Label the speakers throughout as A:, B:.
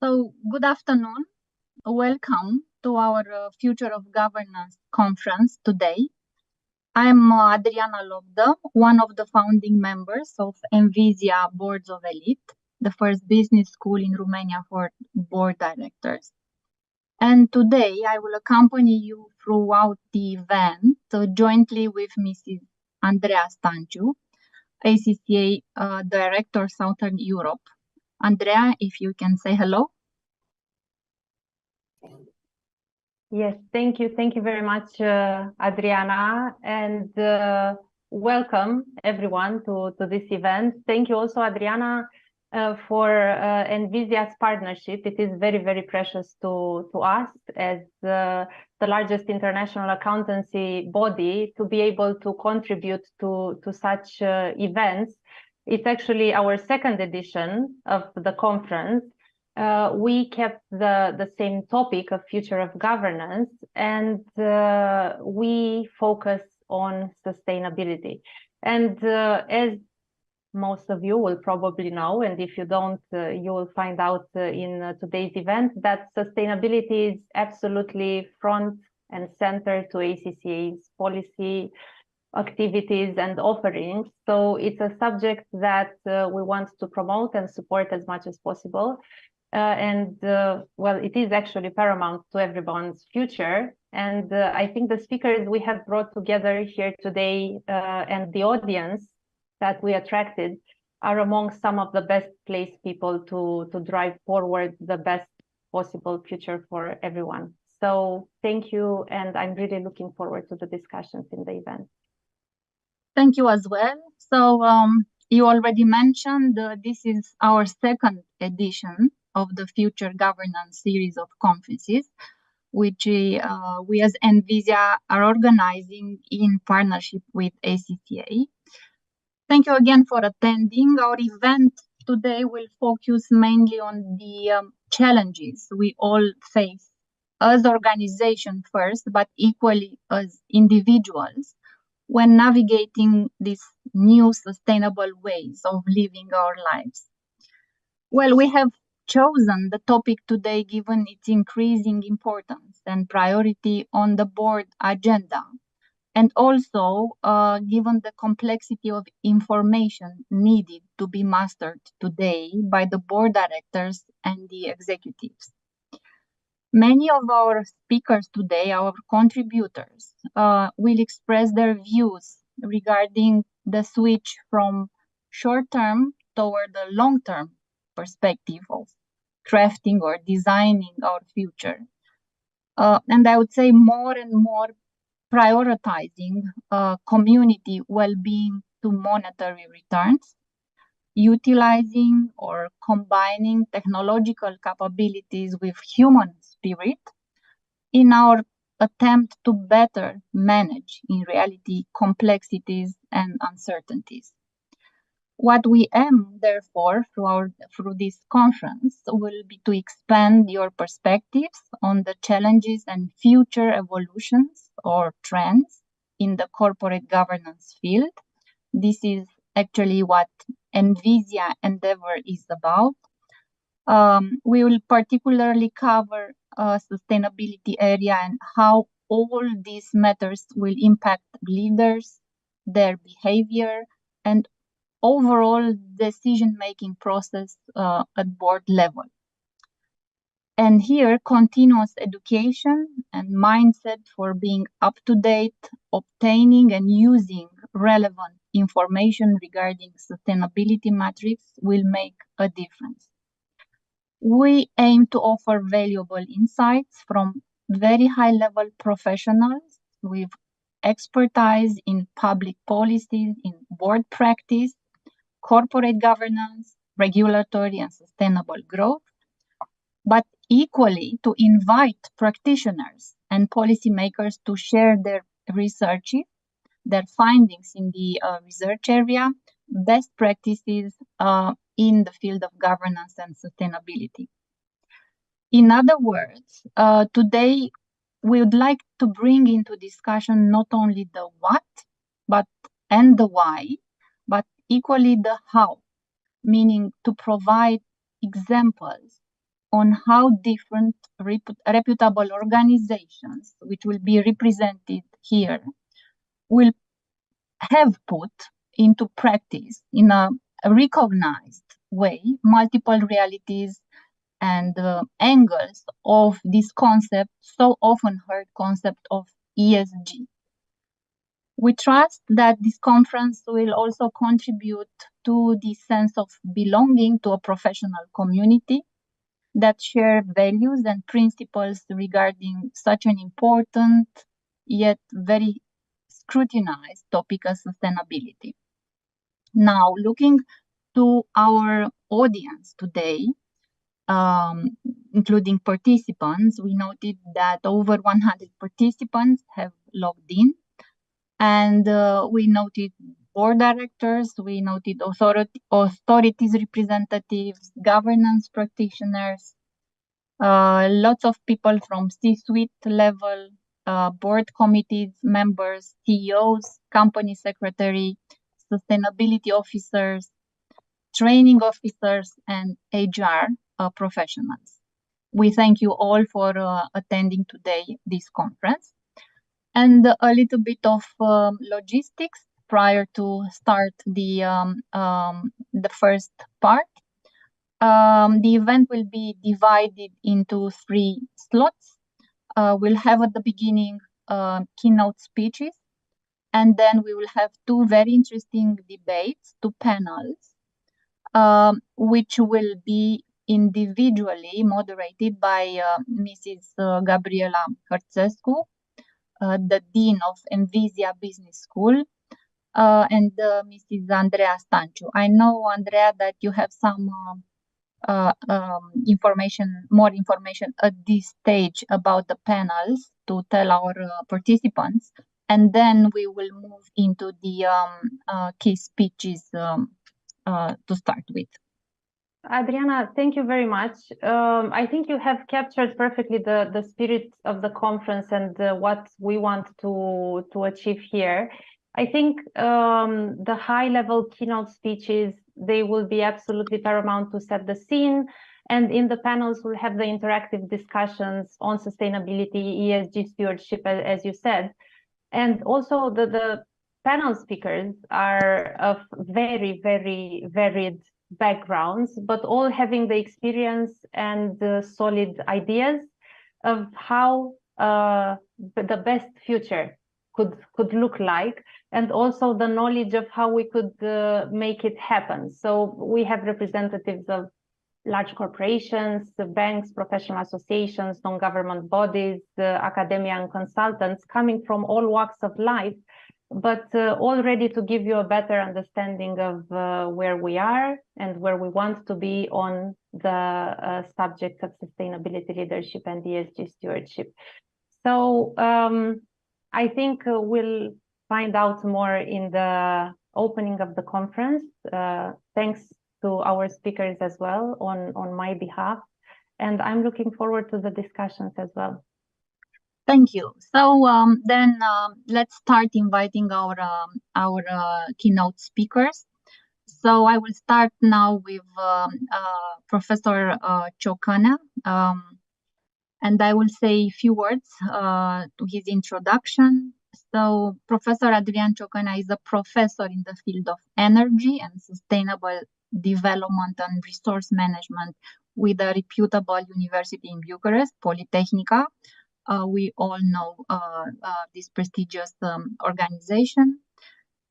A: Good afternoon. Welcome to our Future of Governance conference today. I'm Adriana Lobdă, one of the founding members of Envisia Boards of Elite, the first business school in Romania for board directors. And today I will accompany you throughout the event jointly with Mrs. Andreea Stanciu, ACCA Director Southern Europe. Andreea, if you can say hello.
B: Yes, thank you. Thank you very much, Adriana, and welcome everyone to this event. Thank you also, Adriana, for Envisia's partnership. It is very, very precious to us as the largest international accountancy body to be able to contribute to such events. It's actually our second edition of the conference. We kept the same topic of future of governance, and we focus on sustainability. And as most of you will probably know, and if you don't, you will find out in today's event, that sustainability is absolutely front and center to ACCA's policy activities and offerings. So it's a subject that we want to promote and support as much as possible. Well, it is actually paramount to everyone's future. And I think the speakers we have brought together here today and the audience that we attracted are among some of the best placed people to drive forward the best possible future for everyone. So thank you, and I'm really looking forward to the discussions in the event.
A: Thank you as well. So you already mentioned this is our second edition of the Future Governance series of conferences, which we as Envisia are organizing in partnership with ACCA. Thank you again for attending. Our event today will focus mainly on the challenges we all face as organization first, but equally as individuals when navigating these new sustainable ways of living our lives. Well, we have chosen the topic today given its increasing importance and priority on the board agenda, and also given the complexity of information needed to be mastered today by the board directors and the executives. Many of our speakers today, our contributors, will express their views regarding the switch from short-term toward the long-term perspective of crafting or designing our future. And I would say more and more prioritizing community well-being to monetary returns, utilizing or combining technological capabilities with human spirit in our attempt to better manage in reality complexities and uncertainties. What we aim, therefore, through this conference will be to expand your perspectives on the challenges and future evolutions or trends in the corporate governance field. This is actually what Envisia Endeavor is about. We will particularly cover sustainability area and how all these matters will impact leaders, their behavior, and overall decision-making process at board level. And here, continuous education and mindset for being up to date, obtaining and using relevant information regarding sustainability metrics will make a difference. We aim to offer valuable insights from very high-level professionals with expertise in public policies, in board practice, corporate governance, regulatory and sustainable growth, but equally to invite practitioners and policymakers to share their research, their findings in the research area, best practices in the field of governance and sustainability. In other words, today we would like to bring into discussion not only the what, and the why, but equally the how, meaning to provide examples on how different reputable organizations, which will be represented here, will have put into practice in a recognized way multiple realities and angles of this concept, so often heard concept of ESG. We trust that this conference will also contribute to the sense of belonging to a professional community that share values and principles regarding such an important yet very scrutinized topic as sustainability. Now, looking to our audience today, including participants, we noted that over 100 participants have logged in, and we noted board directors, we noted authorities representatives, governance practitioners, lots of people from C-suite level, board committees, members, CEOs, company secretary, sustainability officers, training officers, and HR professionals. We thank you all for attending today this conference. And a little bit of logistics prior to start the first part. The event will be divided into 3 slots. We'll have at the beginning keynote speeches, and then we will have 2 very interesting debates, 2 panels, which will be individually moderated by Mrs. Gabriela Hărțescu, the Dean of Envisia Business School, and Mrs. Andreea Stanciu. I know, Andreea, that you have some more information at this stage about the panels to tell our participants, and then we will move into the key speeches to start with.
B: Adriana, thank you very much. I think you have captured perfectly the spirit of the conference and what we want to achieve here. I think the high-level keynote speeches, they will be absolutely paramount to set the scene. And in the panels, we'll have the interactive discussions on sustainability, ESG stewardship, as you said. And also the panel speakers are of very, very varied backgrounds, but all having the experience and the solid ideas of how the best future could look like, and also the knowledge of how we could make it happen. So we have representatives of large corporations, banks, professional associations, non-government bodies, academia and consultants coming from all walks of life, but all ready to give you a better understanding of where we are and where we want to be on the subject of sustainability leadership and ESG stewardship. So I think we'll find out more in the opening of the conference. Thanks to our speakers as well on my behalf. And I'm looking forward to the discussions as well.
A: Thank you. So then let's start inviting our keynote speakers. So I will start now with Professor Ciocănea, and I will say a few words to his introduction. So Professor Adrian Ciocănea is a professor in the field of energy and sustainable development and resource management with a reputable university in Bucharest, Politehnica. We all know this prestigious organization.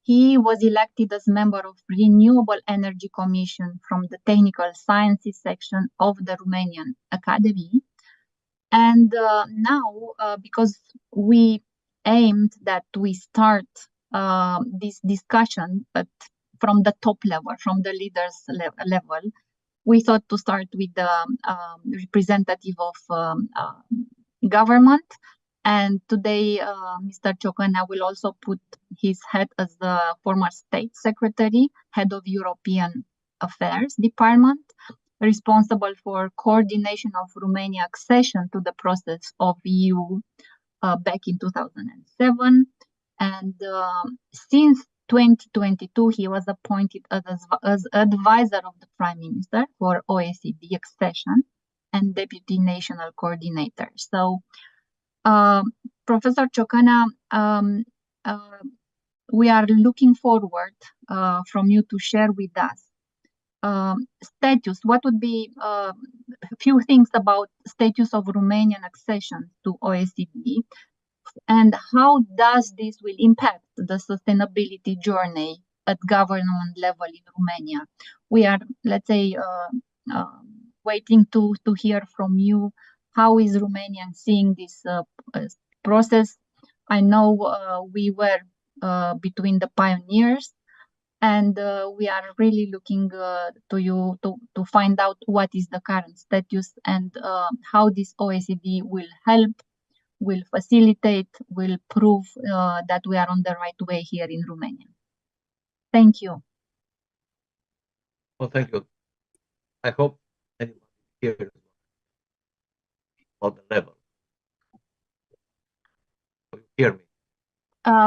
A: He was elected as member of Renewable Energy Commission from the Technical Sciences section of the Romanian Academy. And now, because we aimed that we start this discussion from the top level, from the leaders level, we thought to start with the representative of government. And today, Mr. Ciocănea will also put his hat as the former state secretary, head of European Affairs Department, responsible for coordination of Romania accession to the process of EU back in 2007. And since 2022, he was appointed as advisor of the Prime Minister for OECD accession. and Deputy National Coordinator. So, Professor Ciocana, we are looking forward from you to share with us status. What would be a few things about status of Romanian accession to OECD, and how does this will impact the sustainability journey at government level in Romania? We are, let's say, waiting to hear from you. How is Romania seeing this process? I know we were between the pioneers, and we are really looking to you to find out what is the current status and how this OECD will help, will facilitate, will prove that we are on the right way here in Romania. Thank you.
C: Well, thank you. I hope anyone here on the level. You hear me?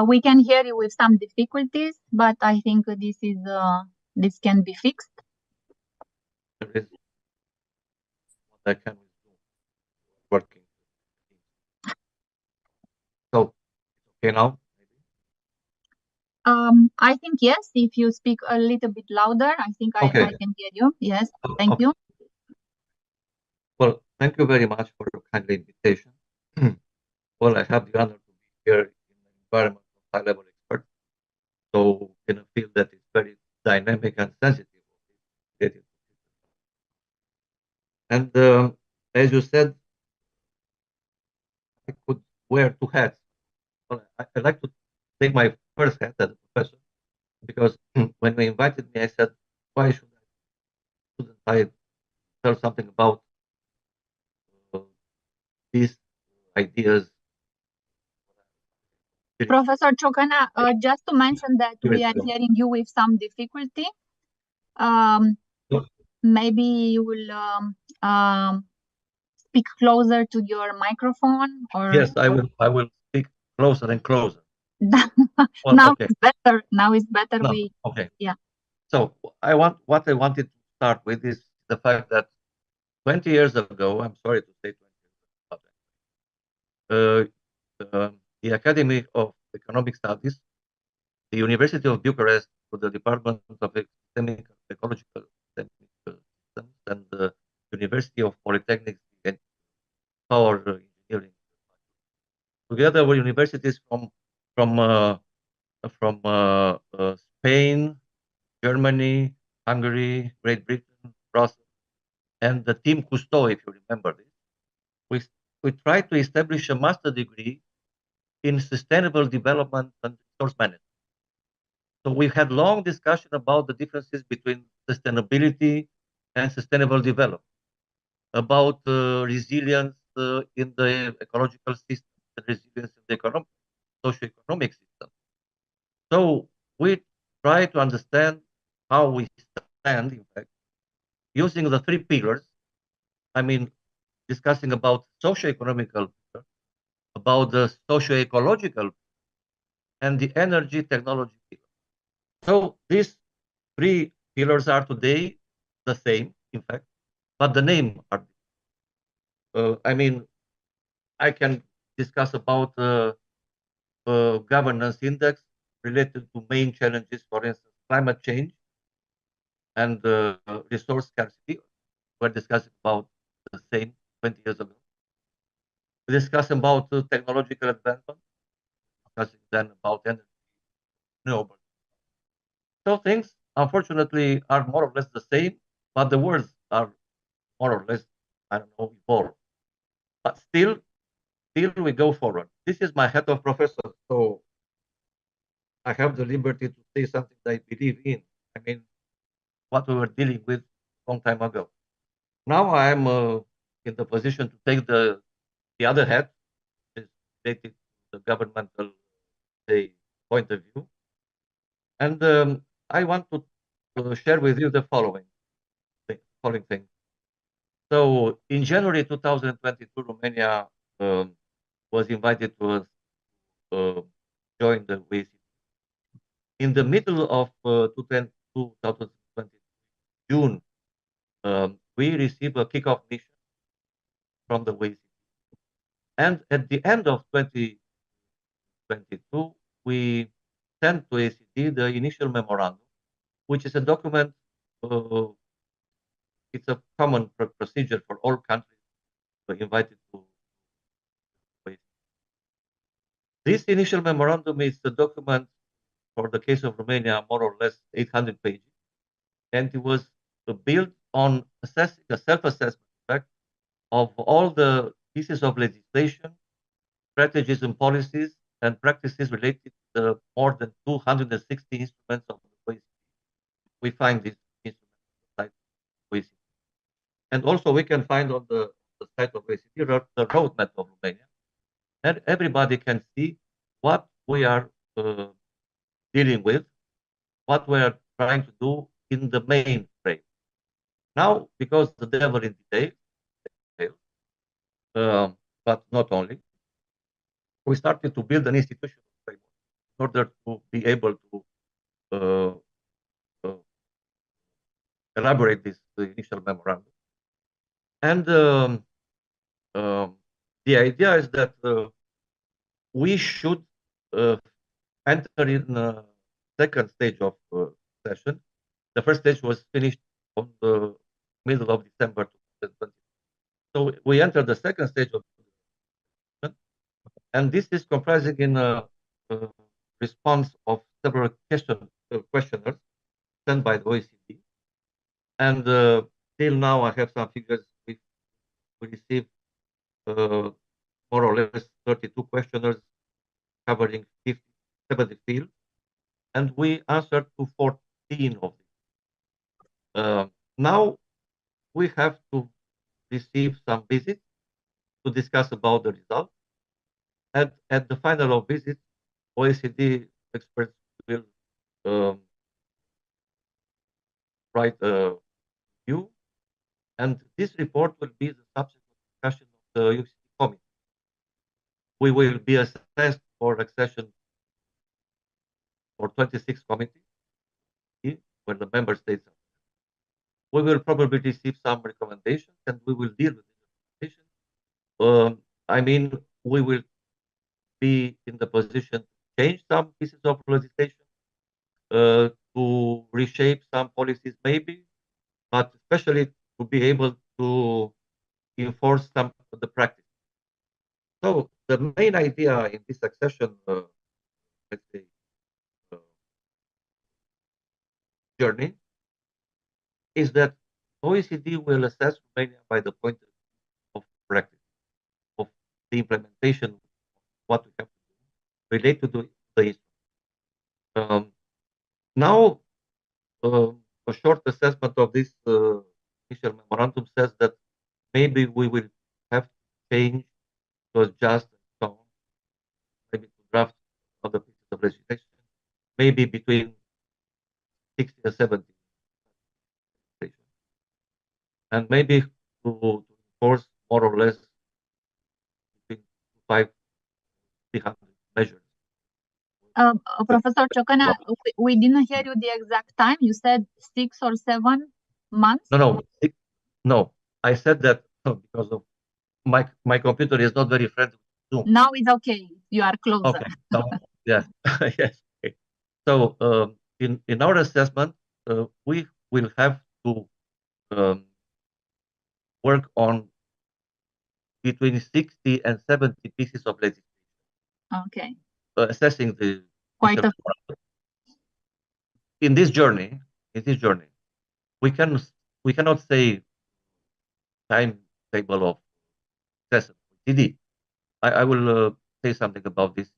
A: We can hear you with some difficulties, but I think this can be fixed.
C: There is what I can do working. So, okay now?
A: I think yes, if you speak a little bit louder, I think I can hear you. Yes, thank you.
C: Well, thank you very much for your kind invitation. Well, I have the honor to be here in an environment of high-level experts, so in a field that is very dynamic and sensitive. And as you said, I could wear two hats. Well, I like to take my first hat as a professor, because when they invited me, I said, why shouldn't I tell something about these ideas?
A: Professor Ciocana, just to mention that we are hearing you with some difficulty. Maybe you will speak closer to your microphone, or
C: yes, I will speak closer and closer.
A: Well, now okay. It's better. Now it's better.
C: No, okay. Yeah. So what I wanted to start with is the fact that 20 years ago, I'm sorry to say 20 years ago, the Academy of Economic Studies, the University of Bucharest, with the Department of Systemic Ecological Systems, and the University of Polytechnics and Power Engineering, together with universities from Spain, Germany, Hungary, Great Britain, Brussels, and the Team Cousteau, if you remember this. We tried to establish a master degree in sustainable development and resource management. So we had long discussion about the differences between sustainability and sustainable development, about resilience in the ecological system, and resilience in the socio-economic system. So we try to understand how we stand, in fact, using the three pillars. I mean, discussing about socio-economical, about the socio-ecological, and the energy technology pillar. So these three pillars are today the same, in fact, but the name are I mean, I can discuss about governance index related to main challenges, for instance, climate change and resource scarcity. We're discussing about the same 20 years ago. We discussed about technological advancement, discussing then about energy, renewable. So things, unfortunately, are more or less the same, but the words are more or less, I don't know, evolved. But still we go forward. This is my hat of professor, so I have the liberty to say something that I believe in. I mean, what we were dealing with a long time ago. Now I am in the position to take the other hat, is related to the governmental point of view. And I want to share with you the following thing. So in January 2022, Romania was invited to join the OECD. In the middle of 2020, June, we received a kickoff mission from the OECD. And at the end of 2022, we sent to OECD the initial memorandum, which is a document. It's a common procedure for all countries invited to OECD. This initial memorandum is a document for the case of Romania, more or less 800 pages, and it was built on assessing a self-assessment of all the pieces of legislation, strategies and policies, and practices related to the more than 260 instruments of the OECD. We find these instruments on the site of OECD. And also we can find on the site of OECD the roadmap of Romania. And everybody can see what we are dealing with, what we are trying to do in the main frame. Now, because the devil in detail, but not only, we started to build an institutional framework in order to be able to elaborate this initial memorandum. And the idea is that we should enter in a second stage of session. The first stage was finished on the middle of December 2020. So we entered the second stage of session, and this is comprising in a response of several questionnaires sent by the OECD. And till now, I have some figures. We received more or less 32 questionnaires covering 70 fields, and we answered to 14 of them. Now we have to receive some visits to discuss about the results. And at the final of visits, OECD experts will write a review, and this report will be the subject of discussion of the OECD committee. We will be assessed for accession for 26 committees, where the member states are. We will probably receive some recommendations, and we will deal with the recommendations. I mean, we will be in the position to change some pieces of legislation, to reshape some policies maybe, but especially to be able to enforce some of the practice. So the main idea in this accession, let's say, journey is that OECD will assess Romania by the point of practice, of the implementation of what we have to do related to the instrument. Now, a short assessment of this initial memorandum says that maybe we will have to change, to adjust, and so on, maybe to draft other pieces of legislation, maybe between 60 and 70. And maybe to enforce more or less between 500-300 measures.
A: Professor Ciocănea, we didn't hear you the exact time. You said 6 or 7 months?
C: No. I said that because of my computer is not very friendly.
A: Now it's okay. You are closer.
C: Okay. So, yes. Yes. Okay. So in our assessment, we will have to work on between 60 and 70 pieces of legislation.
A: Okay.
C: Assessing the
A: Quite a
C: in this journey, we cannot say timetable of success. I will say something about this.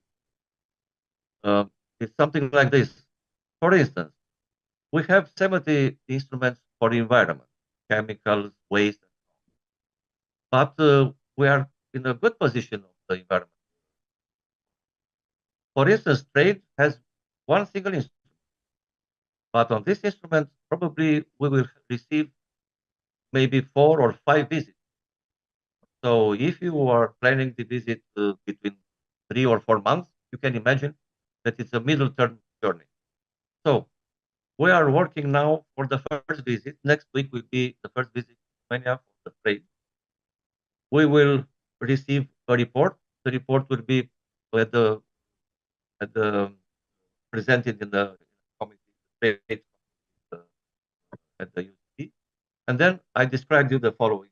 C: It's something like this. For instance, we have 70 instruments for the environment, chemicals, waste, but we are in a good position of the environment. For instance, trade has one single instrument, but on this instrument, probably we will receive maybe 4 or 5 visits. So if you are planning the visit between 3 or 4 months, you can imagine that it's a middle-term journey. So we are working now for the first visit. Next week will be the first visit to Romania for the trade. we will receive a report. The report will be presented in the committee at the UCD. And then I described you the following.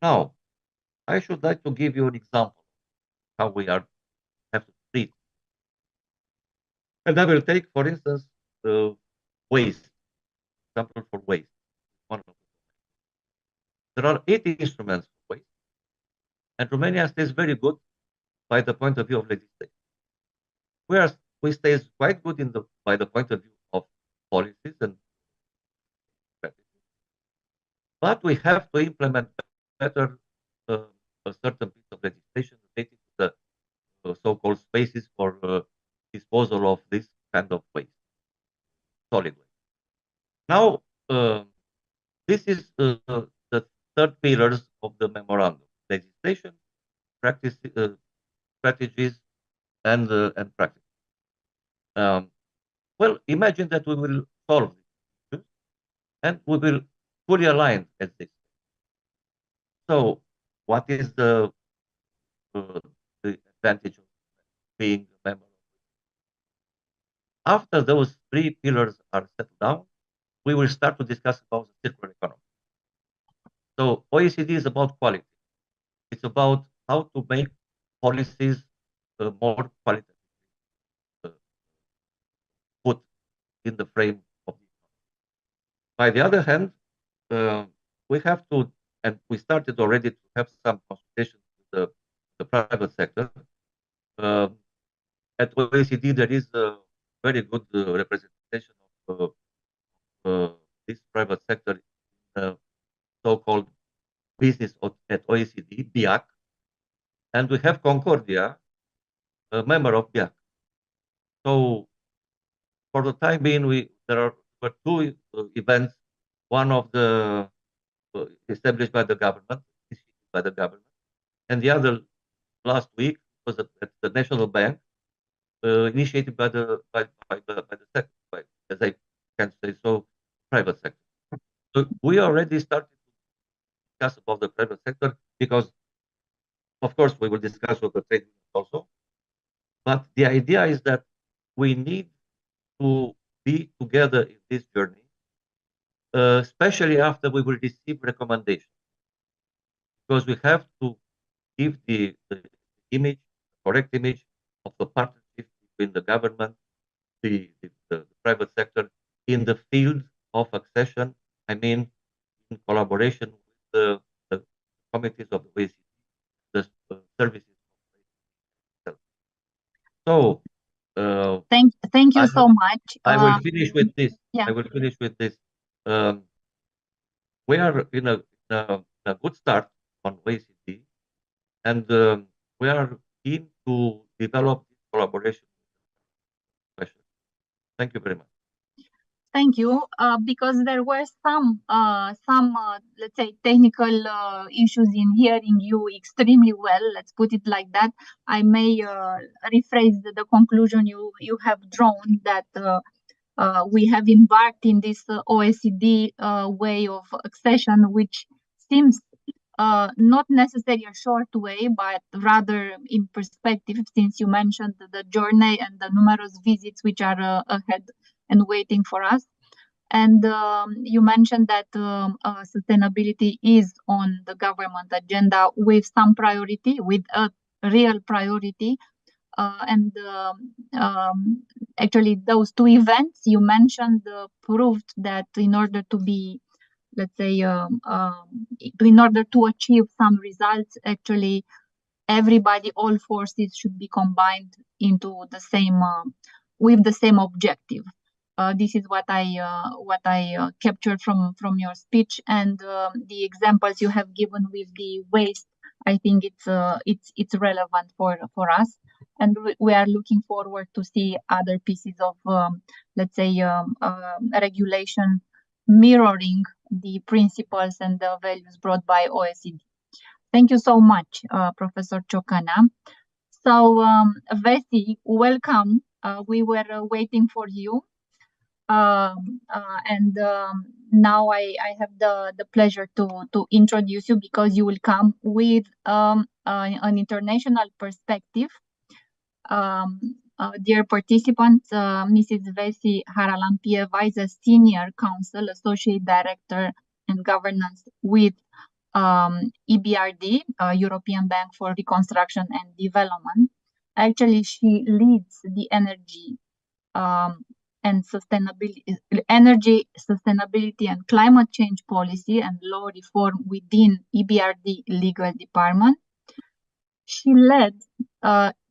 C: Now, I should like to give you an example how we have to treat. And I will take, for instance, waste. Example for waste. There are 8 instruments for waste, and Romania stays very good by the point of view of legislation. Whereas we stay quite good by the point of view of policies and strategies. But we have to implement better a certain piece of legislation related to the so-called spaces for disposal of this kind of waste, solid waste. Now, this is the third pillars of the memorandum: legislation, practice, strategies, and practice. Well, imagine that we will solve these issues and we will fully align as this. So, what is the advantage of being a member? After those 3 pillars are settled down, we will start to discuss about the circular economy. So OECD is about quality. It's about how to make policies more qualitative, put in the frame of the economy. By the other hand, we have to, and we started already to have some consultations with the private sector. At OECD, there is a very good representation of this private sector, so-called business at OECD, BIAC, and we have Concordia, a member of BIAC. So for the time being, there were 2 events, one of the established by the government, and the other last week was at the National Bank, initiated by the sector, as I can say so, private sector. So we already started to discuss about the private sector because, of course, we will discuss with the trade unions also. But the idea is that we need to be together in this journey, especially after we will receive recommendations, because we have to give the correct image of the partnership between the government, the private sector in the field of accession. I mean, in collaboration with the committees of the OECD, the services. So,
A: thank you so much.
C: I will finish with this.
A: Yeah.
C: I will finish with this. We are in a good start on OECD, and we are keen to develop this collaboration. Thank you very much.
A: Thank you. Because there were some let's say technical issues in hearing you extremely well. Let's put it like that. I may rephrase the conclusion you have drawn that we have embarked in this OECD way of accession, which seems not necessarily a short way, but rather in perspective, since you mentioned the journey and the numerous visits which are ahead and waiting for us. And you mentioned that sustainability is on the government agenda with some priority, with a real priority. Actually, those 2 events you mentioned proved that in order to be, let's say, in order to achieve some results, actually, everybody, all forces should be combined into the same, with the same objective. This is what I captured from your speech, and the examples you have given with the waste. I think it's relevant for us, and we are looking forward to see other pieces of let's say regulation mirroring the principles and the values brought by OECD. Thank you so much, Professor Ciocana. So, Vessi, welcome. We were waiting for you. Now I have the pleasure to introduce you, because you will come with an international perspective. Dear participants, Mrs. Vesi Haralampieva is a Senior Counsel, Associate Director and Governance with EBRD, European Bank for Reconstruction and Development. Actually, she leads the energy sustainability and climate change policy and law reform within EBRD legal department. She led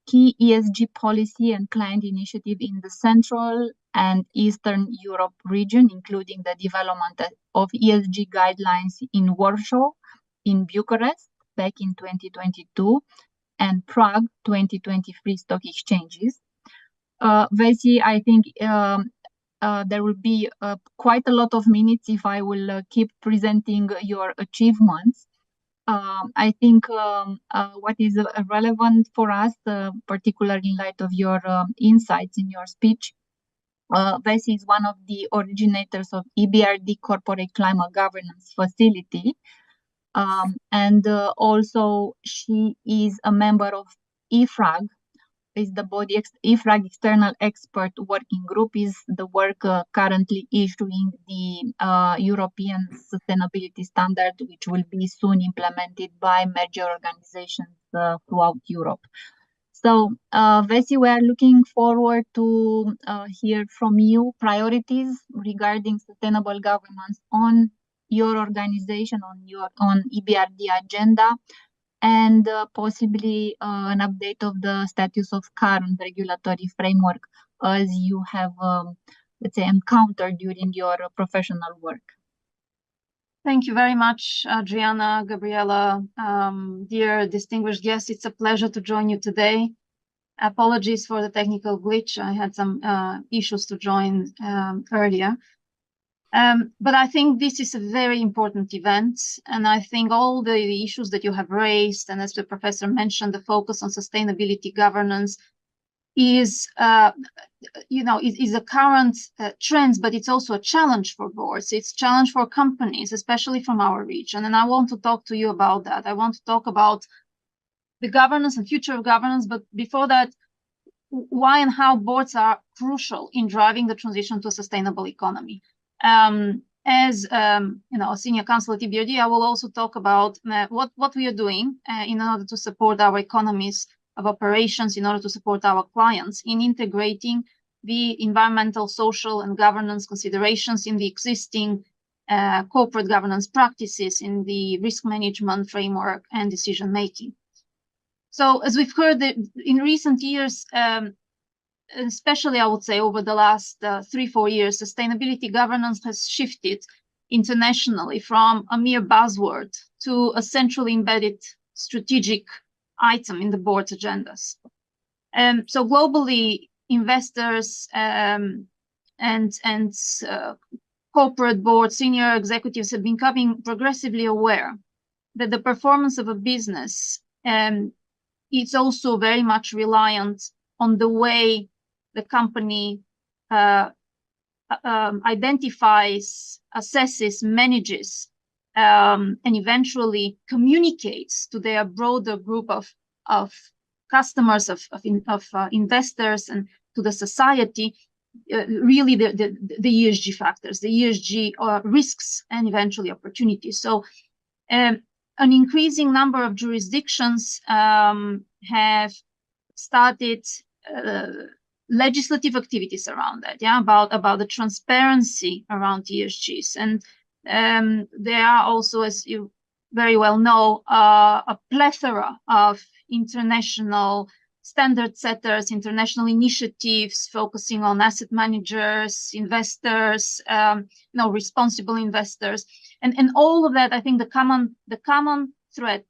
A: key ESG policy and client initiative in the Central and Eastern Europe region, including the development of ESG guidelines in Warsaw, in Bucharest back in 2022, and Prague 2023 stock exchanges. Vesi, I think there will be quite a lot of minutes if I will keep presenting your achievements. I think what is relevant for us, particularly in light of your insights in your speech, Vesi is one of the originators of EBRD Corporate Climate Governance Facility. And also she is a member of EFRAG, is the body EFRAG External Expert Working Group, is the work currently issuing the European Sustainability Standard, which will be soon implemented by major organizations throughout Europe. So, Vesi, we are looking forward to hear from you priorities regarding sustainable governance on your organization, on EBRD agenda, and possibly an update of the status of current regulatory framework as you have, let's say, encountered during your professional work.
D: Thank you very much, Adriana, Gabriela. Dear distinguished guests, it's a pleasure to join you today. Apologies for the technical glitch. I had some issues to join earlier. But I think this is a very important event, and I think all the issues that you have raised, and as the professor mentioned, the focus on sustainability governance is, is a current trend, but it's also a challenge for boards. It's a challenge for companies, especially from our region. And I want to talk to you about that. I want to talk about the governance and future of governance, but before that, why and how boards are crucial in driving the transition to a sustainable economy. As a senior counsel at EBRD, I will also talk about what we are doing in order to support our economies of operations, in order to support our clients in integrating the environmental, social, and governance considerations in the existing corporate governance practices, in the risk management framework and decision making. So, as we've heard in recent years, especially I would say over the last 3-4 years, sustainability governance has shifted internationally from a mere buzzword to a centrally embedded strategic item in the board's agendas. So globally, investors and corporate board senior executives have becoming progressively aware that the performance of a business is also very much reliant on the way the company identifies, assesses, manages, and eventually communicates to their broader group of customers, of investors, and to the society, really the ESG factors, the ESG risks, and eventually opportunities. So an increasing number of jurisdictions have started legislative activities around that, about the transparency around ESGs. And there are also, as you very well know, a plethora of international standard setters, international initiatives focusing on asset managers, investors, responsible investors, and all of that. I think the common thread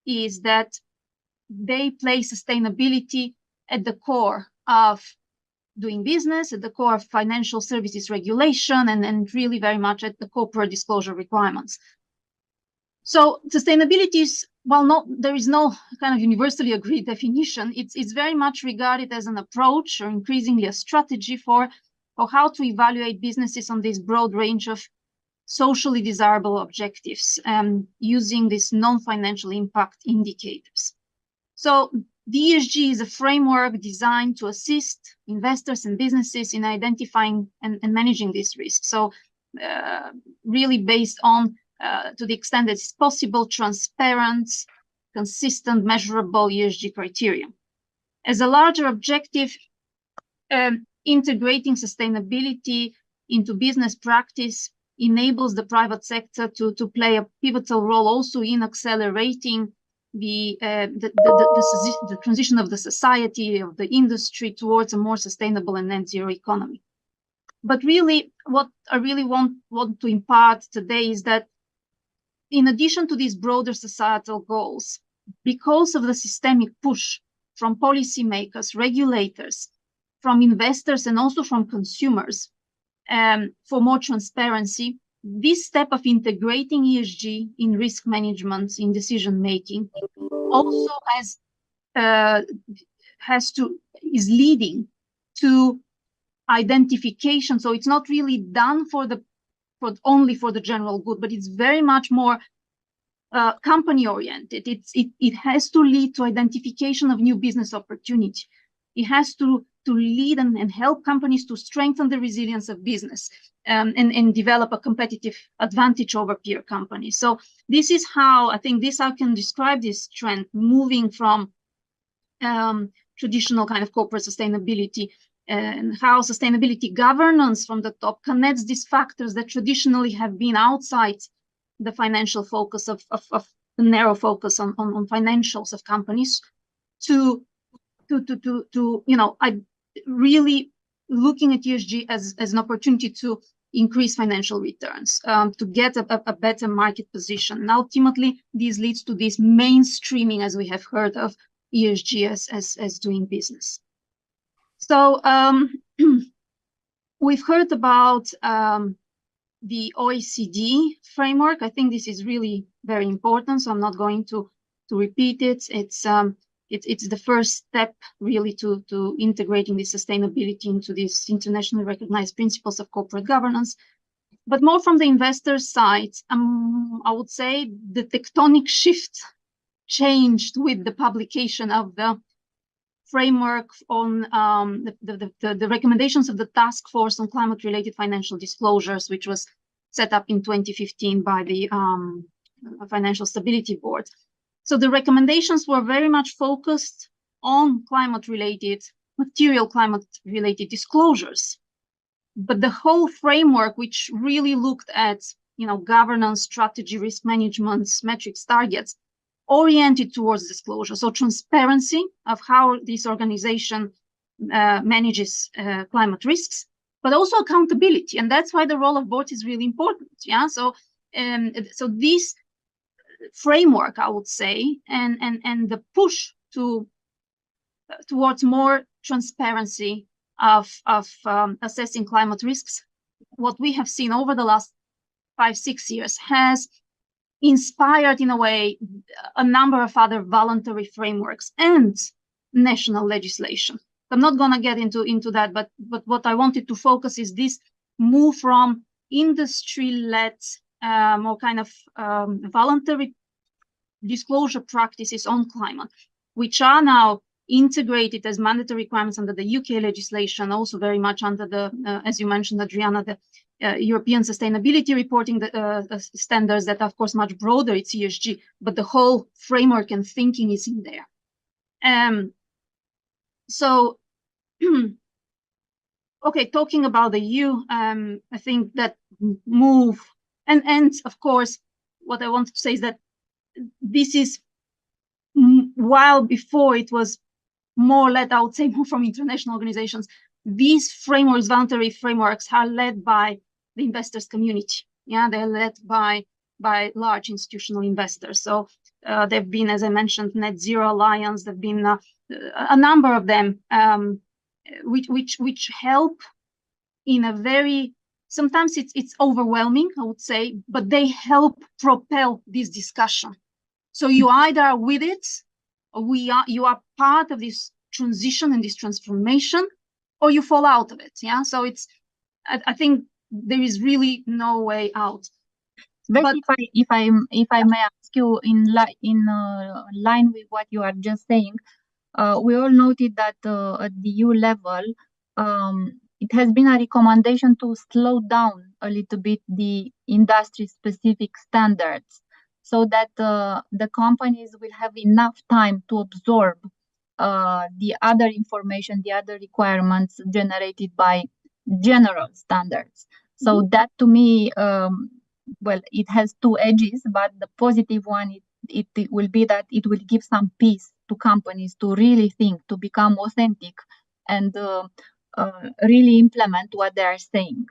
D: is that they place sustainability at the core of doing business, at the core of financial services regulation, and really very much at the corporate disclosure requirements. So sustainability is, there is no kind of universally agreed definition. It's very much regarded as an approach, or increasingly a strategy for or how to evaluate businesses on this broad range of socially desirable objectives using these non-financial impact indicators. So the ESG is a framework designed to assist investors and businesses in identifying and managing these risks. So really based on, to the extent that it's possible, transparent, consistent, measurable ESG criteria. As a larger objective, integrating sustainability into business practice enables the private sector to play a pivotal role also in accelerating the transition of the society, of the industry towards a more sustainable and net zero economy. But really, what I really want to impart today is that in addition to these broader societal goals, because of the systemic push from policymakers, regulators, from investors, and also from consumers for more transparency, this step of integrating ESG in risk management, in decision making, also is leading to identification. So it's not really done only for the general good, but it's very much more company oriented. It has to lead to identification of new business opportunity. It has to lead and help companies to strengthen the resilience of business and develop a competitive advantage over peer companies. So this is how I can describe this trend, moving from traditional kind of corporate sustainability, and how sustainability governance from the top connects these factors that traditionally have been outside the financial focus of the narrow focus on financials of companies to really looking at ESG as an opportunity to increase financial returns, to get a better market position. And ultimately, this leads to this mainstreaming, as we have heard, of ESG as doing business. So we've heard about the OECD framework. I think this is really very important, so I'm not going to repeat it. It's the first step really to integrating the sustainability into these internationally recognized principles of corporate governance. But more from the investor side, I would say the tectonic shift changed with the publication of the framework on the recommendations of the Task Force on Climate-Related Financial Disclosures, which was set up in 2015 by the Financial Stability Board. So the recommendations were very much focused on material climate-related disclosures. But the whole framework, which really looked at governance, strategy, risk management, metrics, targets, oriented towards disclosure. So transparency of how this organization manages climate risks, but also accountability. And that's why the role of boards is really important. Yeah. So this framework, I would say, and the push towards more transparency of assessing climate risks, what we have seen over the last 5-6 years has inspired, in a way, a number of other voluntary frameworks and national legislation. I'm not going to get into that, but what I wanted to focus is this move from industry-led, more kind of voluntary disclosure practices on climate, which are now integrated as mandatory requirements under the UK legislation, also very much under the, as you mentioned, Adriana, the European sustainability reporting standards that are, of course, much broader. It's ESG, but the whole framework and thinking is in there. So, okay, talking about the EU, I think that move, and of course, what I want to say is that this is, while before it was more led, I would say, more from international organizations, these frameworks, voluntary frameworks, are led by the investors community. Yeah, they're led by large institutional investors. So there've been, as I mentioned, Net Zero Alliance. There've been a number of them, which help in a very, sometimes it's overwhelming, I would say, but they help propel this discussion. So you either are with it, or you are part of this transition and this transformation, or you fall out of it. Yeah, so it's I think there is really no way out.
A: But if I may ask you in line with what you are just saying, we all noted that at the EU level, it has been a recommendation to slow down a little bit the industry-specific standards, so that the companies will have enough time to absorb the other information, the other requirements generated by general standards. So that to me, well, it has two edges, but the positive one, it will be that it will give some peace to companies to really think, to become authentic, and really implement what they are saying.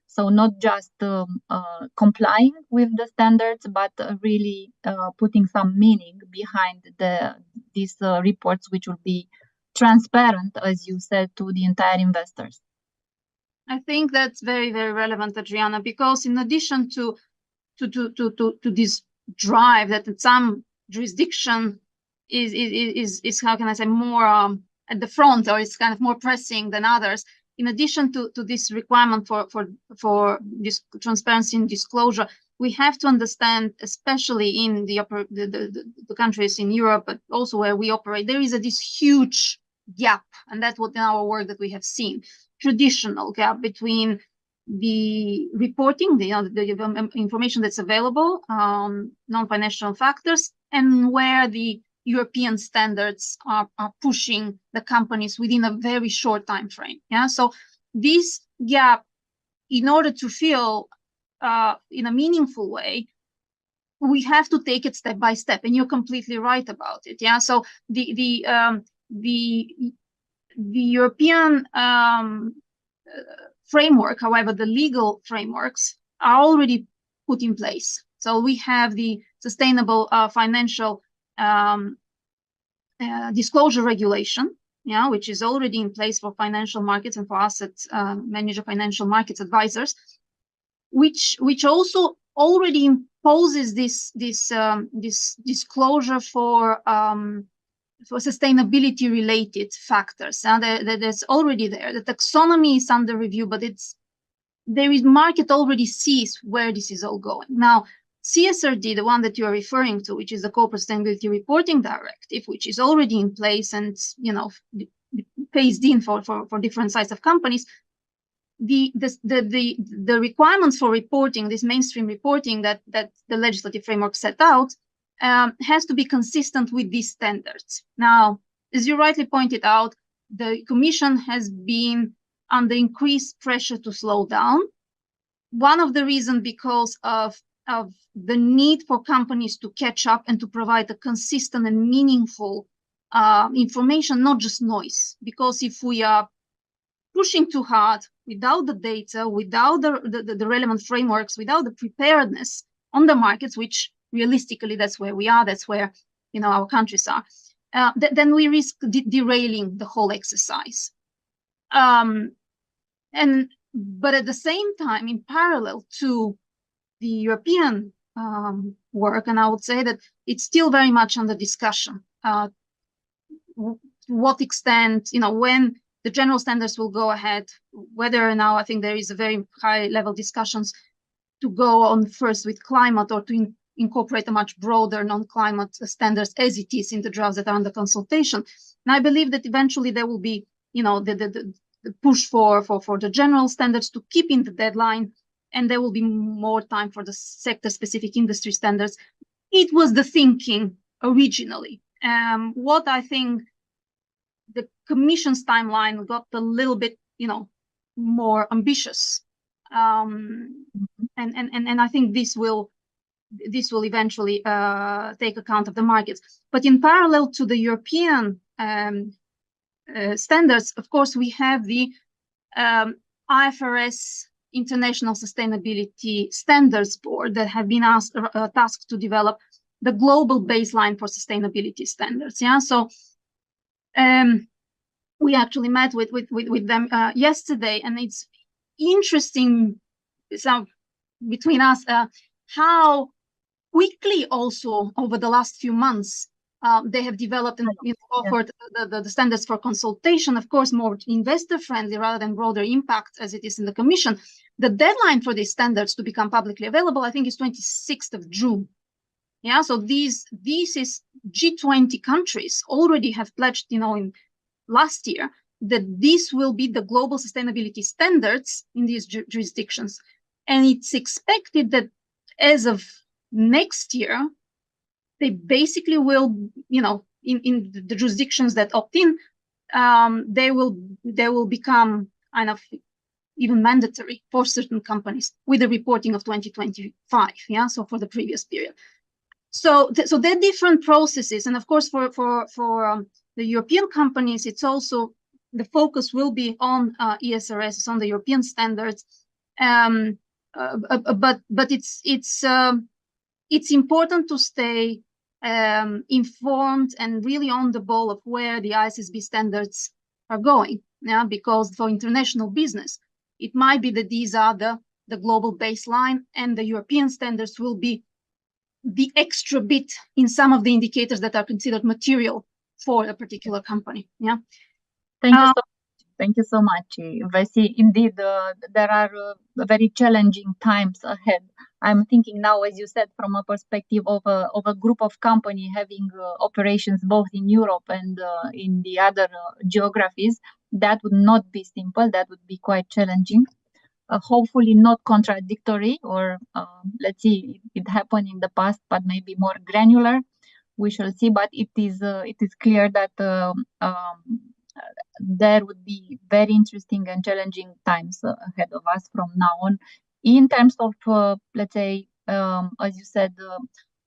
A: So not just complying with the standards, but really putting some meaning behind these reports, which will be transparent, as you said, to the entire investors.
D: I think that's very, very relevant, Adriana, because in addition to this drive that in some jurisdiction is how can I say, more at the front, or it's kind of more pressing than others. In addition to this requirement for this transparency and disclosure, we have to understand, especially in the countries in Europe, but also where we operate, there is this huge gap, and that's what in our work that we have seen, traditional gap between the reporting, the information that's available, non-financial factors, and where the European standards are pushing the companies within a very short time frame. Yeah, so this gap, in order to fill in a meaningful way, we have to take it step by step, and you're completely right about it. Yeah, so the European framework, however, the legal frameworks are already put in place. So we have the sustainable financial disclosure regulation, yeah, which is already in place for financial markets and for asset manager financial markets advisors, which also already imposes this disclosure for sustainability related factors. And that's already there. The taxonomy is under review, but market already sees where this is all going. Now, CSRD, the one that you are referring to, which is the Corporate Sustainability Reporting Directive, which is already in place and phased in for different sizes of companies, the requirements for reporting, this mainstream reporting that the legislative framework set out, has to be consistent with these standards. Now, as you rightly pointed out, the Commission has been under increased pressure to slow down. One of the reasons because of the need for companies to catch up and to provide a consistent and meaningful information, not just noise. Because if we are pushing too hard without the data, without the relevant frameworks, without the preparedness on the markets, which realistically that's where we are, that's where our countries are, then we risk derailing the whole exercise. But at the same time, in parallel to the European work, and I would say that it's still very much under discussion. To what extent, when the general standards will go ahead, whether now I think there is a very high level discussions to go on first with climate, or to incorporate a much broader non-climate standards as it is in the drafts that are under consultation. And I believe that eventually there will be, the push for the general standards to keep in the deadline, and there will be more time for the sector-specific industry standards. It was the thinking originally. What I think the Commission's timeline got a little bit, more ambitious, and I think this will eventually take account of the markets. But in parallel to the European standards, of course, we have the IFRS International Sustainability Standards Board that have been tasked to develop the global baseline for sustainability standards. Yeah, so we actually met with them yesterday, and it's interesting between us how quickly also over the last few months They have developed and offered the standards for consultation, of course, more investor friendly rather than broader impact as it is in the Commission. The deadline for these standards to become publicly available, I think, is 26th of June. Yeah, so these is G20 countries already have pledged, in last year, that this will be the global sustainability standards in these jurisdictions. And it's expected that as of next year, they basically will, in the jurisdictions that opt in, they will become kind of even mandatory for certain companies with the reporting of 2025. Yeah, so for the previous period. So there are different processes, and of course for the European companies, it's also the focus will be on ESRS, on the European standards. But it's important to stay informed and really on the ball of where the ISSB standards are going. Yeah, because for international business, it might be that these are the global baseline, and the European standards will be the extra bit in some of the indicators that are considered material for a particular company. Yeah.
A: Thank you so much, Vesi. Indeed, there are very challenging times ahead. I'm thinking now, as you said, from a perspective of a group of companies having operations both in Europe and in the other geographies. That would not be simple. That would be quite challenging. Hopefully not contradictory, or let's see, it happened in the past, but maybe more granular. We shall see. But it is clear that there would be very interesting and challenging times ahead of us from now on, in terms of let's say, as you said,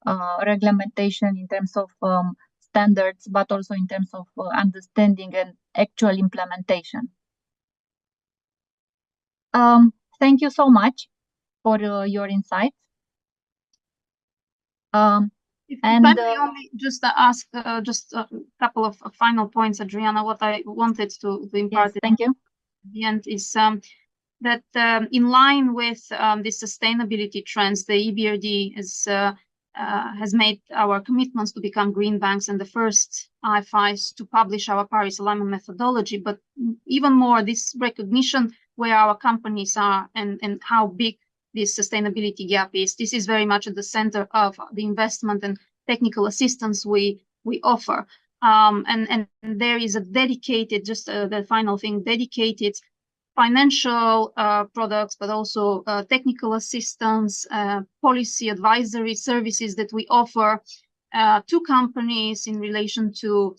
A: reglementation, in terms of standards, but also in terms of understanding and actual implementation. Thank you so much for your insights.
D: If I may only just ask just a couple of final points, Adriana, what I wanted to impart.
A: Yes, thank you.
D: At the end is that in line with the sustainability trends, the EBRD has made our commitments to become green banks and the first IFIs to publish our Paris alignment methodology, but even more this recognition where our companies are and how big this sustainability gap is. This is very much at the center of the investment and technical assistance we offer. And there is a dedicated, just the final thing, dedicated financial products, but also technical assistance, policy advisory services that we offer to companies in relation to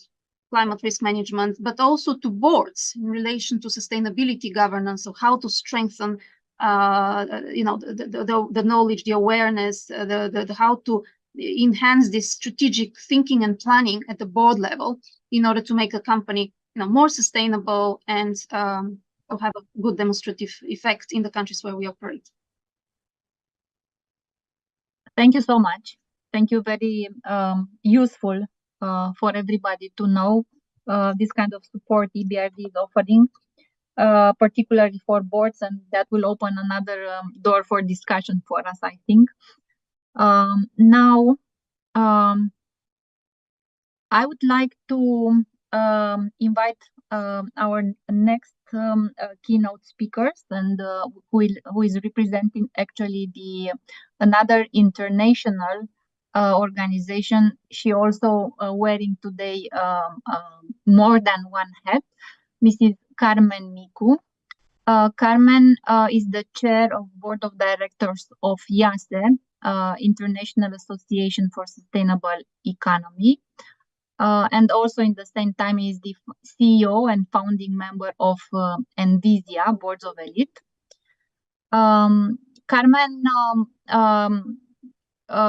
D: climate risk management, but also to boards in relation to sustainability governance, so how to strengthen the knowledge, the awareness, how to enhance this strategic thinking and planning at the board level in order to make a company more sustainable and to have a good demonstrative effect in the countries where we operate.
A: Thank you so much. Thank you. Very useful for everybody to know this kind of support EBRD is offering, particularly for boards, and that will open another door for discussion for us, I think. Now, I would like to invite our next keynote speakers, and who is representing actually another international organization. She also wearing today more than one hat, Mrs. Carmen Micu. Carmen is the chair of board of directors of IASE, International Association for Sustainable Economy, and also in the same time is the CEO and founding member of Envisia Boards of Elite. Carmen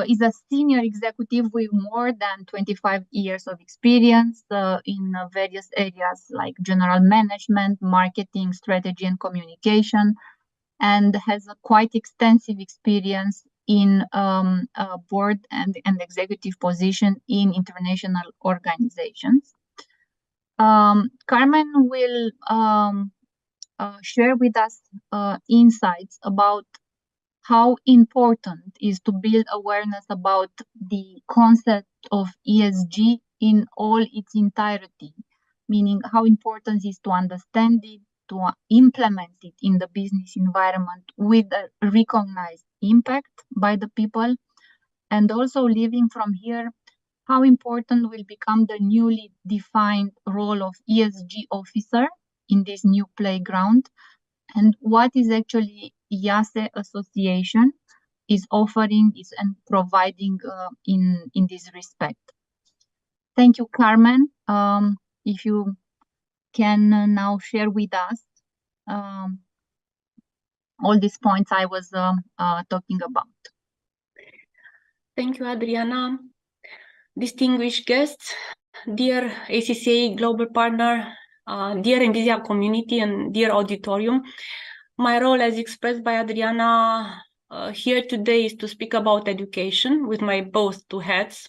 A: is a senior executive with more than 25 years of experience in various areas like general management, marketing, strategy, and communication, and has a quite extensive experience in board and executive position in international organizations. Carmen will share with us insights about how important is to build awareness about the concept of ESG in all its entirety, meaning how important it is to understand it, to implement it in the business environment with a recognized impact by the people, and also living from here how important will become the newly defined role of ESG officer in this new playground, and what is actually IASE Association is offering and providing in this respect. Thank you, Carmen. If you can now share with us all these points I was talking about.
E: Thank you, Adriana. Distinguished guests, dear ACCA Global Partner, dear Envisia community, and dear auditorium. My role, as expressed by Adriana here today, is to speak about education with my both two hats.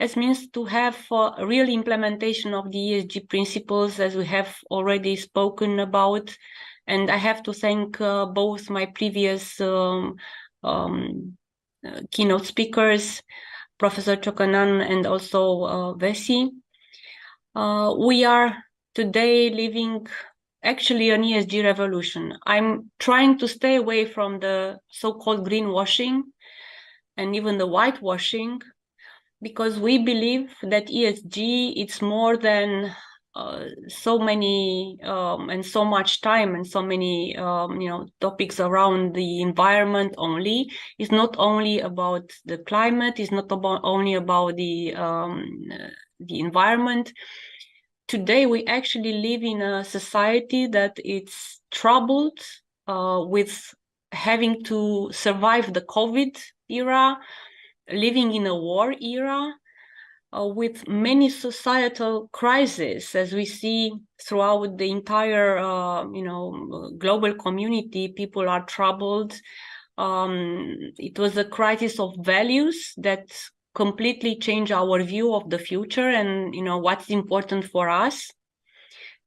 E: It means to have a real implementation of the ESG principles, as we have already spoken about. And I have to thank both my previous keynote speakers, Professor Ciocanan and also Vesi. We are today living actually an ESG revolution. I'm trying to stay away from the so-called greenwashing and even the whitewashing, because we believe that ESG, it's more than so many and so much time and so many topics around the environment only. It's not only about the climate, it's not only about the environment. Today we actually live in a society that it's troubled with having to survive the COVID era, living in a war era, with many societal crises, as we see throughout the entire, global community. People are troubled. It was a crisis of values that completely changed our view of the future and, what's important for us.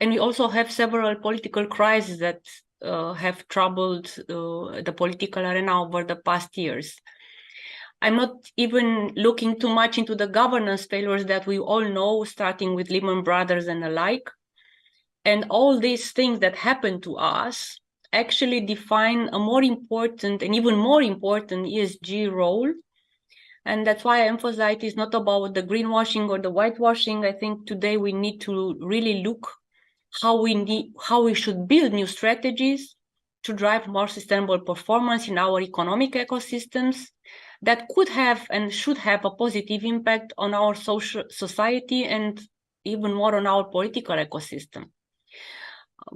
E: And we also have several political crises that have troubled the political arena over the past years. I'm not even looking too much into the governance failures that we all know, starting with Lehman Brothers and the like. And all these things that happen to us actually define a more important and even more important ESG role. And that's why I emphasize it's not about the greenwashing or the whitewashing. I think today we need to really look how we should build new strategies to drive more sustainable performance in our economic ecosystems that could have and should have a positive impact on our society and even more on our political ecosystem.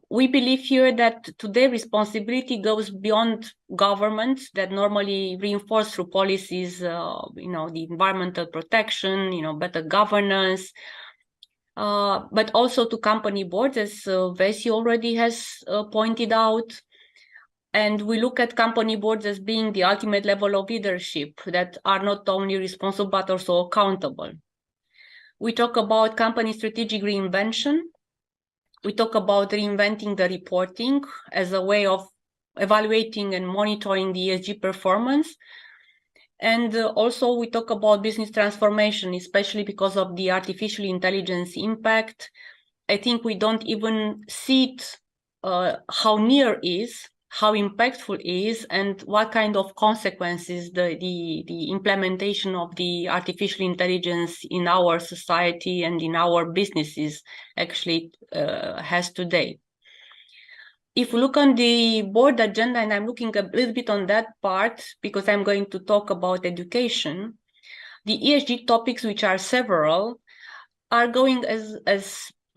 E: We believe here that today responsibility goes beyond governments that normally reinforce through policies, the environmental protection, better governance, but also to company boards, as Vesi already has pointed out. And we look at company boards as being the ultimate level of leadership that are not only responsible, but also accountable. We talk about company strategic reinvention. We talk about reinventing the reporting as a way of evaluating and monitoring the ESG performance. And also we talk about business transformation, especially because of the artificial intelligence impact. I think we don't even see it, how near it is, how impactful it is, and what kind of consequences the implementation of the artificial intelligence in our society and in our businesses actually has today. If we look on the board agenda, and I'm looking a little bit on that part because I'm going to talk about education, the ESG topics, which are several, are going as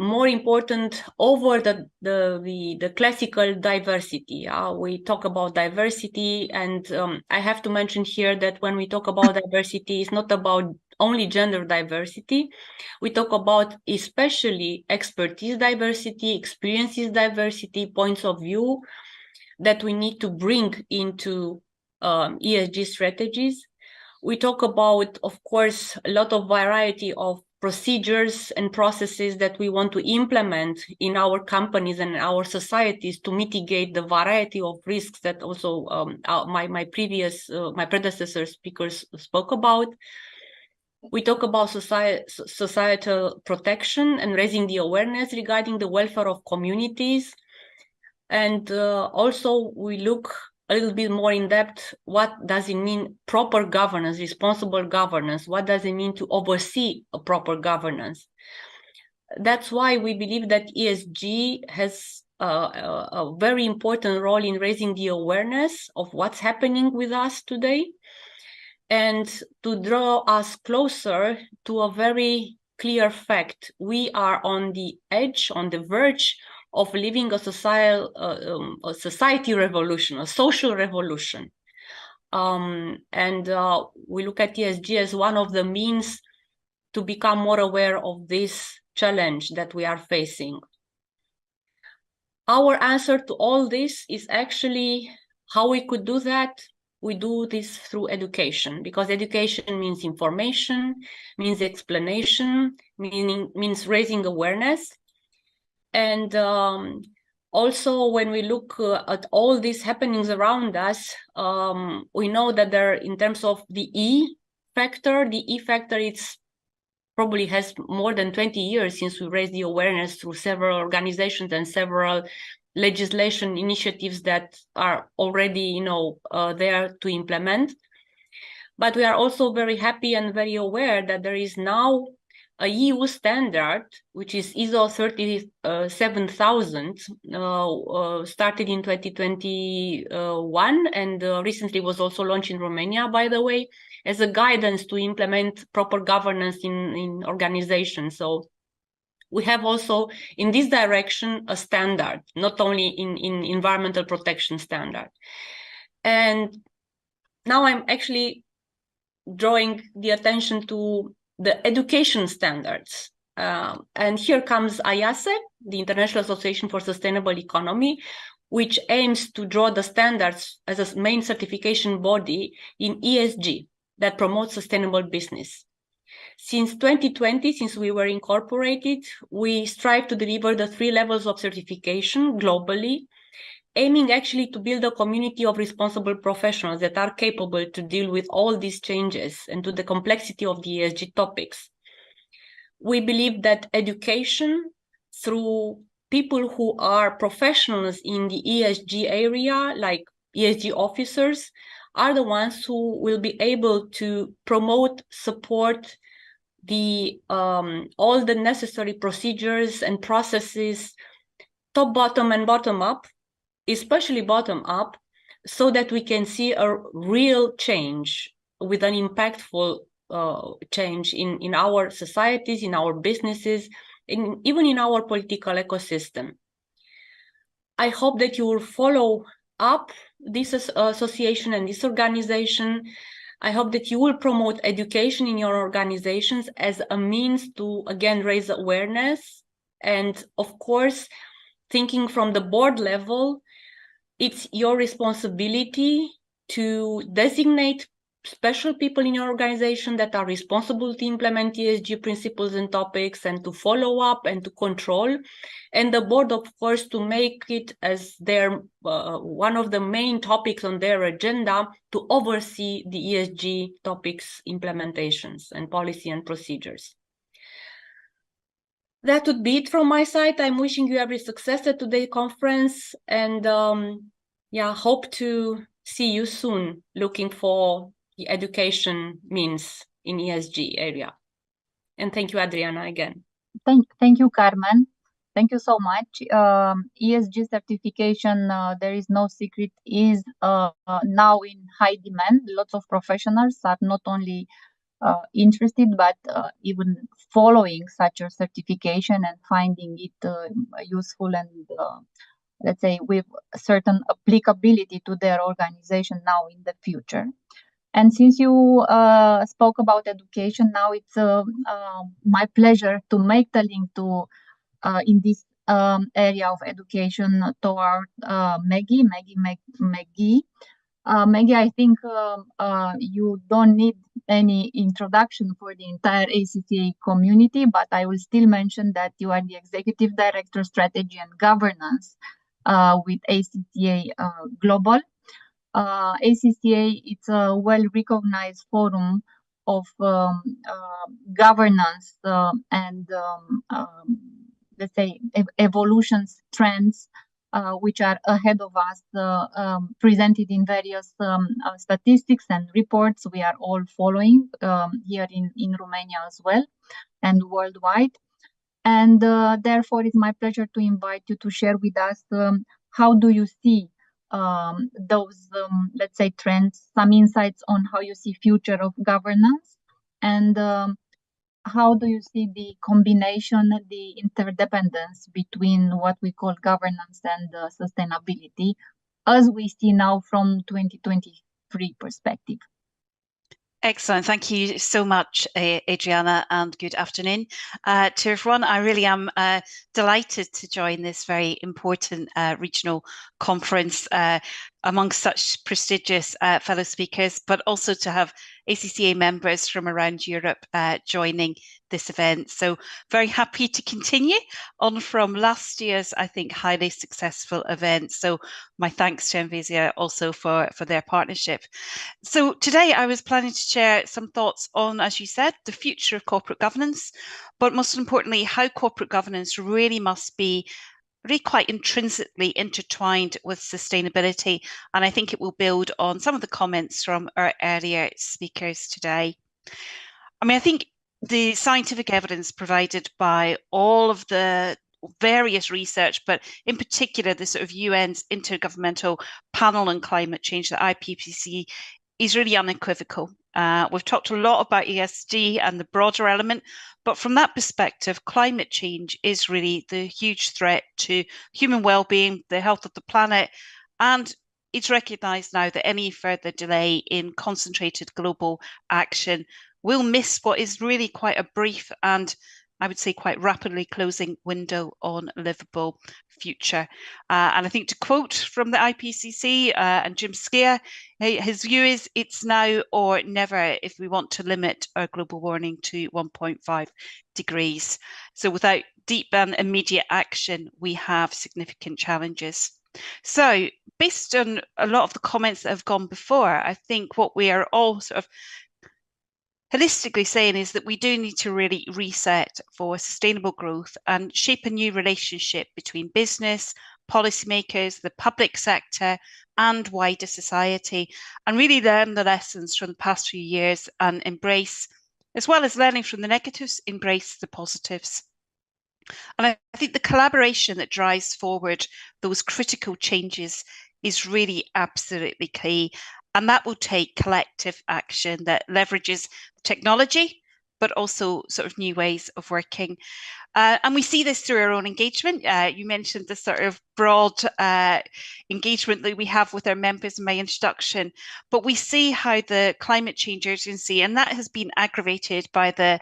E: more important over the classical diversity. We talk about diversity, and I have to mention here that when we talk about diversity, it's not about only gender diversity. We talk about especially expertise diversity, experiences diversity, points of view that we need to bring into ESG strategies. We talk about, of course, a lot of variety of procedures and processes that we want to implement in our companies and our societies to mitigate the variety of risks that also my predecessor speakers spoke about. We talk about societal protection and raising the awareness regarding the welfare of communities. And also we look a little bit more in depth, what does it mean proper governance, responsible governance? What does it mean to oversee a proper governance? That's why we believe that ESG has a very important role in raising the awareness of what's happening with us today, and to draw us closer to a very clear fact. We are on the edge, on the verge of living a society revolution, a social revolution. And we look at ESG as one of the means to become more aware of this challenge that we are facing. Our answer to all this is actually how we could do that. We do this through education, because education means information, means explanation, means raising awareness. And also, when we look at all these happenings around us, we know that there, in terms of the E factor, it's probably has more than 20 years since we raised the awareness through several organizations and several legislation initiatives that are already, there to implement. But we are also very happy and very aware that there is now a EU standard, which is ISO 37000, started in 2021, and recently was also launched in Romania, by the way, as a guidance to implement proper governance in organizations. So we have also in this direction a standard, not only in environmental protection standard. And now I'm actually drawing the attention to the education standards. And here comes IASE, the International Association for Sustainable Economy, which aims to draw the standards as a main certification body in ESG that promotes sustainable business. Since 2020, since we were incorporated, we strive to deliver the 3 levels of certification globally, aiming actually to build a community of responsible professionals that are capable to deal with all these changes and to the complexity of the ESG topics. We believe that education through people who are professionals in the ESG area, like ESG officers, are the ones who will be able to promote, support the all the necessary procedures and processes, top, bottom, and bottom up, especially bottom up, so that we can see a real change with an impactful change in our societies, in our businesses, even in our political ecosystem. I hope that you will follow up this association and this organization. I hope that you will promote education in your organizations as a means to, again, raise awareness. And of course, thinking from the board level, it's your responsibility to designate special people in your organization that are responsible to implement ESG principles and topics, and to follow up and to control. And the board, of course, to make it as their one of the main topics on their agenda to oversee the ESG topics implementations and policy and procedures. That would be it from my side. I'm wishing you every success at today's conference, and hope to see you soon, looking for the education means in ESG area. And thank you, Adriana, again.
A: Thank you, Carmen. Thank you so much. ESG certification, there is no secret, is now in high demand. Lots of professionals are not only interested, but even following such a certification and finding it useful and let's say with certain applicability to their organization now in the future. And since you spoke about education, now it's my pleasure to make the link to in this area of education toward Maggie. Maggie, I think you don't need any introduction for the entire ACCA community, but I will still mention that you are the Executive Director, Strategy and Governance with ACCA Global. ACCA, it's a well-recognized forum of governance and let's say evolutions trends which are ahead of us, presented in various statistics and reports we are all following here in Romania as well and worldwide. And therefore, it's my pleasure to invite you to share with us how do you see those, let's say, trends, some insights on how you see future of governance, and how do you see the combination, the interdependence between what we call governance and sustainability, as we see now from 2023 perspective?
F: Excellent. Thank you so much, Adriana, and good afternoon to everyone. I really am delighted to join this very important regional conference amongst such prestigious fellow speakers, but also to have ACCA members from around Europe joining this event. So very happy to continue on from last year's, I think, highly successful event. So my thanks to Envisia also for their partnership. So today I was planning to share some thoughts on, as you said, the future of corporate governance, but most importantly, how corporate governance really must be really quite intrinsically intertwined with sustainability. And I think it will build on some of the comments from our earlier speakers today. I mean, I think the scientific evidence provided by all of the various research, but in particular the sort of UN's Intergovernmental Panel on Climate Change, the IPCC, is really unequivocal. We've talked a lot about ESG and the broader element, but from that perspective, climate change is really the huge threat to human well-being, the health of the planet, and it's recognised now that any further delay in concentrated global action will miss what is really quite a brief and I would say quite rapidly closing window on a livable future. And I think to quote from the IPCC and Jim Skeer, his view is it's now or never if we want to limit our global warming to 1.5 degrees. So without deep and immediate action, we have significant challenges. So based on a lot of the comments that have gone before, I think what we are all sort of holistically saying is that we do need to really reset for sustainable growth and shape a new relationship between business, policymakers, the public sector, and wider society, and really learn the lessons from the past few years and embrace, as well as learning from the negatives, embrace the positives. And I think the collaboration that drives forward those critical changes is really absolutely key. And that will take collective action that leverages technology, but also sort of new ways of working. And we see this through our own engagement. You mentioned the sort of broad engagement that we have with our members in my introduction, but we see how the climate change urgency, and that has been aggravated by the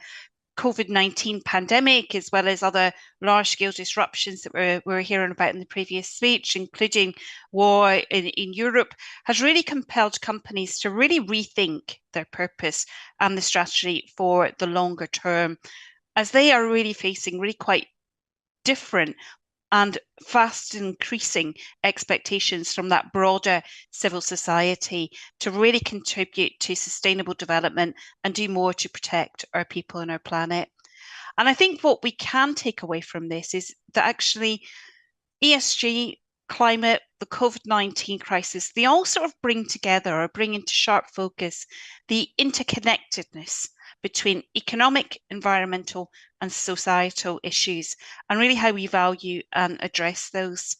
F: COVID-19 pandemic, as well as other large-scale disruptions that we're hearing about in the previous speech, including war in Europe, has really compelled companies to really rethink their purpose and the strategy for the longer term, as they are really facing really quite different and fast increasing expectations from that broader civil society to really contribute to sustainable development and do more to protect our people and our planet. And I think what we can take away from this is that actually ESG, climate, the COVID-19 crisis, they all sort of bring together or bring into sharp focus the interconnectedness between economic, environmental, and societal issues, and really how we value and address those.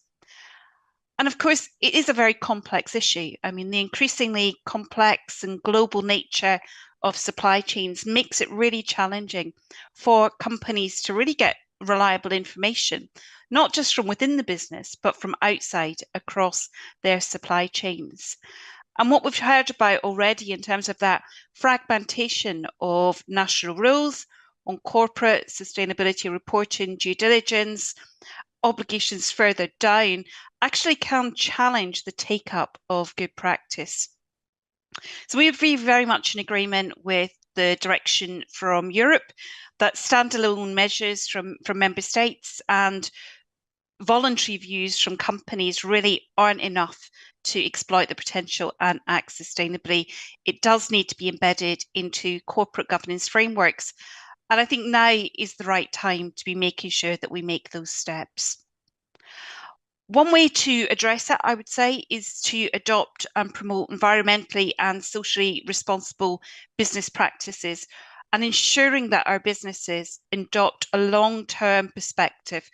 F: And of course, it is a very complex issue. I mean, the increasingly complex and global nature of supply chains makes it really challenging for companies to really get reliable information, not just from within the business, but from outside across their supply chains. And what we've heard about already in terms of that fragmentation of national rules on corporate sustainability reporting, due diligence, obligations further down, actually can challenge the take-up of good practice. So we would be very much in agreement with the direction from Europe that standalone measures from member states and voluntary views from companies really aren't enough to exploit the potential and act sustainably, it does need to be embedded into corporate governance frameworks. And I think now is the right time to be making sure that we make those steps. One way to address that, I would say, is to adopt and promote environmentally and socially responsible business practices, and ensuring that our businesses adopt a long-term perspective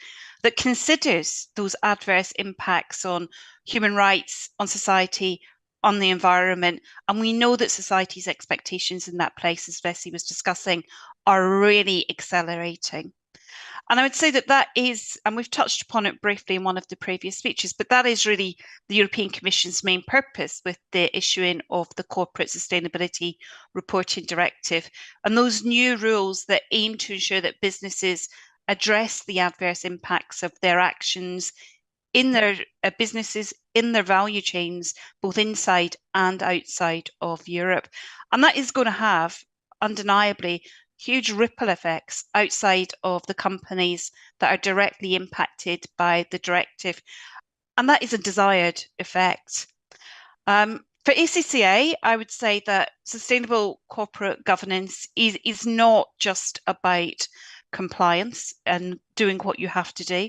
F: that considers those adverse impacts on human rights, on society, on the environment. And we know that society's expectations in that place, as Vessi was discussing, are really accelerating. And I would say that that is, and we've touched upon it briefly in one of the previous speeches, but that is really the European Commission's main purpose with the issuing of the Corporate Sustainability Reporting Directive, and those new rules that aim to ensure that businesses address the adverse impacts of their actions in their businesses, in their value chains, both inside and outside of Europe. And that is going to have, undeniably, huge ripple effects outside of the companies that are directly impacted by the directive. And that is a desired effect. For ACCA, I would say that sustainable corporate governance is not just about compliance and doing what you have to do.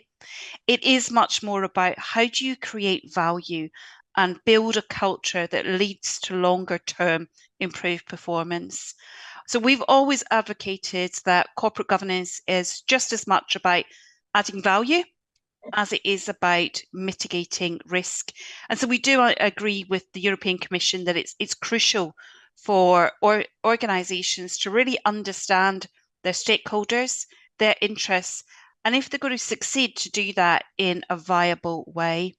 F: It is much more about how do you create value and build a culture that leads to longer term improved performance. So we've always advocated that corporate governance is just as much about adding value as it is about mitigating risk. And so we do agree with the European Commission that it's crucial for organisations to really understand their stakeholders, their interests, and if they're going to succeed, to do that in a viable way.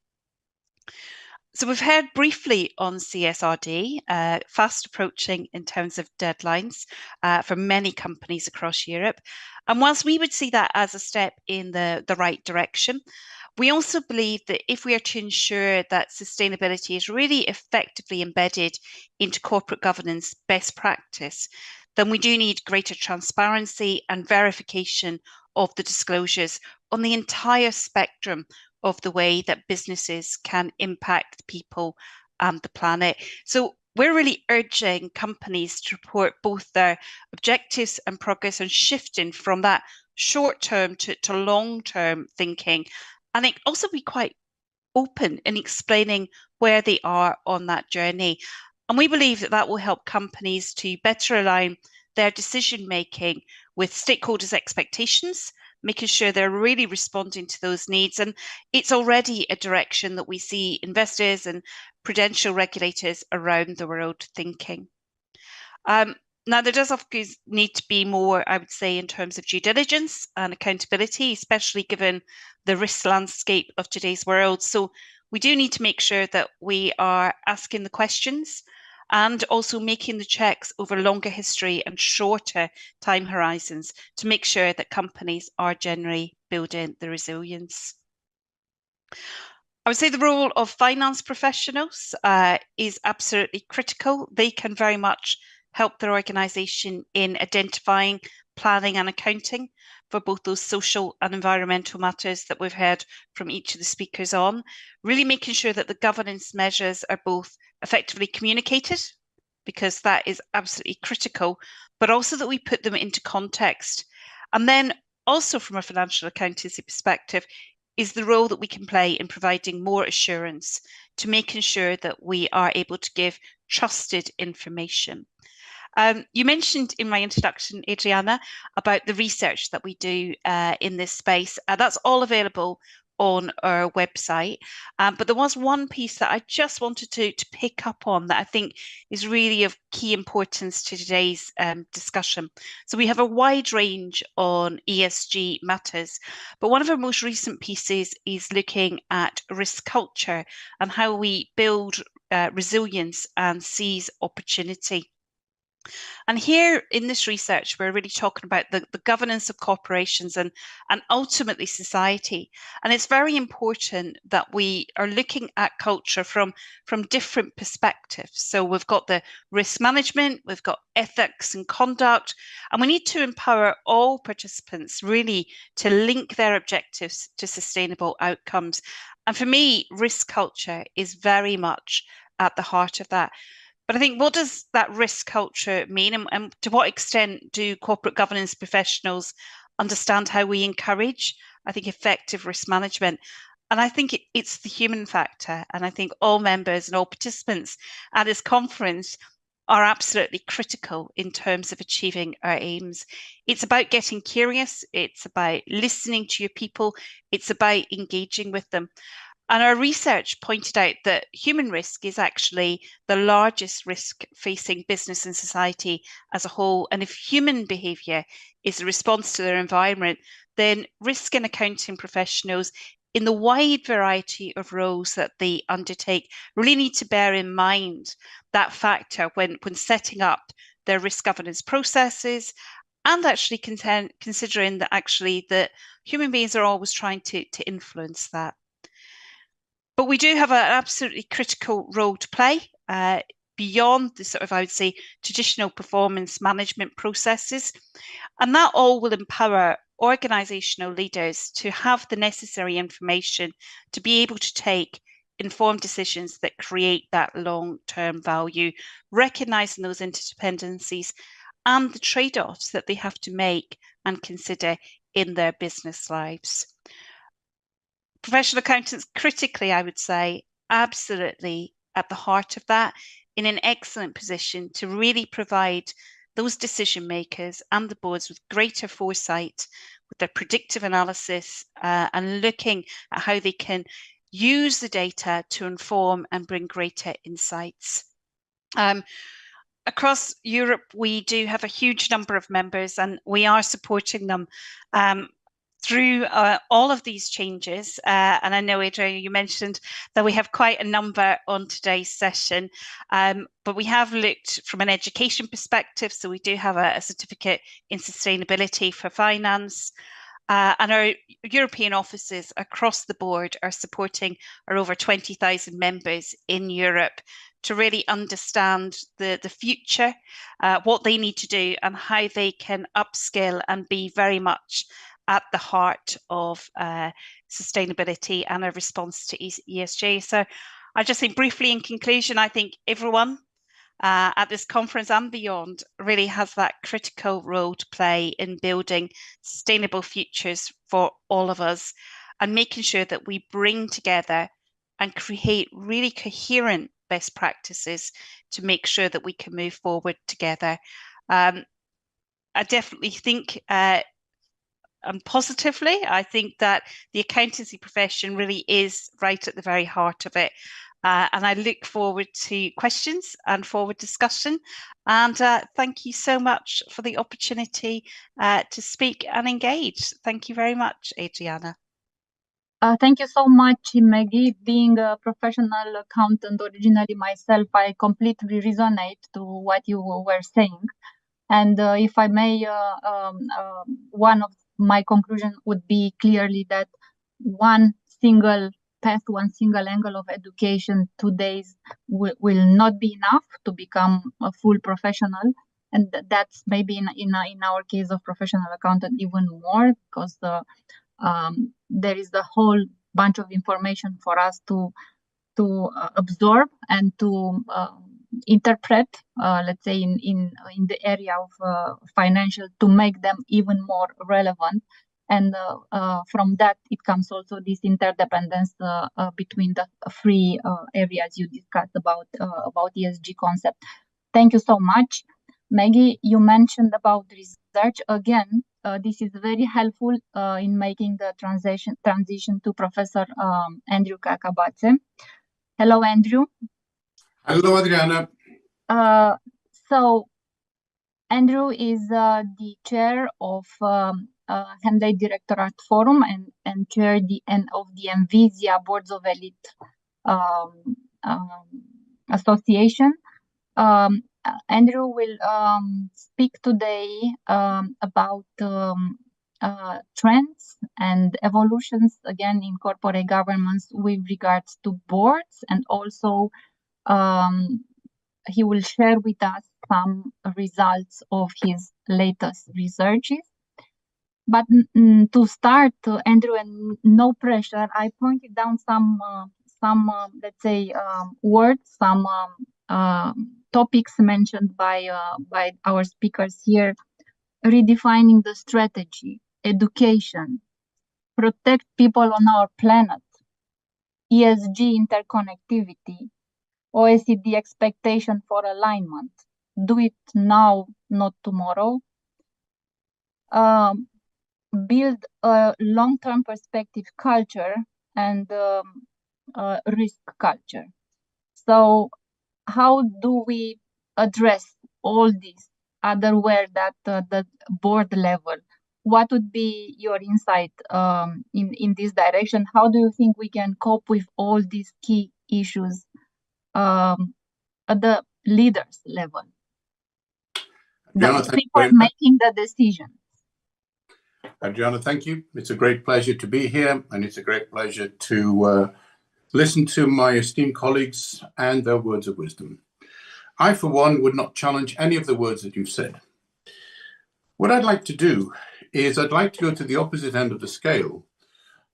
F: So we've heard briefly on CSRD, fast approaching in terms of deadlines for many companies across Europe. And whilst we would see that as a step in the right direction, we also believe that if we are to ensure that sustainability is really effectively embedded into corporate governance best practice, then we do need greater transparency and verification of the disclosures on the entire spectrum of the way that businesses can impact people and the planet. So we're really urging companies to report both their objectives and progress on shifting from that short-term to long-term thinking, and it also be quite open in explaining where they are on that journey. And we believe that that will help companies to better align their decision-making with stakeholders' expectations, making sure they're really responding to those needs. And it's already a direction that we see investors and prudential regulators around the world thinking. Now, there does, of course, need to be more, I would say, in terms of due diligence and accountability, especially given the risk landscape of today's world. So we do need to make sure that we are asking the questions and also making the checks over longer history and shorter time horizons to make sure that companies are generally building the resilience. I would say the role of finance professionals is absolutely critical. They can very much help their organisation in identifying, planning and accounting for both those social and environmental matters that we've heard from each of the speakers on, really making sure that the governance measures are both effectively communicated, because that is absolutely critical, but also that we put them into context. And then also from a financial accountancy perspective is the role that we can play in providing more assurance to making sure that we are able to give trusted information. You mentioned in my introduction, Adriana, about the research that we do in this space. That's all available on our website. But there was one piece that I just wanted to pick up on that I think is really of key importance to today's discussion. So we have a wide range on ESG matters, but one of our most recent pieces is looking at risk culture and how we build resilience and seize opportunity. And here in this research, we're really talking about the governance of corporations and ultimately society. And it's very important that we are looking at culture from different perspectives. So we've got the risk management, we've got ethics and conduct, and we need to empower all participants really to link their objectives to sustainable outcomes. And for me, risk culture is very much at the heart of that. But I think, what does that risk culture mean, and to what extent do corporate governance professionals understand how we encourage, I think, effective risk management? And I think it's the human factor. And I think all members and all participants at this conference are absolutely critical in terms of achieving our aims. It's about getting curious. It's about listening to your people. It's about engaging with them. And our research pointed out that human risk is actually the largest risk facing business and society as a whole. And if human behaviour is a response to their environment, then risk and accounting professionals in the wide variety of roles that they undertake really need to bear in mind that factor when setting up their risk governance processes, and actually considering that actually that human beings are always trying to influence that. But we do have an absolutely critical role to play beyond the sort of, I would say, traditional performance management processes. And that all will empower organisational leaders to have the necessary information to be able to take informed decisions that create that long-term value, recognising those interdependencies and the trade-offs that they have to make and consider in their business lives. Professional accountants, critically, I would say, absolutely at the heart of that, in an excellent position to really provide those decision makers and the boards with greater foresight, with their predictive analysis and looking at how they can use the data to inform and bring greater insights. Across Europe, we do have a huge number of members, and we are supporting them through all of these changes. And I know, Adriana, you mentioned that we have quite a number on today's session, but we have looked from an education perspective. So we do have a certificate in sustainability for finance. And our European offices across the board are supporting our over 20,000 members in Europe to really understand the future, what they need to do and how they can upskill and be very much at the heart of sustainability and a response to ESG. So I just think briefly in conclusion, I think everyone at this conference and beyond really has that critical role to play in building sustainable futures for all of us and making sure that we bring together and create really coherent best practices to make sure that we can move forward together. I definitely think and positively, I think that the accountancy profession really is right at the very heart of it. And I look forward to questions and forward discussion. And thank you so much for the opportunity to speak and engage. Thank you very much, Adriana.
A: Thank you so much, Maggie. Being a professional accountant originally myself, I completely resonate to what you were saying. And if I may, one of my conclusion would be clearly that one single path, one single angle of education today will not be enough to become a full professional. And that's maybe in our case of professional accountant even more, because there is a whole bunch of information for us to absorb and to interpret, let's say in the area of financial, to make them even more relevant. And from that, it comes also this interdependence between the three areas you discussed about ESG concept. Thank you so much. Maggie, you mentioned about research. Again, this is very helpful in making the transition to Professor Andrew Cacabațe. Hello, Andrew.
G: Hello, Adriana.
A: So Andrew is the chair of Henley Directorate Forum and chair of the Envisia Boards of Elite Association. Andrew will speak today about trends and evolutions again in corporate governance with regards to boards, and also he will share with us some results of his latest researches. But to start, Andrew, and no pressure, I pointed down some let's say, words, some topics mentioned by our speakers here: redefining the strategy, education, protect people on our planet, ESG interconnectivity, OECD expectation for alignment, do it now, not tomorrow, build a long-term perspective culture, and risk culture. So how do we address all these otherwise at the board level? What would be your insight in this direction? How do you think we can cope with all these key issues at the leaders level?
G: Adriana,
A: The people making the decision.
G: Adriana, thank you. It's a great pleasure to be here, and it's a great pleasure to listen to my esteemed colleagues and their words of wisdom. I, for one, would not challenge any of the words that you've said. What I'd like to do is I'd like to go to the opposite end of the scale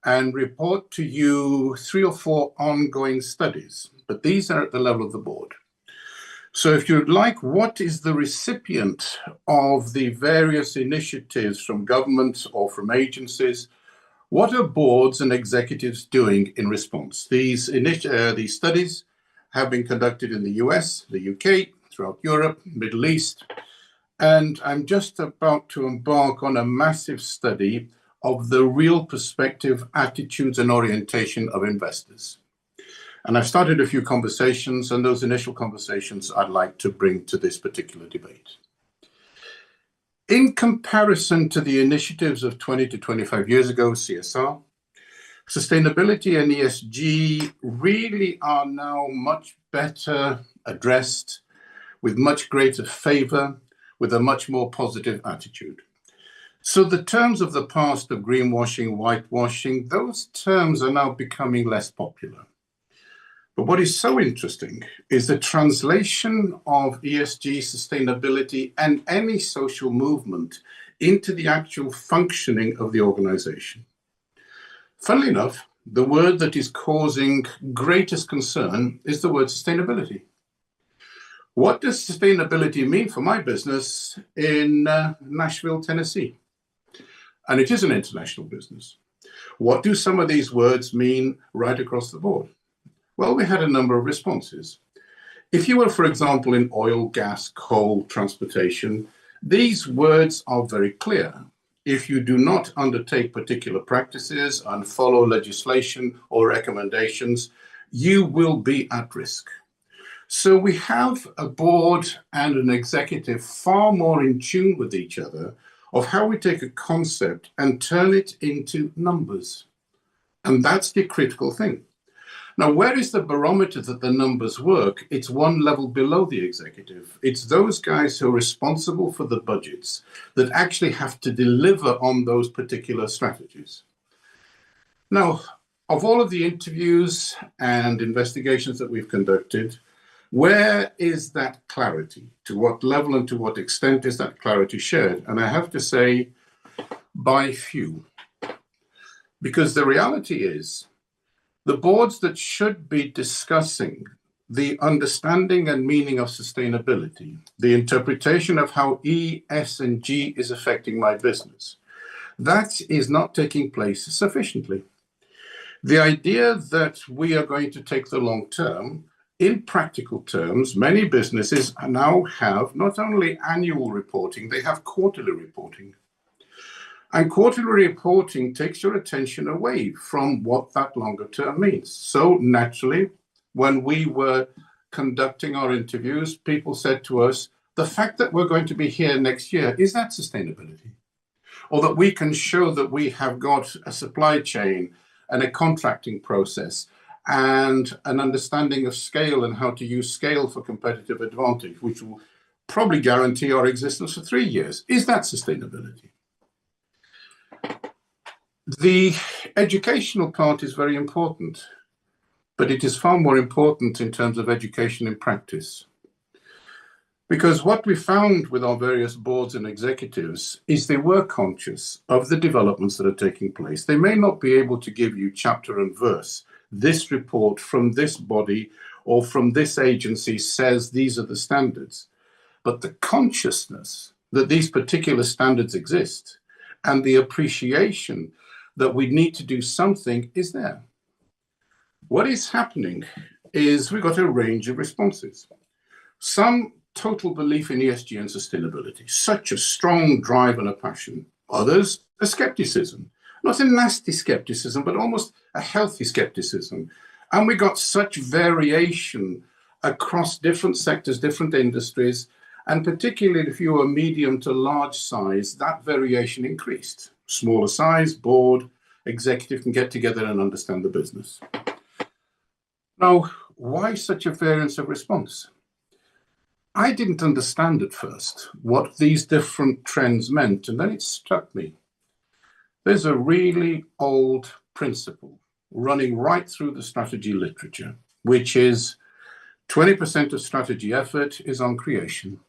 G: and report to you 3 or 4 ongoing studies, but these are at the level of the board. So if you'd like, what is the recipient of the various initiatives from governments or from agencies? What are boards and executives doing in response? These studies have been conducted in the US, the UK, throughout Europe, Middle East, and I'm just about to embark on a massive study of the real perspective, attitudes, and orientation of investors. And I've started a few conversations, and those initial conversations I'd like to bring to this particular debate. In comparison to the initiatives of 20 to 25 years ago, CSR, sustainability and ESG really are now much better addressed, with much greater favor, with a much more positive attitude. So the terms of the past of greenwashing, whitewashing, those terms are now becoming less popular. But what is so interesting is the translation of ESG, sustainability, and any social movement into the actual functioning of the organization. Funnily enough, the word that is causing greatest concern is the word sustainability. What does sustainability mean for my business in Nashville, Tennessee? And it is an international business. What do some of these words mean right across the board? Well, we had a number of responses. If you were, for example, in oil, gas, coal, transportation, these words are very clear. If you do not undertake particular practices and follow legislation or recommendations, you will be at risk. So we have a board and an executive far more in tune with each other of how we take a concept and turn it into numbers. And that's the critical thing. Now, where is the barometer that the numbers work? It's one level below the executive. It's those guys who are responsible for the budgets that actually have to deliver on those particular strategies. Now, of all of the interviews and investigations that we've conducted, where is that clarity? To what level and to what extent is that clarity shared? And I have to say, by few. Because the reality is, the boards that should be discussing the understanding and meaning of sustainability, the interpretation of how E, S, and G is affecting my business, that is not taking place sufficiently. The idea that we are going to take the long term, in practical terms, many businesses now have not only annual reporting, they have quarterly reporting. And quarterly reporting takes your attention away from what that longer term means. So naturally, when we were conducting our interviews, people said to us, the fact that we're going to be here next year, is that sustainability? Or that we can show that we have got a supply chain and a contracting process and an understanding of scale and how to use scale for competitive advantage, which will probably guarantee our existence for 3 years. Is that sustainability? The educational part is very important, but it is far more important in terms of education in practice. Because what we found with our various boards and executives is they were conscious of the developments that are taking place. They may not be able to give you chapter and verse. This report from this body or from this agency says these are the standards. But the consciousness that these particular standards exist and the appreciation that we need to do something is there. What is happening is we've got a range of responses. Some total belief in ESG and sustainability, such a strong drive and a passion. Others, a skepticism, not a nasty skepticism, but almost a healthy skepticism. And we got such variation across different sectors, different industries, and particularly if you were medium to large size, that variation increased. Smaller size, board, executive can get together and understand the business. Now, why such a variance of response? I didn't understand at first what these different trends meant, and then it struck me. There's a really old principle running right through the strategy literature, which is 20% of strategy effort is on creation,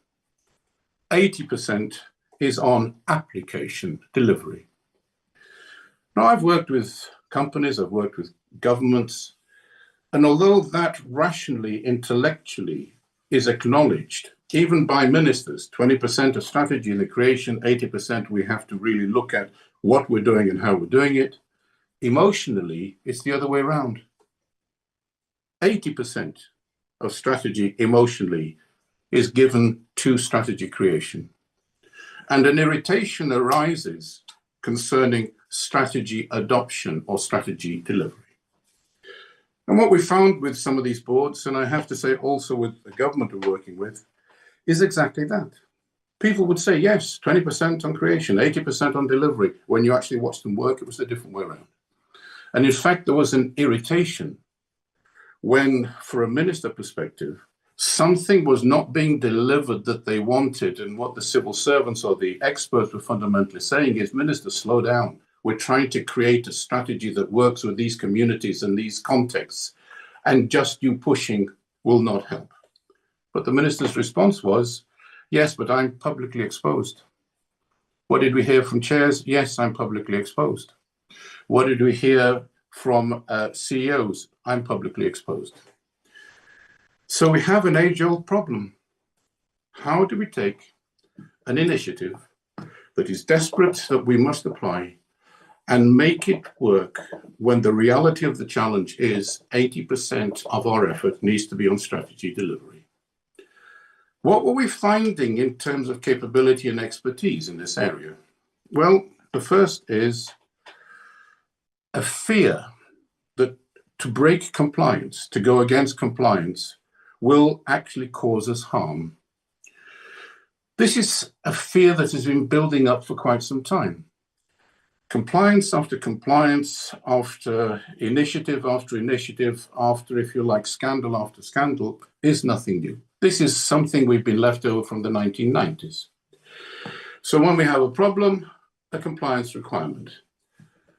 G: 80% is on application, delivery. Now, I've worked with companies, I've worked with governments, and although that rationally, intellectually is acknowledged, even by ministers, 20% of strategy in the creation, 80% we have to really look at what we're doing and how we're doing it. Emotionally, it's the other way around. 80% of strategy emotionally is given to strategy creation. And an irritation arises concerning strategy adoption or strategy delivery. And what we found with some of these boards, and I have to say also with the government we're working with, is exactly that. People would say, yes, 20% on creation, 80% on delivery. When you actually watch them work, it was a different way around. And in fact, there was an irritation when, for a minister perspective, something was not being delivered that they wanted. And what the civil servants or the experts were fundamentally saying is, minister, slow down. We're trying to create a strategy that works with these communities and these contexts, and just you pushing will not help. But the minister's response was, yes, but I'm publicly exposed. What did we hear from chairs? Yes, I'm publicly exposed. What did we hear from CEOs? I'm publicly exposed. So we have an age-old problem. How do we take an initiative that is desperate, that we must apply, and make it work when the reality of the challenge is 80% of our effort needs to be on strategy delivery? What were we finding in terms of capability and expertise in this area? Well, the first is a fear that to break compliance, to go against compliance, will actually cause us harm. This is a fear that has been building up for quite some time. Compliance after compliance, after initiative, after, if you like, scandal after scandal, is nothing new. This is something we've been left over from the 1990s. So when we have a problem, a compliance requirement.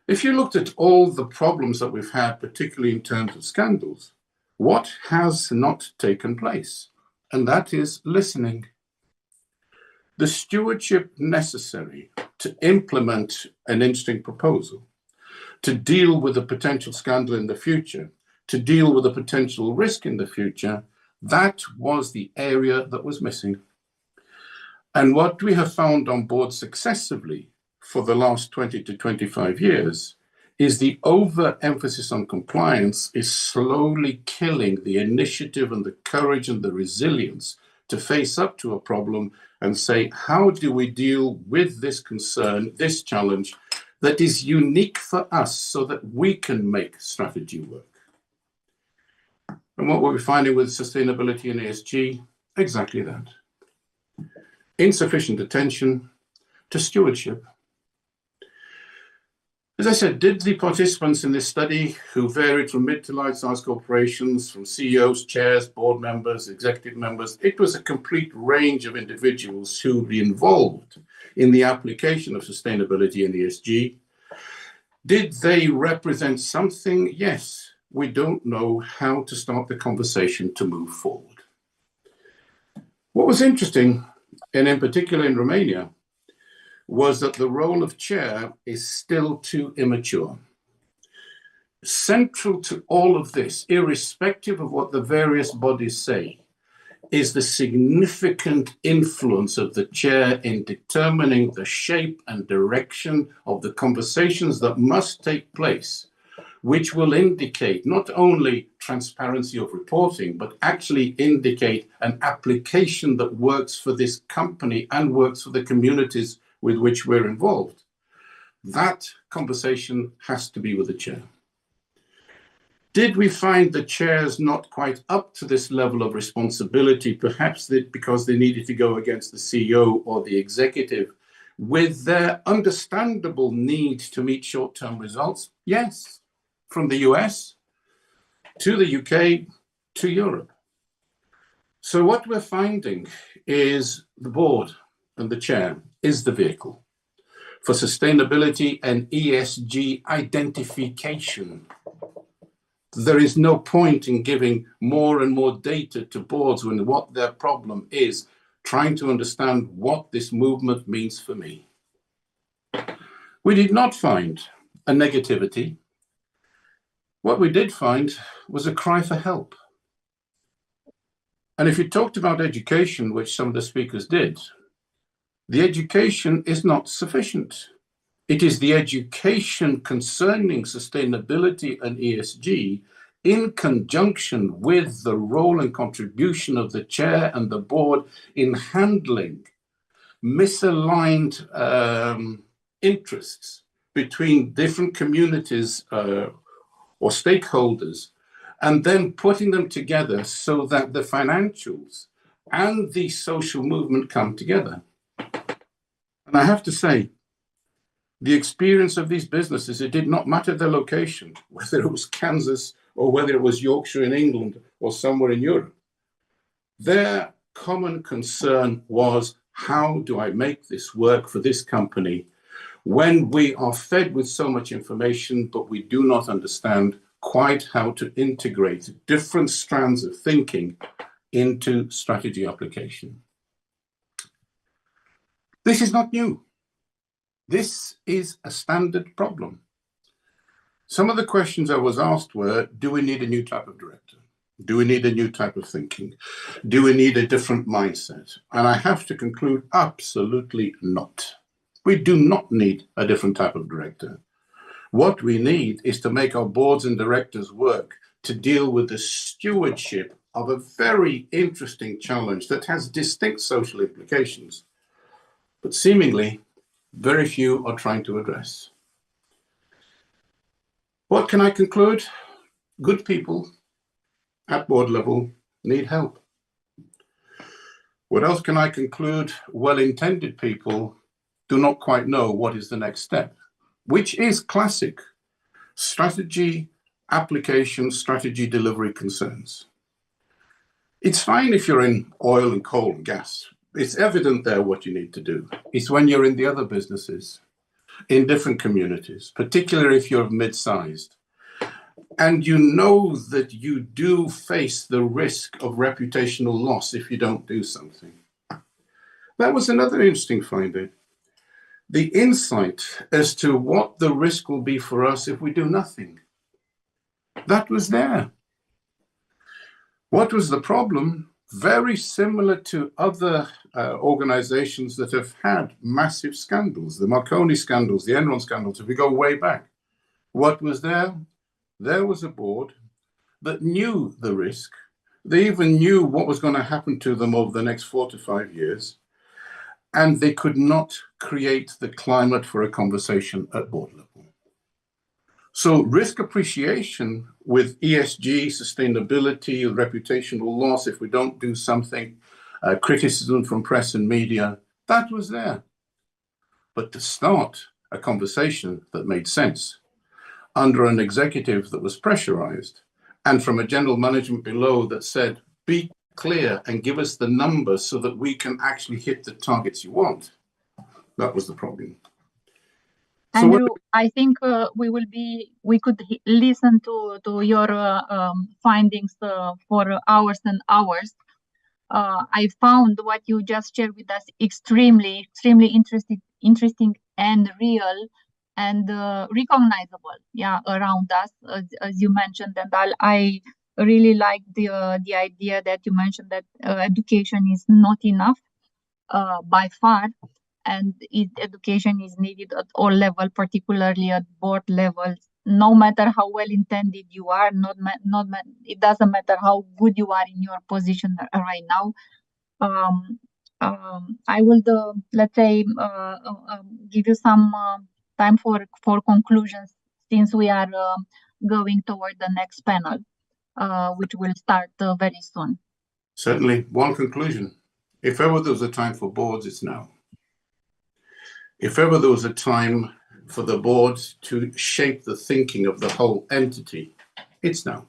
G: If you looked at all the problems that we've had, particularly in terms of scandals, what has not taken place? And that is listening. The stewardship necessary to implement an interesting proposal, to deal with a potential scandal in the future, to deal with a potential risk in the future, that was the area that was missing. And what we have found on board successively for the last 20 to 25 years is the overemphasis on compliance is slowly killing the initiative and the courage and the resilience to face up to a problem and say, how do we deal with this concern, this challenge that is unique for us so that we can make strategy work? And what we're finding with sustainability and ESG, exactly that. Insufficient attention to stewardship. As I said, did the participants in this study, who varied from mid to large-sized corporations, from CEOs, chairs, board members, executive members, it was a complete range of individuals who were involved in the application of sustainability and ESG. Did they represent something? Yes. We don't know how to start the conversation to move forward. What was interesting, and in particular in Romania, was that the role of chair is still too immature. Central to all of this, irrespective of what the various bodies say, is the significant influence of the chair in determining the shape and direction of the conversations that must take place, which will indicate not only transparency of reporting, but actually indicate an application that works for this company and works for the communities with which we're involved. That conversation has to be with the chair. Did we find the chairs not quite up to this level of responsibility, perhaps because they needed to go against the CEO or the executive with their understandable need to meet short-term results? Yes, from the US to the UK to Europe. So what we're finding is the board and the chair is the vehicle for sustainability and ESG identification. There is no point in giving more and more data to boards when what their problem is trying to understand what this movement means for me. We did not find a negativity. What we did find was a cry for help. And if you talked about education, which some of the speakers did, the education is not sufficient. It is the education concerning sustainability and ESG in conjunction with the role and contribution of the chair and the board in handling misaligned interests between different communities or stakeholders, and then putting them together so that the financials and the social movement come together. And I have to say, the experience of these businesses, it did not matter their location, whether it was Kansas or whether it was Yorkshire in England or somewhere in Europe. Their common concern was, how do I make this work for this company when we are fed with so much information, but we do not understand quite how to integrate different strands of thinking into strategy application. This is not new. This is a standard problem. Some of the questions I was asked were, do we need a new type of director? Do we need a new type of thinking? Do we need a different mindset? And I have to conclude, absolutely not. We do not need a different type of director. What we need is to make our boards and directors work to deal with the stewardship of a very interesting challenge that has distinct social implications, but seemingly very few are trying to address. What can I conclude? Good people at board level need help. What else can I conclude? Well-intended people do not quite know what is the next step, which is classic strategy application, strategy delivery concerns. It's fine if you're in oil and coal and gas. It's evident there what you need to do. It's when you're in the other businesses, in different communities, particularly if you're mid-sized, and you know that you do face the risk of reputational loss if you don't do something. That was another interesting finding. The insight as to what the risk will be for us if we do nothing. That was there. What was the problem? Very similar to other organizations that have had massive scandals, the Marconi scandals, the Enron scandals, if we go way back. What was there? There was a board that knew the risk. They even knew what was going to happen to them over the next 4 to 5 years. And they could not create the climate for a conversation at board level. So risk appreciation with ESG, sustainability, reputational loss, if we don't do something, criticism from press and media, that was there. But to start a conversation that made sense, under an executive that was pressurized, and from a general management below that said, be clear and give us the numbers so that we can actually hit the targets you want. That was the problem.
A: Andrew, I think we could listen to your findings for hours and hours. I found what you just shared with us extremely interesting and real and recognizable, yeah, around us, as you mentioned. And I really like the idea that you mentioned that education is not enough by far, and education is needed at all levels, particularly at board levels. No matter how well intended you are, it doesn't matter how good you are in your position right now. I will let's say give you some time for conclusions, since we are going toward the next panel, which will start very soon.
G: Certainly, one conclusion. If ever there was a time for boards, it's now. If ever there was a time for the boards to shape the thinking of the whole entity, it's now.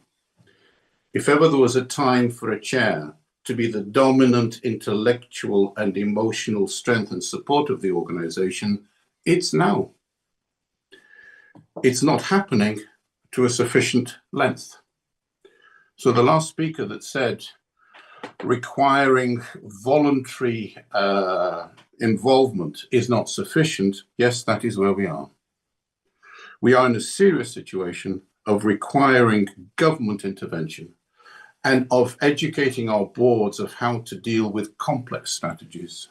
G: If ever there was a time for a chair to be the dominant intellectual and emotional strength and support of the organization, it's now. It's not happening to a sufficient length. So the last speaker that said requiring voluntary involvement is not sufficient, yes, that is where we are. We are in a serious situation of requiring government intervention and of educating our boards of how to deal with complex strategies.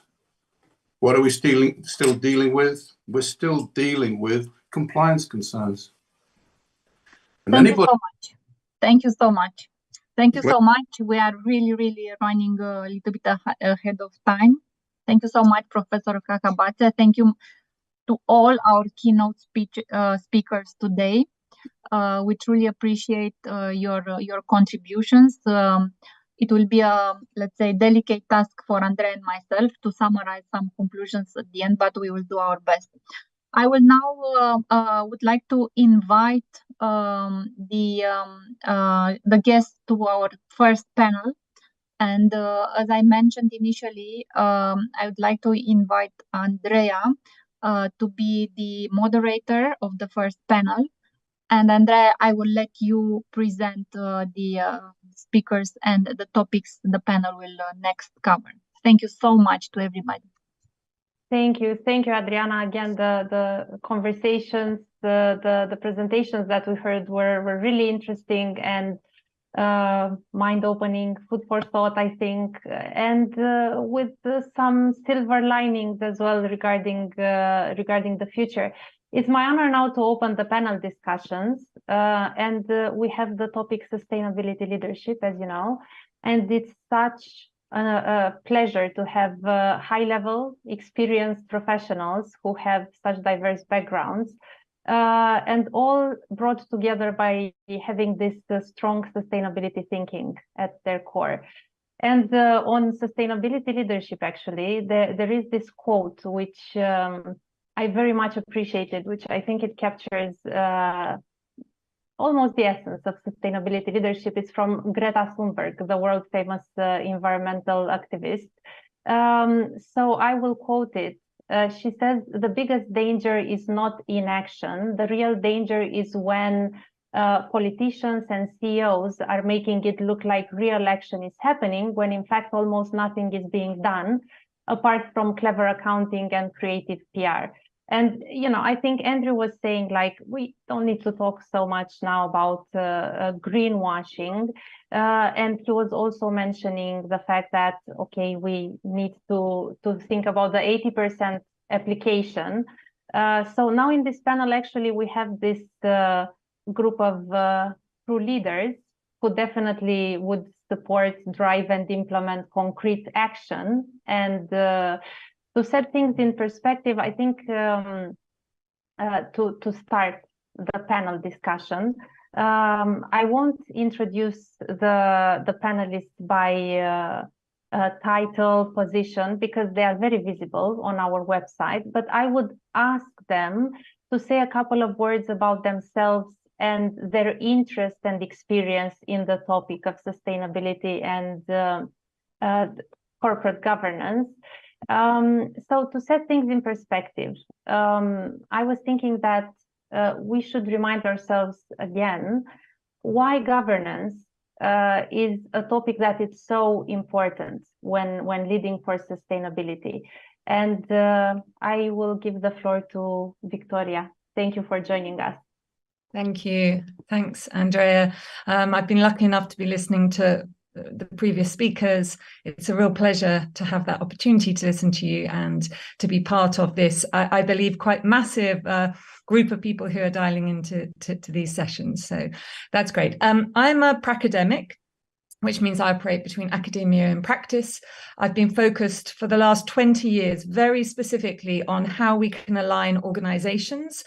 G: What are we still dealing with? We're still dealing with compliance concerns. And
A: Thank you so much. Thank you so much. Thank you so much. We are really running a little bit ahead of time. Thank you so much, Professor Cacabațea. Thank you to all our keynote speakers today. We truly appreciate your contributions. It will be a, let's say, delicate task for Andreea and myself to summarize some conclusions at the end, but we will do our best. I will now would like to invite the guests to our first panel. And as I mentioned initially, I would like to invite Andreea to be the moderator of the first panel. And Andreea, I will let you present the speakers and the topics the panel will next cover. Thank you so much to everybody.
B: Thank you, Adriana. Again, the conversations, the presentations that we heard were really interesting and mind-opening, food for thought, I think, and with some silver linings as well regarding the future. It's my honor now to open the panel discussions, and we have the topic sustainability leadership, as you know, and it's such a pleasure to have high-level, experienced professionals who have such diverse backgrounds, and all brought together by having this strong sustainability thinking at their core. And on sustainability leadership, actually, there is this quote which I very much appreciated, which I think it captures almost the essence of sustainability leadership. Is from Greta Thunberg, the world famous environmental activist. So I will quote it. She says, the biggest danger is not inaction. The real danger is when politicians and CEOs are making it look like real action is happening, when in fact almost nothing is being done, apart from clever accounting and creative PR. And, you know, I think Andrew was saying, like, we don't need to talk so much now about greenwashing. And he was also mentioning the fact that, okay, we need to think about the 80% application. So now in this panel, actually, we have this group of true leaders who definitely would support, drive, and implement concrete action. And to set things in perspective, I think to start the panel discussion, I won't introduce the panelists by title, position, because they are very visible on our website, but I would ask them to say a couple of words about themselves and their interest and experience in the topic of sustainability and corporate governance. So to set things in perspective, I was thinking that we should remind ourselves again why governance is a topic that is so important when leading for sustainability. And I will give the floor to Victoria. Thank you for joining us.
H: Thank you. Thanks, Andrea. I've been lucky enough to be listening to the previous speakers. It's a real pleasure to have that opportunity to listen to you and to be part of this, I believe, quite massive group of people who are dialing into these sessions. So that's great. I'm a pracademic, which means I operate between academia and practice. I've been focused for the last 20 years very specifically on how we can align organizations,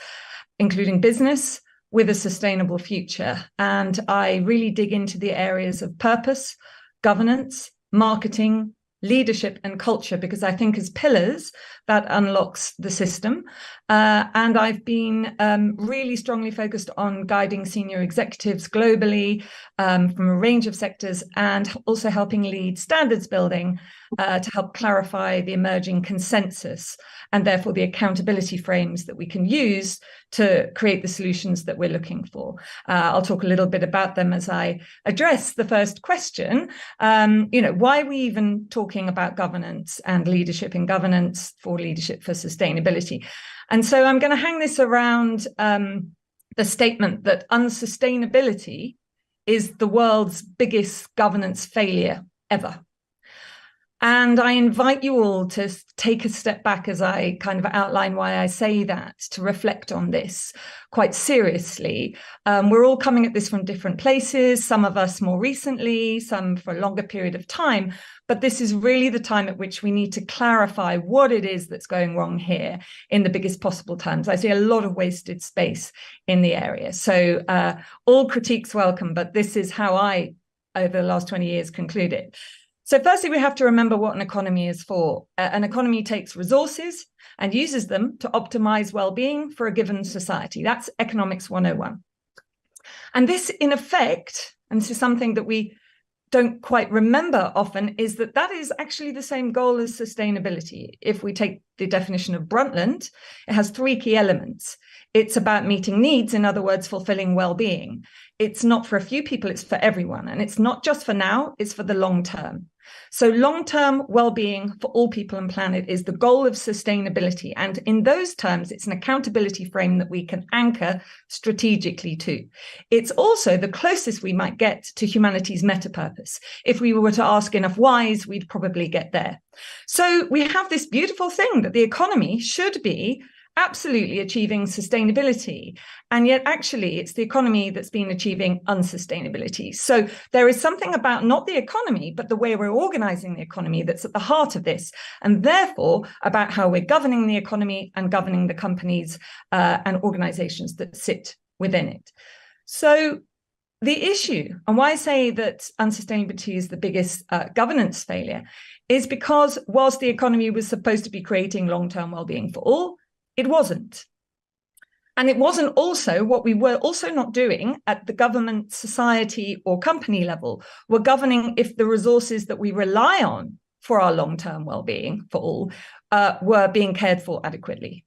H: including business, with a sustainable future. And I really dig into the areas of purpose, governance, marketing, leadership, and culture, because I think as pillars, that unlocks the system. And I've been really strongly focused on guiding senior executives globally from a range of sectors, and also helping lead standards building to help clarify the emerging consensus and therefore the accountability frames that we can use to create the solutions that we're looking for. I'll talk a little bit about them as I address the first question. Why are we even talking about governance and leadership in governance for leadership for sustainability? And so I'm going to hang this around the statement that unsustainability is the world's biggest governance failure ever. And I invite you all to take a step back as I kind of outline why I say that, to reflect on this quite seriously. We're all coming at this from different places, some of us more recently, some for a longer period of time, but this is really the time at which we need to clarify what it is that's going wrong here in the biggest possible terms. I see a lot of wasted space in the area. So all critiques welcome, but this is how I, over the last 20 years, conclude it. So firstly, we have to remember what an economy is for. An economy takes resources and uses them to optimize well-being for a given society. That's economics 101. And this, in effect, and this is something that we don't quite remember often, is that that is actually the same goal as sustainability. If we take the definition of Brundtland, it has three key elements. It's about meeting needs, in other words, fulfilling well-being. It's not for a few people, it's for everyone. And it's not just for now, it's for the long term. So long-term well-being for all people and planet is the goal of sustainability. And in those terms, it's an accountability frame that we can anchor strategically to. It's also the closest we might get to humanity's meta-purpose. If we were to ask enough whys, we'd probably get there. So we have this beautiful thing that the economy should be absolutely achieving sustainability. And yet actually it's the economy that's been achieving unsustainability. So there is something about not the economy, but the way we're organizing the economy that's at the heart of this. And therefore about how we're governing the economy and governing the companies and organizations that sit within it. So the issue, and why I say that unsustainability is the biggest governance failure, is because whilst the economy was supposed to be creating long-term well-being for all, it wasn't. And it wasn't also what we were also not doing at the government, society, or company level. We're governing if the resources that we rely on for our long-term well-being for all were being cared for adequately.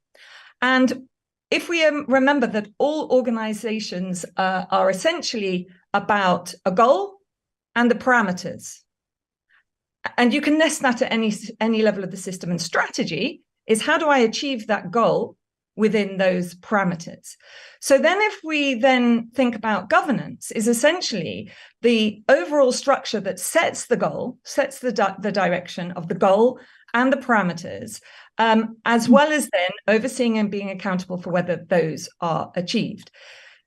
H: And if we remember that all organizations are essentially about a goal and the parameters, and you can nest that at any level of the system, and strategy is how do I achieve that goal within those parameters? So then if we then think about governance, is essentially the overall structure that sets the goal, sets the direction of the goal and the parameters, as well as then overseeing and being accountable for whether those are achieved.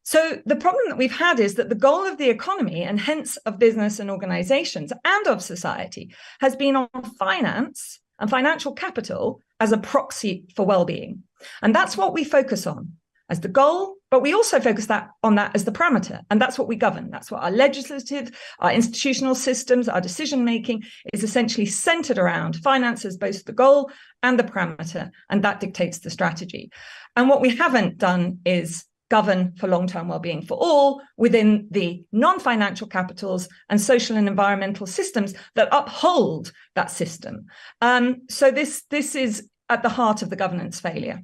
H: So the problem that we've had is that the goal of the economy, and hence of business and organizations and of society, has been on finance and financial capital as a proxy for well-being. And that's what we focus on as the goal But we also focus on that as the parameter, and that's what we govern. That's what our legislative, our institutional systems, our decision-making is essentially centered around. Finance as both the goal and the parameter, and that dictates the strategy. And what we haven't done is govern for long-term well-being for all within the non-financial capitals and social and environmental systems that uphold that system. So this is at the heart of the governance failure.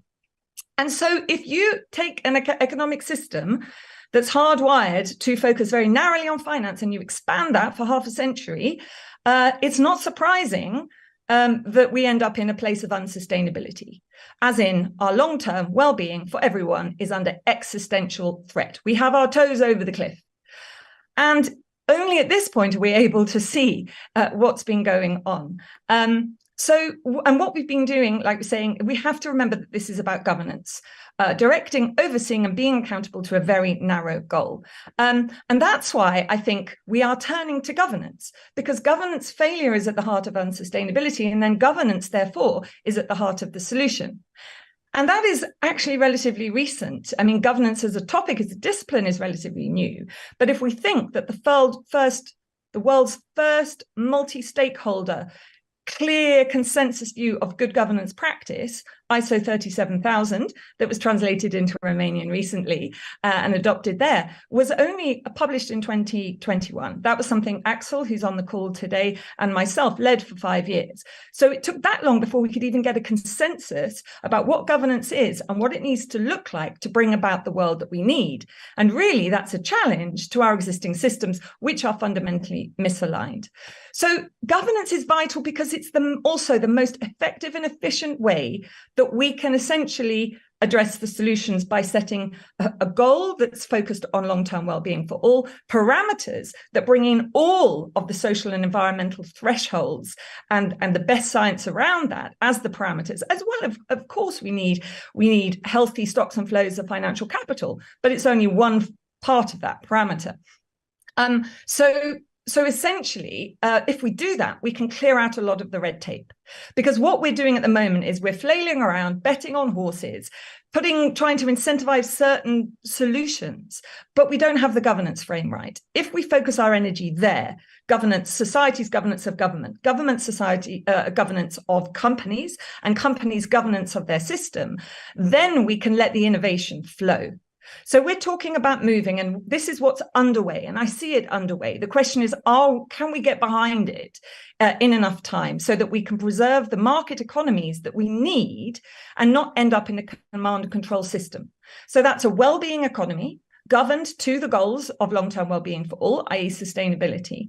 H: And so if you take an economic system that's hardwired to focus very narrowly on finance and you expand that for half a century, it's not surprising that we end up in a place of unsustainability, as in our long-term well-being for everyone is under existential threat. We have our toes over the cliff. And only at this point are we able to see what's been going on. And what we've been doing, like we're saying, we have to remember that this is about governance, directing, overseeing, and being accountable to a very narrow goal. And that's why I think we are turning to governance, because governance failure is at the heart of unsustainability, and then governance, therefore, is at the heart of the solution. And that is actually relatively recent. I mean, governance as a topic, as a discipline, is relatively new. But if we think that the world's first multi-stakeholder clear consensus view of good governance practice, ISO 37000, that was translated into Romanian recently and adopted there, was only published in 2021. That was something Axel, who's on the call today, and myself led for 5 years. So it took that long before we could even get a consensus about what governance is and what it needs to look like to bring about the world that we need. And really, that's a challenge to our existing systems, which are fundamentally misaligned. So governance is vital because it's also the most effective and efficient way that we can essentially address the solutions by setting a goal that's focused on long-term well-being for all, parameters that bring in all of the social and environmental thresholds and the best science around that as the parameters, as well as, of course, we need healthy stocks and flows of financial capital, but it's only one part of that parameter. So essentially, if we do that, we can clear out a lot of the red tape, because what we're doing at the moment is we're flailing around, betting on horses, trying to incentivize certain solutions, but we don't have the governance frame right. If we focus our energy there, governance, society's governance of government, society governance of companies, and companies' governance of their system, then we can let the innovation flow. So we're talking about moving, and this is what's underway, and I see it underway. The question is, can we get behind it in enough time so that we can preserve the market economies that we need and not end up in a command and control system? So that's a well-being economy governed to the goals of long-term well-being for all, i.e. sustainability,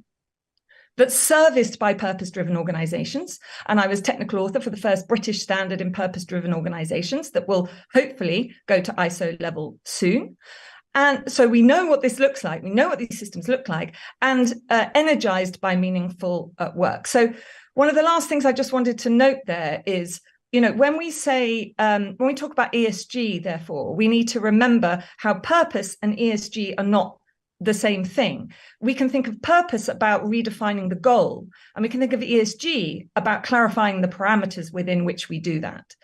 H: that's serviced by purpose-driven organizations. And I was technical author for the first British standard in purpose-driven organizations that will hopefully go to ISO level soon. And so we know what this looks like. We know what these systems look like, and energized by meaningful work. So one of the last things I just wanted to note there is, when we talk about ESG, therefore, we need to remember how purpose and ESG are not the same thing. We can think of purpose about redefining the goal, and we can think of ESG about clarifying the parameters within which we do that.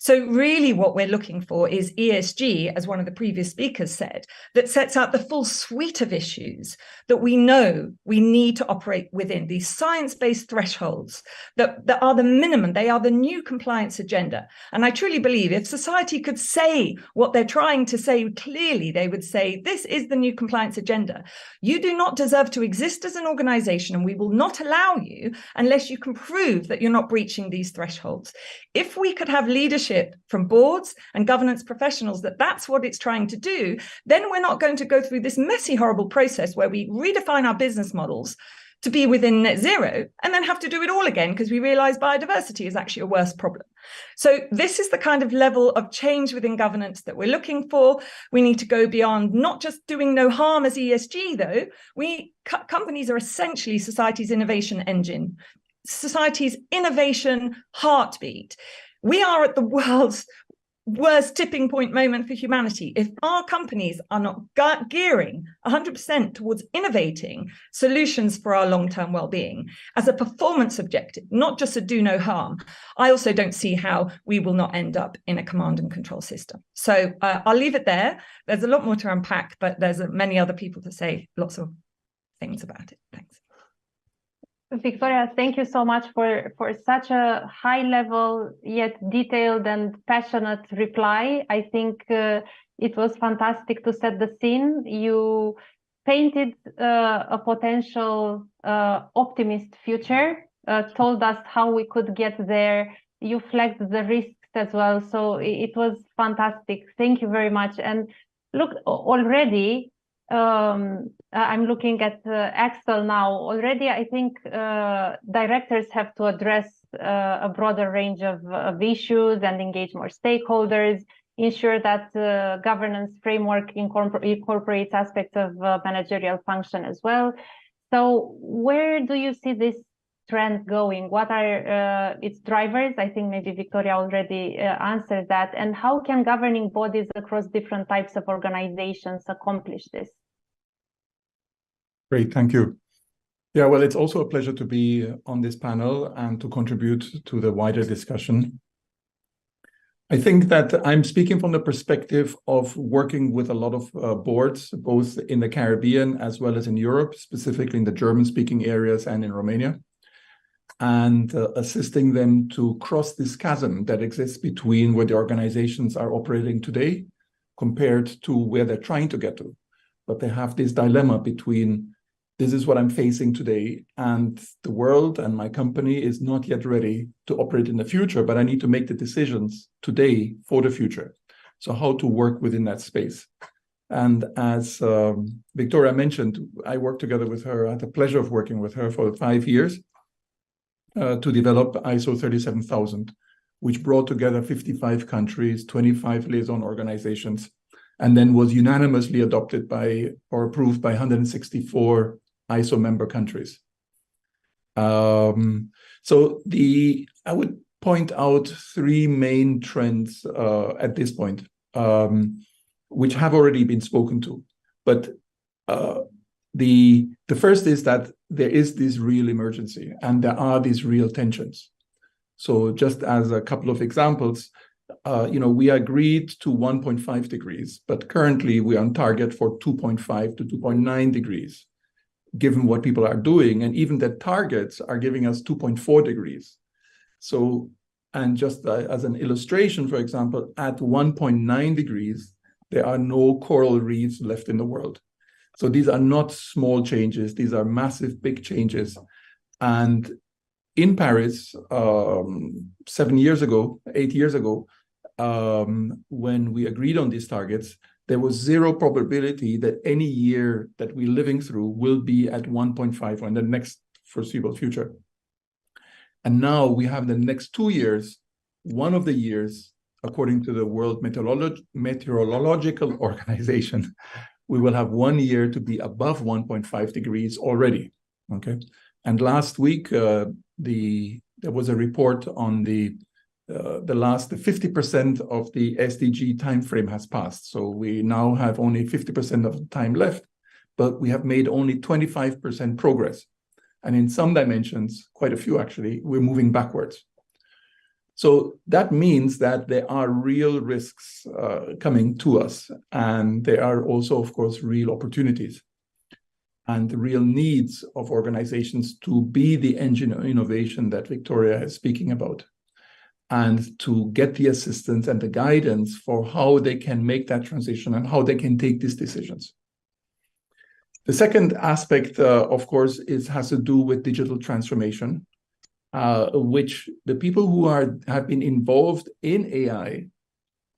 H: So really what we're looking for is ESG, as one of the previous speakers said, that sets out the full suite of issues that we know we need to operate within, these science-based thresholds that are the minimum, they are the new compliance agenda. And I truly believe if society could say what they're trying to say clearly, they would say, this is the new compliance agenda. You do not deserve to exist as an organization, and we will not allow you unless you can prove that you're not breaching these thresholds. If we could have leadership from boards and governance professionals that's what it's trying to do, then we're not going to go through this messy, horrible process where we redefine our business models to be within net zero and then have to do it all again because we realize biodiversity is actually a worse problem. So this is the kind of level of change within governance that we're looking for. We need to go beyond not just doing no harm as ESG, though. Companies are essentially society's innovation engine, society's innovation heartbeat. We are at the world's worst tipping point moment for humanity. If our companies are not gearing 100% towards innovating solutions for our long-term well-being as a performance objective, not just a do no harm, I also don't see how we will not end up in a command and control system. So I'll leave it there. There's a lot more to unpack, but there's many other people to say lots of things about it. Thanks.
B: Victoria, thank you so much for such a high level yet detailed and passionate reply. I think it was fantastic to set the scene. You painted a potential optimist future, told us how we could get there. You flagged the risks as well. So it was fantastic. Thank you very much. And look, already, I'm looking at Axel now. Already, I think directors have to address a broader range of issues and engage more stakeholders, ensure that governance framework incorporates aspects of managerial function as well. So where do you see this trend going? What are its drivers? I think maybe Victoria already answered that. And how can governing bodies across different types of organizations accomplish this?
I: Great, thank you. Yeah, well, it's also a pleasure to be on this panel and to contribute to the wider discussion. I think that I'm speaking from the perspective of working with a lot of boards, both in the Caribbean as well as in Europe, specifically in the German-speaking areas and in Romania, and assisting them to cross this chasm that exists between where the organizations are operating today compared to where they're trying to get to. But they have this dilemma between, this is what I'm facing today, and the world and my company is not yet ready to operate in the future, but I need to make the decisions today for the future. So how to work within that space. And as Victoria mentioned, I worked together with her. I had the pleasure of working with her for 5 years to develop ISO 37000, which brought together 55 countries, 25 liaison organizations, and then was unanimously adopted by or approved by 164 ISO member countries. I would point out 3 main trends at this point, which have already been spoken to. But the first is that there is this real emergency and there are these real tensions. So just as a couple of examples, we agreed to 1.5 degrees, but currently we are on target for 2.5 to 2.9 degrees, given what people are doing. And even the targets are giving us 2.4 degrees. So, and just as an illustration, for example, at 1.9 degrees, there are no coral reefs left in the world. So these are not small changes. These are massive, big changes. And in Paris, 8 years ago, when we agreed on these targets, there was zero probability that any year that we're living through will be at 1.5 or in the next foreseeable future. And now we have the next 2 years, one of the years, according to the World Meteorological Organization, we will have 1 year to be above 1.5 degrees already, okay? And last week, there was a report on the 50% of the SDG timeframe has passed. So we now have only 50% of the time left, but we have made only 25% progress. And in some dimensions, quite a few actually, we're moving backwards. So that means that there are real risks coming to us. And there are also, of course, real opportunities and the real needs of organizations to be the engine of innovation that Victoria is speaking about, and to get the assistance and the guidance for how they can make that transition and how they can take these decisions. The second aspect, of course, has to do with digital transformation, which the people who have been involved in AI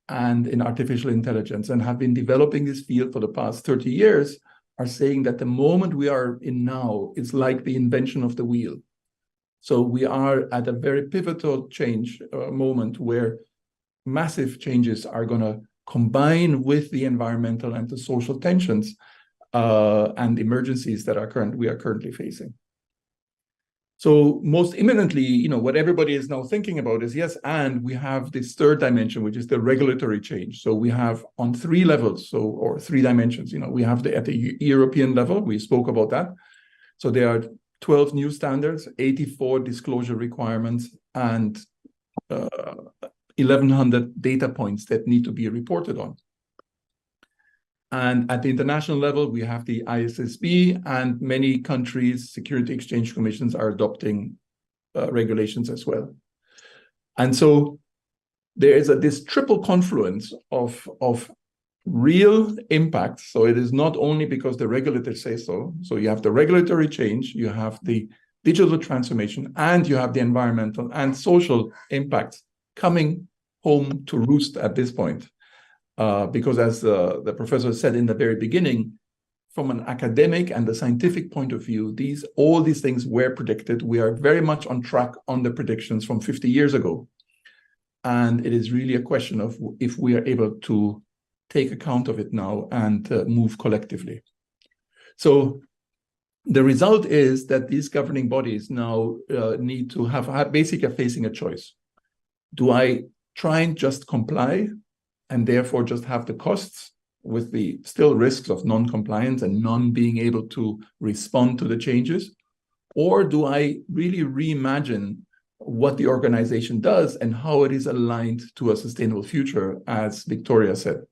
I: and in artificial intelligence and have been developing this field for the past 30 years are saying that the moment we are in now is like the invention of the wheel. So we are at a very pivotal change moment where massive changes are going to combine with the environmental and the social tensions and emergencies that we are currently facing. So most imminently, what everybody is now thinking about is, yes, and we have this third dimension, which is the regulatory change. So we have on 3 levels, or 3 dimensions. We have at the European level, we spoke about that. So there are 12 new standards, 84 disclosure requirements, and 1,100 data points that need to be reported on. And at the international level, we have the ISSB, and many countries, Security Exchange Commissions, are adopting regulations as well. And so there is this triple confluence of real impact. So it is not only because the regulators say so. So you have the regulatory change, you have the digital transformation, and you have the environmental and social impacts coming home to roost at this point. Because as the professor said in the very beginning, from an academic and the scientific point of view, all these things were predicted. We are very much on track on the predictions from 50 years ago. And it is really a question of if we are able to take account of it now and move collectively. So the result is that these governing bodies now need to have basically facing a choice. Do I try and just comply and therefore just have the costs with the still risks of non-compliance and non-being able to respond to the changes? Or do I really reimagine what the organization does and how it is aligned to a sustainable future, as Victoria said?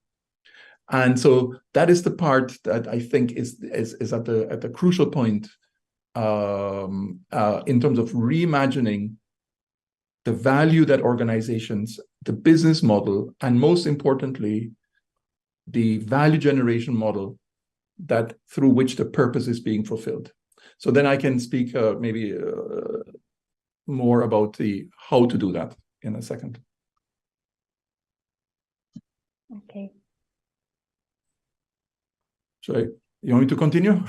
I: And so that is the part that I think is at the crucial point in terms of reimagining the value that organizations, the business model, and most importantly, the value generation model that through which the purpose is being fulfilled. So then I can speak maybe more about how to do that in a second.
B: Okay.
I: You want me to continue?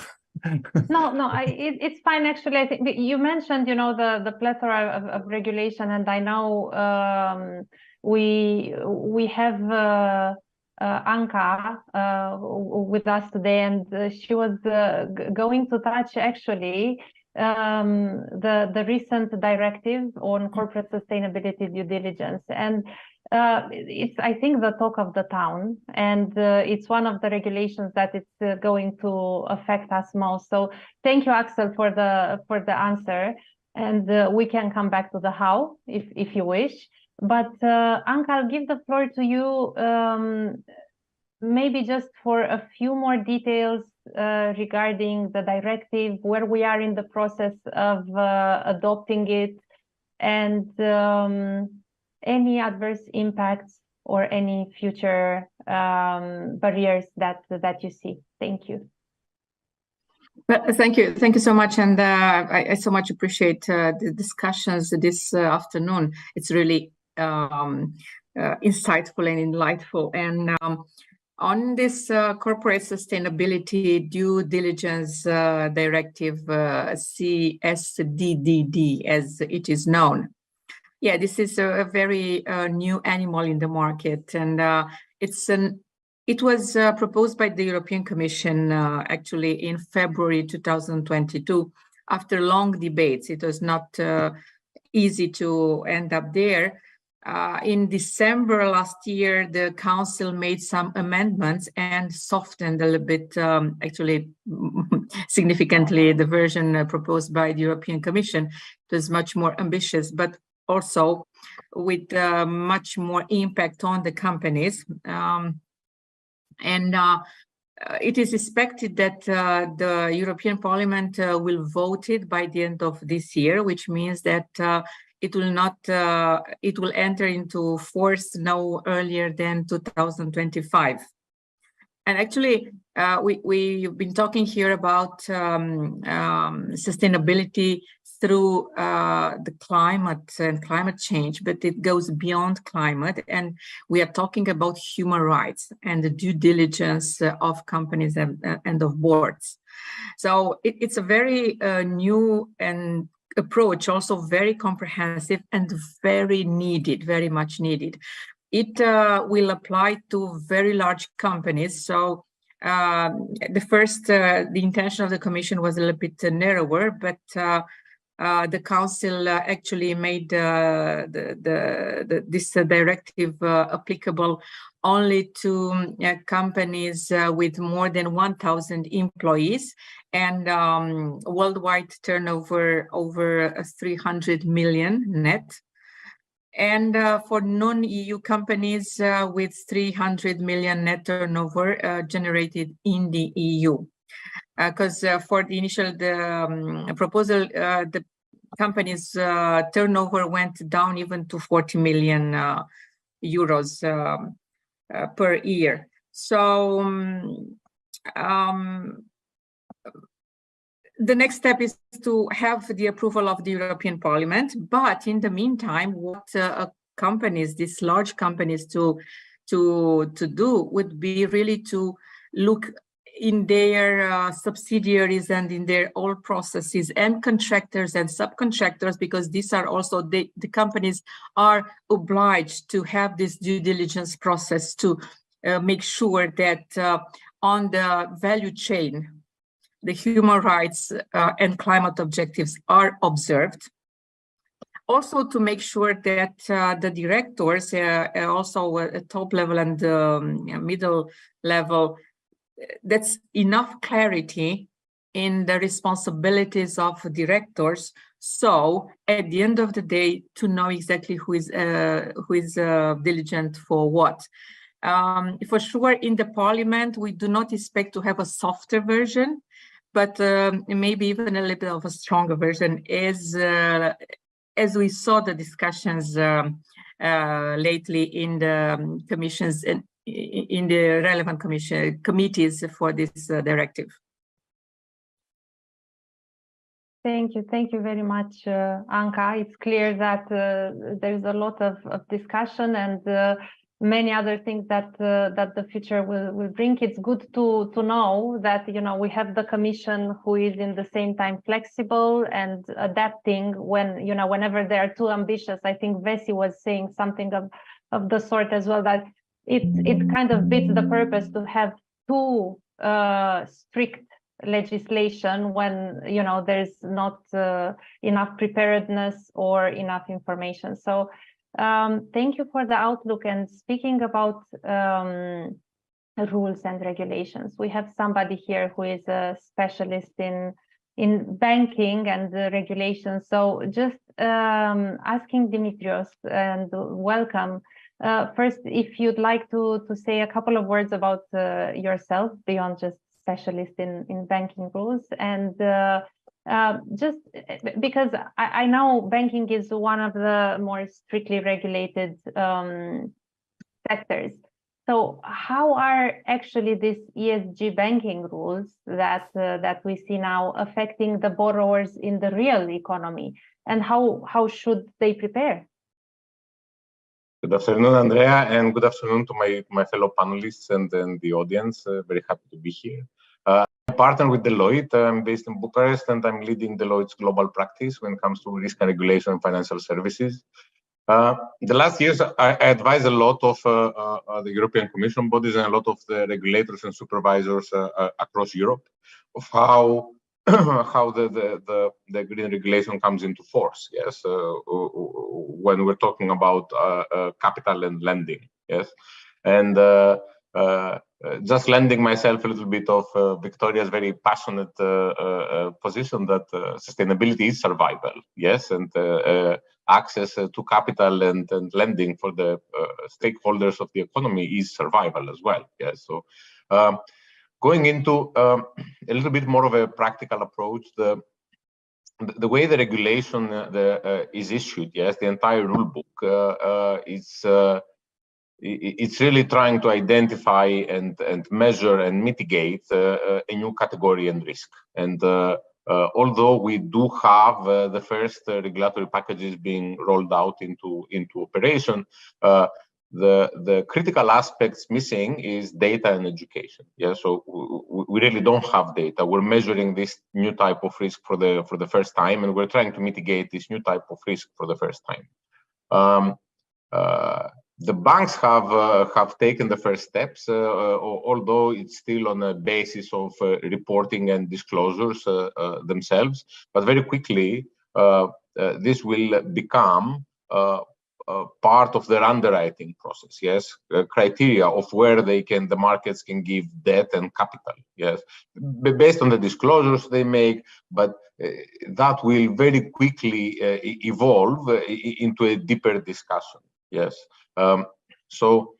B: No, it's fine. Actually, I think you mentioned, the plethora of regulation, and I know we have Anka with us today, and she was going to touch actually the recent directive on corporate sustainability due diligence, and it's, I think, the talk of the town, and it's one of the regulations that it's going to affect us most. So thank you, Axel, for the answer, and we can come back to the how if you wish. But Anka, I'll give the floor to you, maybe just for a few more details regarding the directive, where we are in the process of adopting it, and any adverse impacts or any future barriers that you see. Thank you.
J: Well, thank you so much, and I so much appreciate the discussions this afternoon. It's really insightful and enlightful. And on this corporate sustainability due diligence directive, CSDDD, as it is known. Yeah, this is a very new animal in the market, and it was proposed by the European Commission actually in February 2022. After long debates, it was not easy to end up there. In December last year, the Council made some amendments and softened a little bit, actually significantly, the version proposed by the European Commission. It was much more ambitious, but also with much more impact on the companies. It is expected that the European Parliament will vote it by the end of this year, which means that it will enter into force no earlier than 2025. And actually, we've been talking here about sustainability through the climate and climate change, but it goes beyond climate, and we are talking about human rights and the due diligence of companies and of boards. So it's a very new and approach, also very comprehensive and very needed, very much needed. It will apply to very large companies. So the intention of the Commission was a little bit narrower, but the council actually made this directive applicable only to companies with more than 1,000 employees and worldwide turnover over 300 million net. And for non-EU companies with 300 million net turnover generated in the EU. Because for the initial proposal, the company's turnover went down even to 40 million euros per year. So the next step is to have the approval of the European Parliament. But in the meantime, what companies, these large companies, to do would be really to look in their subsidiaries and in their all processes and contractors and subcontractors, because these are also the companies are obliged to have this due diligence process to make sure that on the value chain, the human rights and climate objectives are observed. Also to make sure that the directors, also at top level and middle level, that's enough clarity in the responsibilities of directors. So at the end of the day, to know exactly who is diligent for what. For sure, in the Parliament, we do not expect to have a softer version, but maybe even a little bit of a stronger version, as we saw the discussions lately in the commissions and in the relevant committees for this directive.
B: Thank you very much, Anca. It's clear that there's a lot of discussion and many other things that the future will bring. It's good to know that we have the Commission who is in the same time flexible and adapting when whenever they are too ambitious. I think Vesi was saying something of the sort as well, that it kind of beats the purpose to have too strict legislation when there's not enough preparedness or enough information. So thank you for the outlook. And speaking about rules and regulations, we have somebody here who is a specialist in banking and regulations. So just asking Dimitrios, and welcome. First, if you'd like to say a couple of words about yourself beyond just specialist in banking rules, and just because I know banking is one of the more strictly regulated sectors. So how are actually these ESG banking rules that we see now affecting the borrowers in the real economy, and how should they prepare?
K: Good afternoon, Andrea, and good afternoon to my fellow panelists and the audience. Very happy to be here. I partner with Deloitte. I'm based in Bucharest, and I'm leading Deloitte's global practice when it comes to risk and regulation and financial services. The last years, I advise a lot of the European Commission bodies and a lot of the regulators and supervisors across Europe of how the green regulation comes into force. Yes, when we're talking about capital and lending. Yes, and just lending myself a little bit of Victoria's very passionate position that sustainability is survival. Yes, and access to capital and lending for the stakeholders of the economy is survival as well. Yes, so going into a little bit more of a practical approach, the way the regulation is issued, yes, the entire rule book, it's really trying to identify and measure and mitigate a new category and risk. And although we do have the first regulatory packages being rolled out into operation, the critical aspects missing is data and education. Yeah, so we really don't have data. We're measuring this new type of risk for the first time, and we're trying to mitigate this new type of risk for the first time. The banks have taken the first steps, although it's still on a basis of reporting and disclosures themselves. But very quickly, this will become part of their underwriting process. Yes, criteria of where the markets can give debt and capital. Yes, based on the disclosures they make, but that will very quickly evolve into a deeper discussion. Yes, so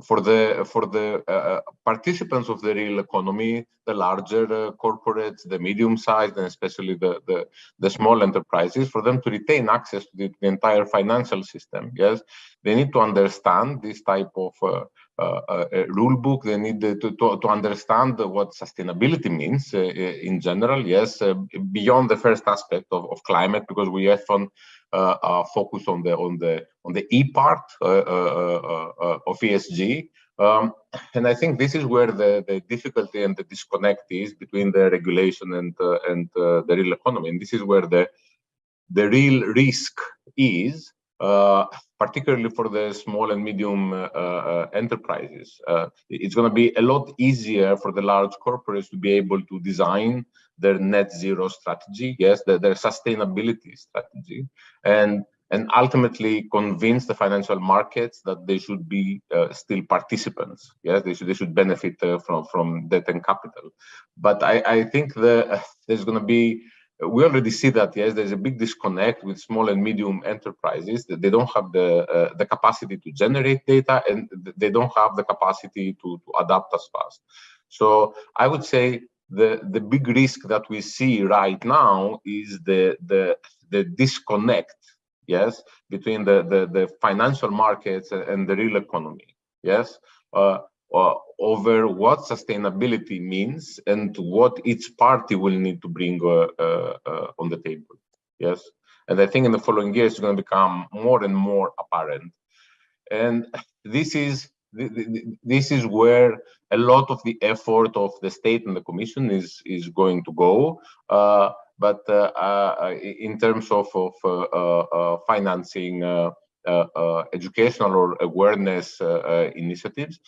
K: for the participants of the real economy, the larger corporates, the medium-sized, and especially the small enterprises, for them to retain access to the entire financial system, yes, they need to understand this type of rule book. They need to understand what sustainability means in general, yes, beyond the first aspect of climate, because we often focus on the E part of ESG, and I think this is where the difficulty and the disconnect is between the regulation and the real economy, and this is where the real risk is, particularly for the small and medium enterprises. It's going to be a lot easier for the large corporates to be able to design their net zero strategy, yes, their sustainability strategy, and ultimately convince the financial markets that they should be still participants. Yes, they should benefit from debt and capital. But I think there's going to be, we already see that, yes, there's a big disconnect with small and medium enterprises, that they don't have the capacity to generate data, and they don't have the capacity to adapt as fast. So I would say the big risk that we see right now is the disconnect, yes, between the financial markets and the real economy, yes, over what sustainability means and what each party will need to bring on the table, yes. And I think in the following years it's going to become more and more apparent, and this is where a lot of the effort of the state and the commission is going to go. But in terms of financing educational or awareness initiatives,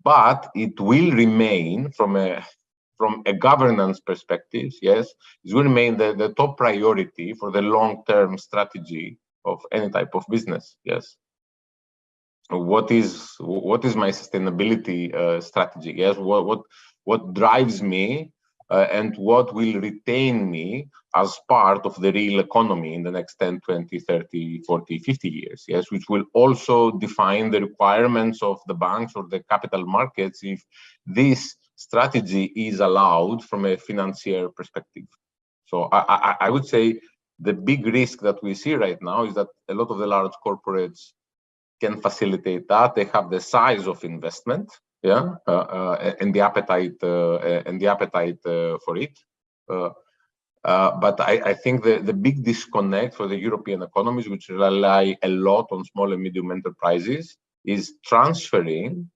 K: but it will remain from a governance perspective, yes, it will remain the top priority for the long-term strategy of any type of business, yes. What is my sustainability strategy? Yes, what drives me and what will retain me as part of the real economy in the next 10, 20, 30, 40, 50 years, yes, which will also define the requirements of the banks or the capital markets if this strategy is allowed from a financier perspective. So I would say the big risk that we see right now is that a lot of the large corporates can facilitate that. They have the size of investment, yeah, and the appetite for it. But I think the big disconnect for the European economies, which rely a lot on small and medium enterprises, is transferring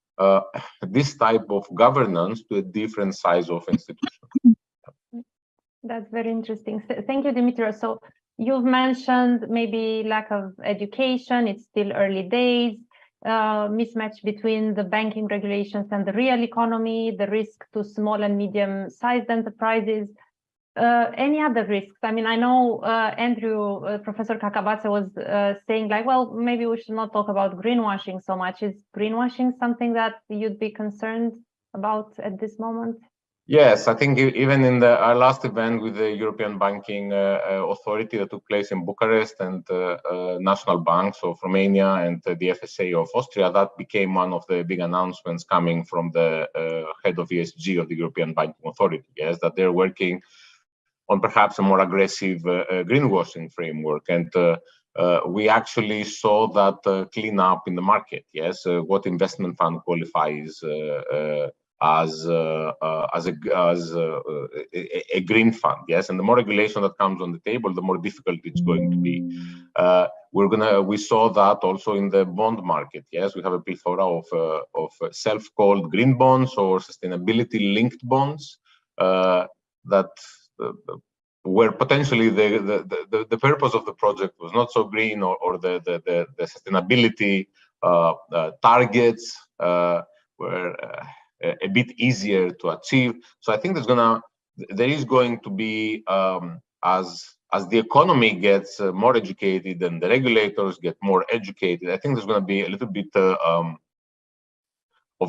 K: this type of governance to a different size of institution.
B: That's very interesting. Thank you, Dimitrios. So you've mentioned maybe lack of education, it's still early days, mismatch between the banking regulations and the real economy, the risk to small and medium-sized enterprises. Any other risks? I mean, I know Andrew, Professor Cacabațe was saying like, well, maybe we should not talk about greenwashing so much. Is greenwashing something that you'd be concerned about at this moment?
K: Yes, I think even in our last event with the European Banking Authority that took place in Bucharest and national banks of Romania and the FSA of Austria, that became one of the big announcements coming from the head of ESG of the European Banking Authority, yes, that they're working on perhaps a more aggressive greenwashing framework. And we actually saw that clean up in the market, yes, what investment fund qualifies as a green fund, yes, and the more regulation that comes on the table, the more difficult it's going to be. We saw that also in the bond market, yes, we have a plethora of self-called green bonds or sustainability-linked bonds that where potentially the purpose of the project was not so green, or the sustainability targets were a bit easier to achieve. So I think there is going to be, as as the economy gets more educated and the regulators get more educated, I think there's going to be a little bit of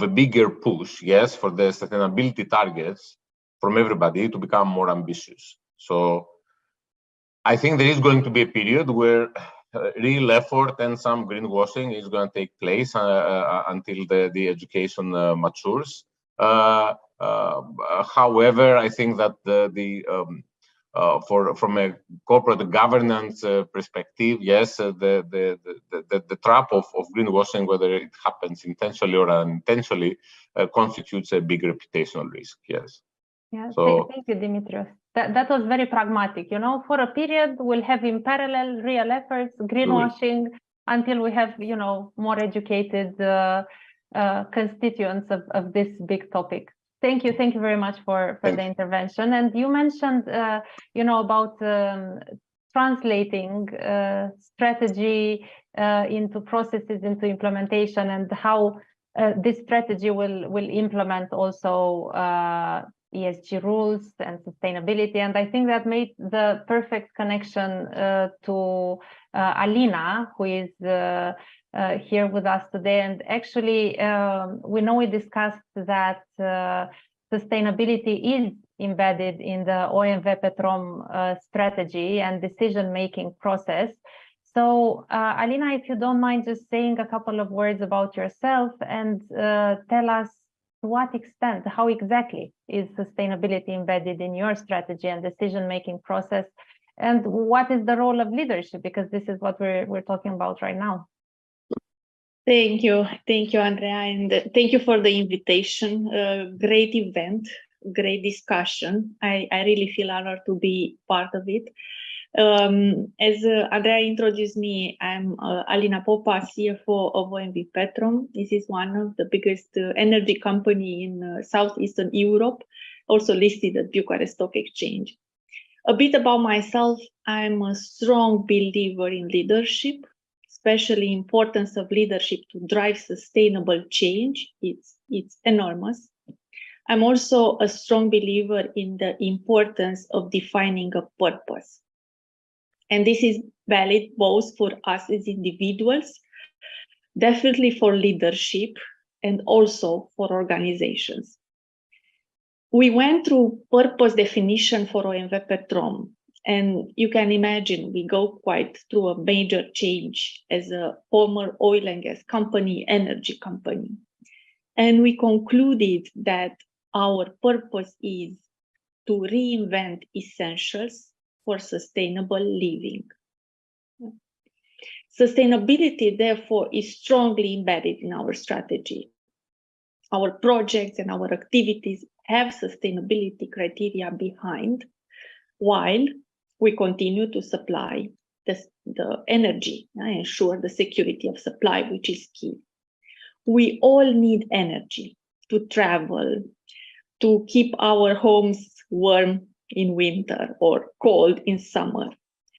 K: a bigger push, yes, for the sustainability targets from everybody to become more ambitious. So I think there is going to be a period where real effort and some greenwashing is going to take place until the education matures. However, I think that from a corporate governance perspective, yes, the trap of greenwashing, whether it happens intentionally or unintentionally, constitutes a big reputational risk. Yes.
B: Yeah.
K: So,
B: thank you, Dimitrios. That was very pragmatic. You know, for a period, we'll have in parallel real efforts, greenwashing, until we have, you know, more educated constituents of this big topic. Thank you very much for the intervention. And you mentioned, you know, about translating strategy into processes, into implementation, and how this strategy will implement also ESG rules and sustainability. And I think that made the perfect connection to Alina, who is here with us today. And actually, we know we discussed that sustainability is embedded in the OMV Petrom strategy and decision-making process. So, Alina, if you don't mind just saying a couple of words about yourself and tell us to what extent, how exactly is sustainability embedded in your strategy and decision-making process, and what is the role of leadership, because this is what we're talking about right now.
L: Thank you, Andrea, and thank you for the invitation. Great event, great discussion. I really feel honored to be part of it. As Andrea introduced me, I'm Alina Popa, CFO of OMV Petrom. This is one of the biggest energy company in Southeastern Europe, also listed at Bucharest Stock Exchange. A bit about myself, I'm a strong believer in leadership, especially importance of leadership to drive sustainable change. It's enormous. I'm also a strong believer in the importance of defining a purpose. And this is valid both for us as individuals, definitely for leadership, and also for organizations. We went through purpose definition for OMV Petrom, and you can imagine we go quite through a major change as a former oil and gas company, energy company. And we concluded that our purpose is to reinvent essentials for sustainable living. Sustainability, therefore, is strongly embedded in our strategy. Our projects and our activities have sustainability criteria behind, while we continue to supply the energy and ensure the security of supply, which is key. We all need energy to travel, to keep our homes warm in winter or cold in summer.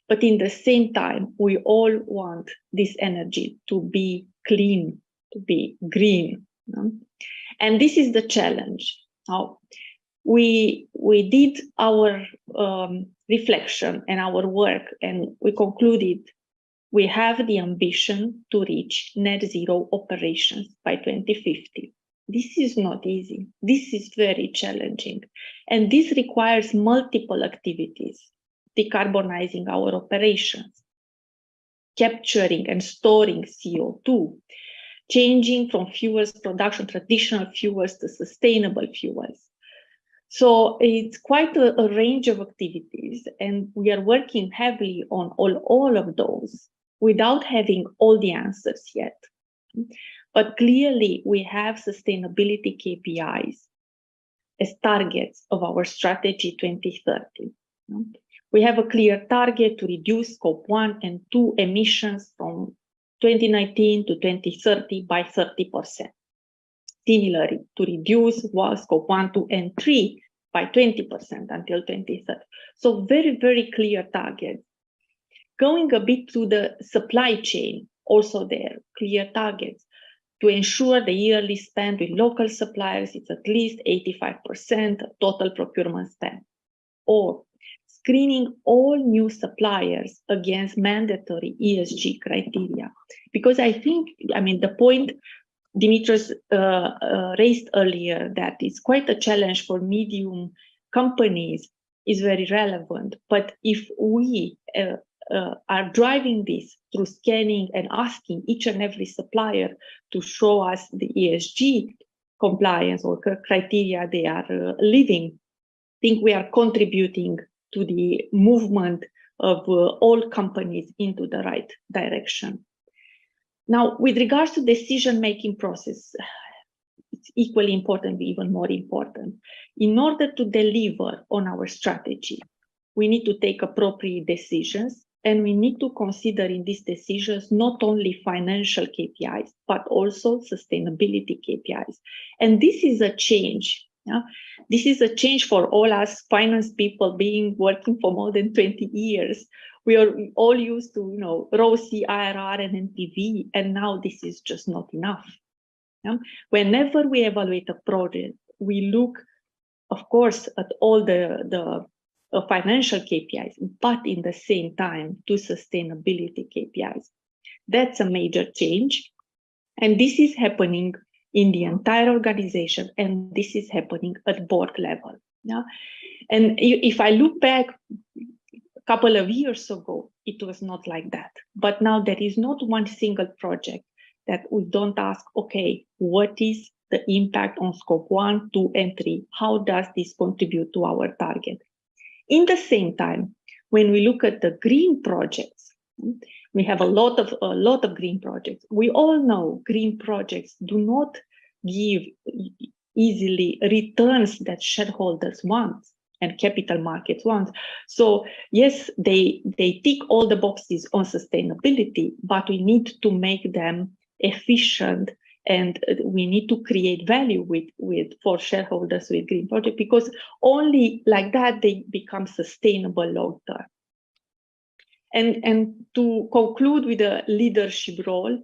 L: But in the same time, we all want this energy to be clean, to be green. And this is the challenge. Now, we did our reflection and our work, and we concluded we have the ambition to reach net zero operations by 2050. This is not easy. This is very challenging. And this requires multiple activities: decarbonizing our operations, capturing and storing CO2, changing from fuels production, traditional fuels, to sustainable fuels. So it's quite a range of activities, and we are working heavily on all of those without having all the answers yet. But clearly, we have sustainability KPIs as targets of our strategy 2030. We have a clear target to reduce Scope 1 and 2 emissions from 2019 to 2030 by 30%. Similarly, to reduce Scope 1, 2, and 3 by 20% until 2030. So very, very clear targets. Going a bit to the supply chain, also there, clear targets. To ensure the yearly spend with local suppliers, it's at least 85% of total procurement spend. Or screening all new suppliers against mandatory ESG criteria. Because I think, the point Dimitris raised earlier, that it's quite a challenge for medium companies, is very relevant. But if we are driving this through scanning and asking each and every supplier to show us the ESG compliance or criteria they are living, I think we are contributing to the movement of all companies into the right direction. Now, with regards to decision-making process, it's equally important, even more important. In order to deliver on our strategy, we need to take appropriate decisions, and we need to consider in these decisions not only financial KPIs, but also sustainability KPIs. And this is a change. Yeah? This is a change for all us finance people working for more than 20 years. We are all used to, ROCE, IRR, and NPV, and now this is just not enough. Yeah? Whenever we evaluate a project, we look, of course, at all the financial KPIs, but in the same time to sustainability KPIs. That's a major change, and this is happening in the entire organization, and this is happening at board level. Yeah? And if I look back a couple of years ago, it was not like that. But now there is not one single project that we don't ask, okay, what is the impact on scope 1, 2, and 3? How does this contribute to our target? In the same time, when we look at the green projects, we have a lot of green projects. We all know green projects do not give easily returns that shareholders want and capital markets want. So yes, they tick all the boxes on sustainability, but we need to make them efficient, and we need to create value for shareholders with green projects, because only like that they become sustainable long term. And to conclude with the leadership role,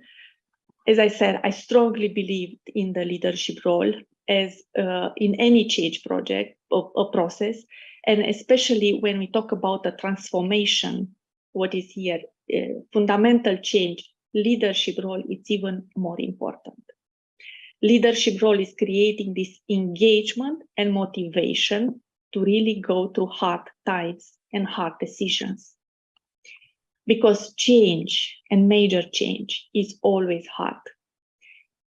L: as I said, I strongly believe in the leadership role as in any change project or process, and especially when we talk about the transformation, what is here, fundamental change, leadership role is even more important. Leadership role is creating this engagement and motivation to really go through hard times and hard decisions. Because change and major change is always hard.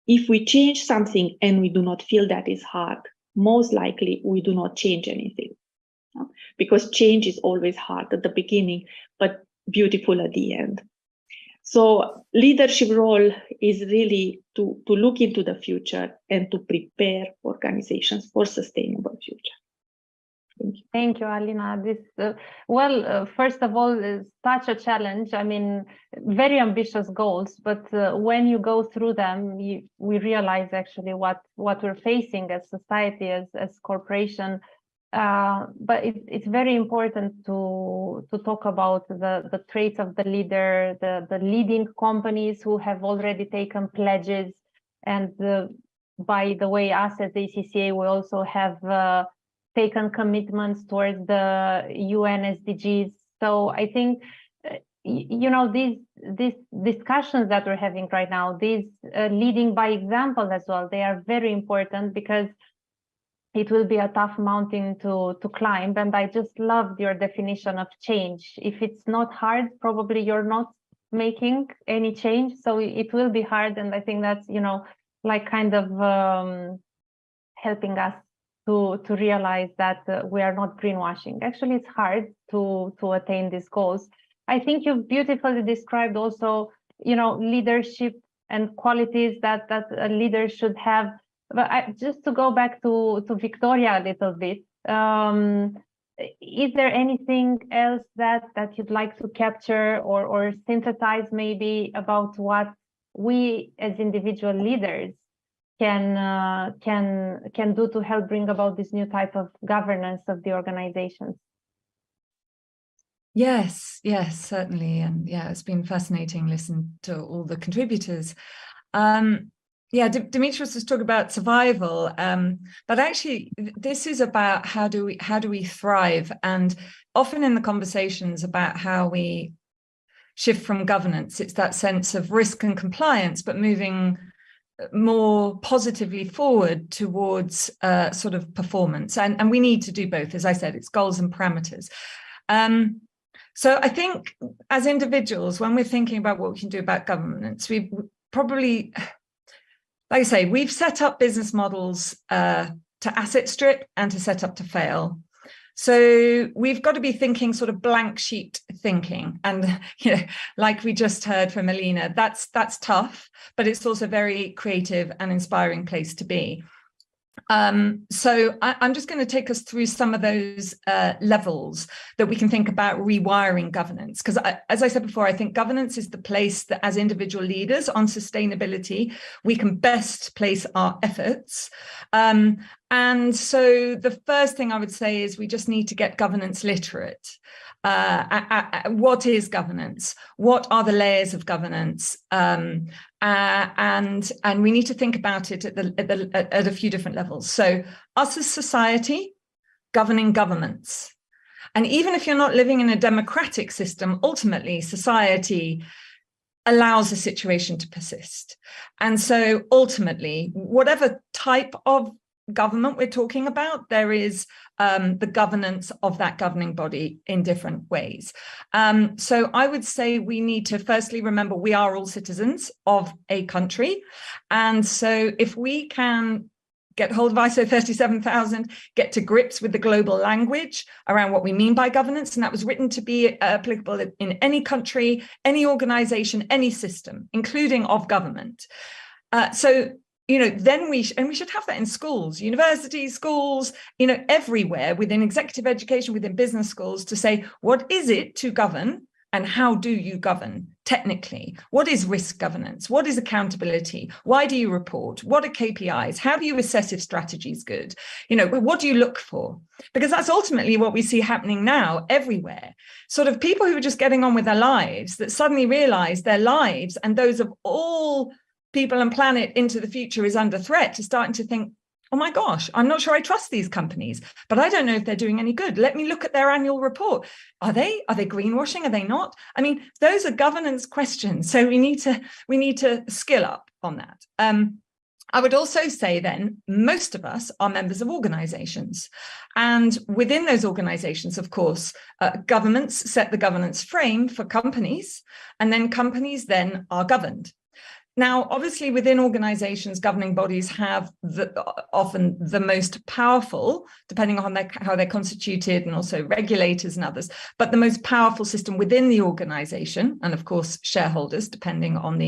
L: If we change something and we do not feel that is hard, most likely we do not change anything. Because change is always hard at the beginning, but beautiful at the end. So leadership role is really to look into the future and to prepare organizations for sustainable future. Thank you.
B: Thank you, Alina. This, first of all, is such a challenge. I mean, very ambitious goals, but when you go through them, we realize actually what we're facing as society, as corporation. But it's very important to talk about the traits of the leader, the leading companies who have already taken pledges. And by the way, us as ACCA, we also have taken commitments towards the UN SDGs. So I think, these discussions that we're having right now, these leading by example as well, they are very important, because it will be a tough mountain to climb. And I just loved your definition of change. If it's not hard, probably you're not making any change. So it will be hard. And I think that's, like kind of helping us to realize that we are not greenwashing. Actually, it's hard to attain these goals. I think you've beautifully described also, leadership and qualities that a leader should have. But just to go back to Victoria a little bit, is there anything else that you'd like to capture or synthesize maybe about what we as individual leaders can do to help bring about this new type of governance of the organizations?
H: Yes, certainly. And yeah, it's been fascinating listening to all the contributors. Yeah, Dimitris was talking about survival, but actually this is about how do we thrive, and often in the conversations about how we shift from governance, it's that sense of risk and compliance, but moving more positively forward towards sort of performance, and we need to do both. As I said, it's goals and parameters. So I think as individuals, when we're thinking about what we can do about governance, we probably, like I say, we've set up business models to asset strip and to set up to fail. So we've got to be thinking sort of blank sheet thinking. And, you know, like we just heard from Alina, that's tough, but it's also a very creative and inspiring place to be. So I'm just going to take us through some of those levels that we can think about rewiring governance. Because as I said before, I think governance is the place that as individual leaders on sustainability, we can best place our efforts. And so the first thing I would say is we just need to get governance literate. What is governance? What are the layers of governance? And we need to think about it at a few different levels. So us as society, governing governments. And even if you're not living in a democratic system, ultimately society allows a situation to persist. And so ultimately, whatever type of government we're talking about, there is the governance of that governing body in different ways. So I would say we need to firstly remember we are all citizens of a country. And so if we can get hold of ISO 37000, get to grips with the global language around what we mean by governance, and that was written to be applicable in any country, any organization, any system, including of government. So you know, then we should have that in schools, universities, schools, you know, everywhere within executive education, within business schools, to say, what is it to govern and how do you govern technically? What is risk governance? What is accountability? Why do you report? What are KPIs? How do you assess if strategy is good? You know, what do you look for? Because that's ultimately what we see happening now everywhere. Sort of people who are just getting on with their lives that suddenly realize their lives and those of all people and planet into the future is under threat, to starting to think, oh my gosh, I'm not sure I trust these companies, but I don't know if they're doing any good. Let me look at their annual report. Are they greenwashing? Are they not? I mean, those are governance questions. So we need to skill up on that. I would also say then, most of us are members of organizations. And within those organizations, of course, governments set the governance frame for companies, and then companies then are governed. Now, obviously, within organizations, governing bodies have often the most powerful, depending on how they're constituted, and also regulators and others, but the most powerful system within the organization, and of course, shareholders, depending on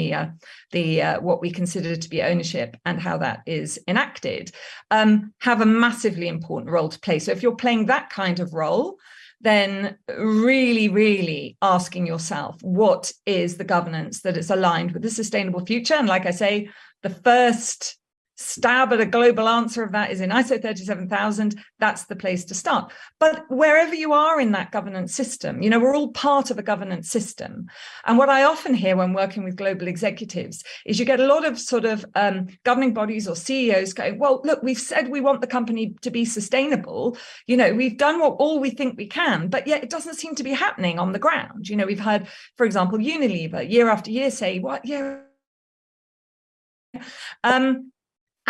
H: what we consider to be ownership and how that is enacted, have a massively important role to play. So if you're playing that kind of role, then really, really asking yourself, what is the governance that is aligned with the sustainable future? And like I say, the first stab at a global answer of that is in ISO 37000. That's the place to start. But wherever you are in that governance system, you know, we're all part of a governance system. And what I often hear when working with global executives is you get a lot of sort of governing bodies or CEOs going, well, look, we've said we want the company to be sustainable. You know, we've done all we think we can, but yet it doesn't seem to be happening on the ground. You know, we've heard, for example, Unilever year after year say, what, yeah.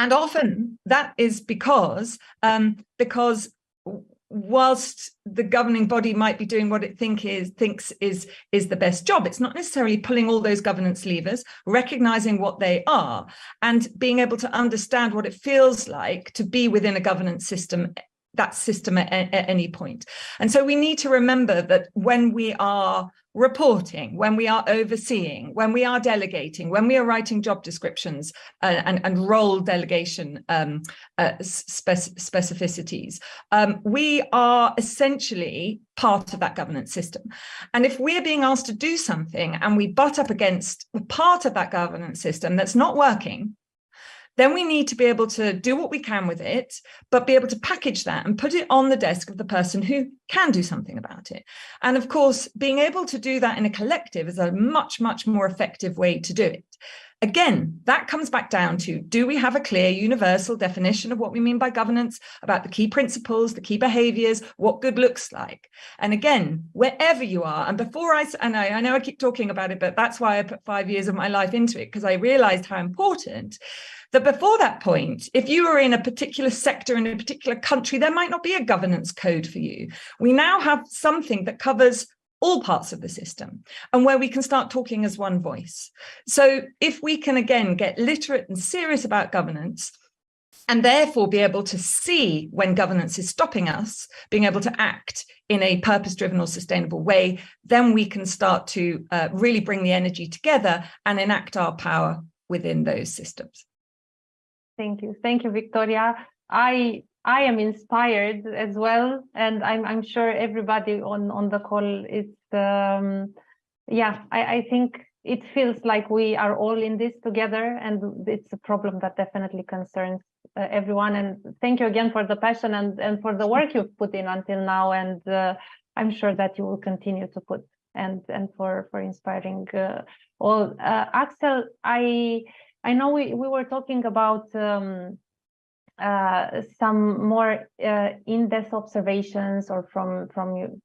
H: And often that is because whilst the governing body might be doing what it thinks is the best job, it's not necessarily pulling all those governance levers, recognizing what they are, and being able to understand what it feels like to be within a governance system, that system at any point. And so we need to remember that when we are reporting, when we are overseeing, when we are delegating, when we are writing job descriptions and role delegation specificities, we are essentially part of that governance system. And if we're being asked to do something and we butt up against a part of that governance system that's not working, then we need to be able to do what we can with it, but be able to package that and put it on the desk of the person who can do something about it. And of course, being able to do that in a collective is a much, much more effective way to do it. Again, that comes back down to, do we have a clear universal definition of what we mean by governance, about the key principles, the key behaviors, what good looks like? And again, wherever you are, and before I know I keep talking about it, but that's why I put 5 years of my life into it, because I realized how important that before that point, if you were in a particular sector in a particular country, there might not be a governance code for you. We now have something that covers all parts of the system, and where we can start talking as one voice. So if we can, again, get literate and serious about governance, and therefore be able to see when governance is stopping us, being able to act in a purpose-driven or sustainable way, then we can start to really bring the energy together and enact our power within those systems.
B: Thank you. Thank you, Victoria. I am inspired as well, and I'm sure everybody on the call is. I think it feels like we are all in this together, and it's a problem that definitely concerns everyone. And thank you again for the passion and for the work you've put in until now, and I'm sure that you will continue to put and for inspiring all. Axel, I know we were talking about some more in-depth observations or from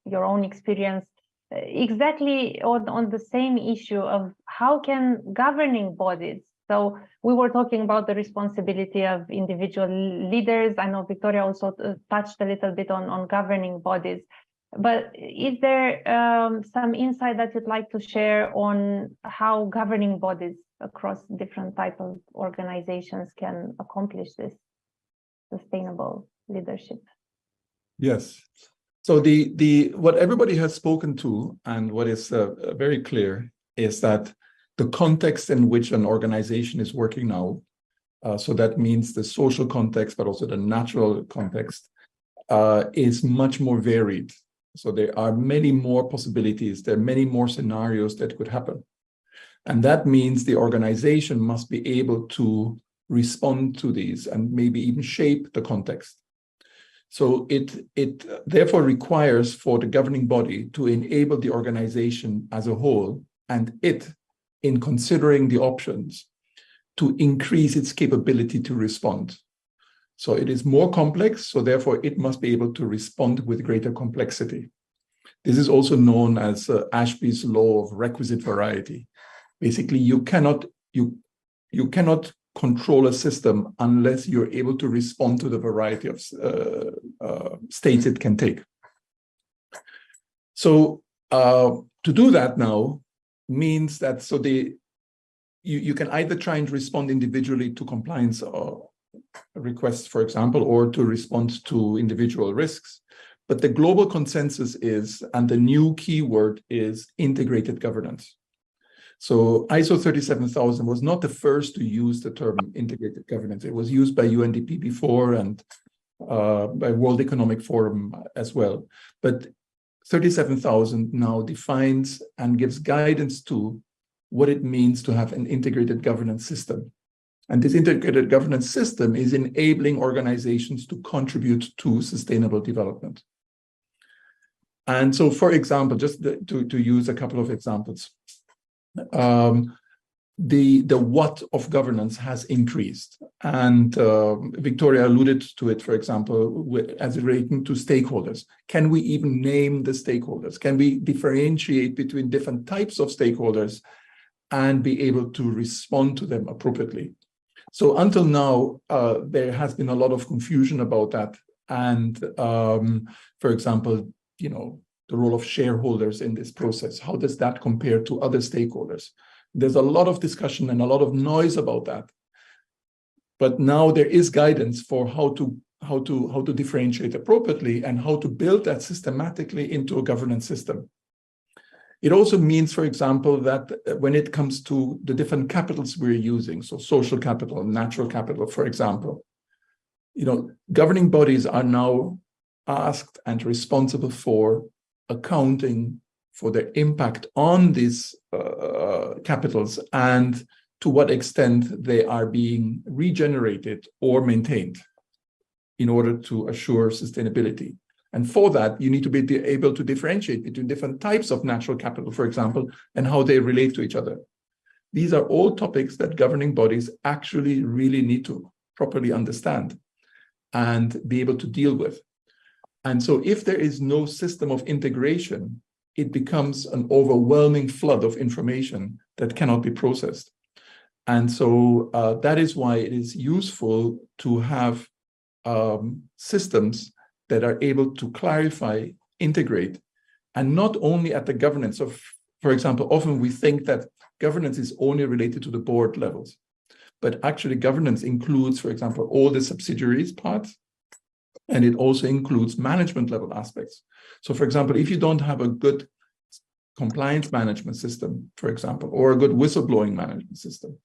B: your own experience, exactly on the same issue of how can governing bodies. So we were talking about the responsibility of individual leaders. I know Victoria also touched a little bit on governing bodies, but is there some insight that you'd like to share on how governing bodies across different types of organizations can accomplish this sustainable leadership?
I: Yes. So what everybody has spoken to, and what is very clear, is that the context in which an organization is working now, so that means the social context, but also the natural context, is much more varied. So there are many more possibilities, there are many more scenarios that could happen. And that means the organization must be able to respond to these and maybe even shape the context. So it therefore requires for the governing body to enable the organization as a whole, and it, in considering the options, to increase its capability to respond. So it is more complex, so therefore it must be able to respond with greater complexity. This is also known as Ashby's law of requisite variety. Basically, you cannot control a system unless you're able to respond to the variety of states it can take. So to do that now means that you can either try and respond individually to compliance requests, for example, or to respond to individual risks. But the global consensus is, and the new keyword is, integrated governance. So ISO 37000 was not the first to use the term integrated governance. It was used by UNDP before and by World Economic Forum as well. But 37000 now defines and gives guidance to what it means to have an integrated governance system. And this integrated governance system is enabling organizations to contribute to sustainable development. And so, for example, just to use a couple of examples, the what of governance has increased, and Victoria alluded to it, for example, as relating to stakeholders. Can we even name the stakeholders? Can we differentiate between different types of stakeholders and be able to respond to them appropriately? So until now, there has been a lot of confusion about that. And for example, the role of shareholders in this process, how does that compare to other stakeholders? There's a lot of discussion and a lot of noise about that. But now there is guidance for how to differentiate appropriately and how to build that systematically into a governance system. It also means, for example, that when it comes to the different capitals we're using, so social capital, natural capital, for example, governing bodies are now asked and responsible for accounting for their impact on these capitals and to what extent they are being regenerated or maintained in order to assure sustainability. And for that, you need to be able to differentiate between different types of natural capital, for example, and how they relate to each other. These are all topics that governing bodies actually really need to properly understand and be able to deal with. And so if there is no system of integration, it becomes an overwhelming flood of information that cannot be processed. And so that is why it is useful to have systems that are able to clarify, integrate, and not only at the governance of, for example, often we think that governance is only related to the board levels, but actually governance includes, for example, all the subsidiaries parts, and it also includes management level aspects. So for example, if you don't have a good compliance management system, for example, or a good whistleblowing management system,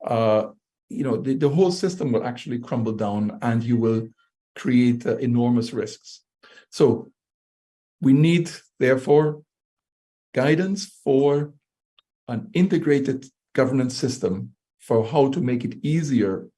I: the whole system will actually crumble down and you will create enormous risks. So we need, therefore, guidance for an integrated governance system for how to make it easier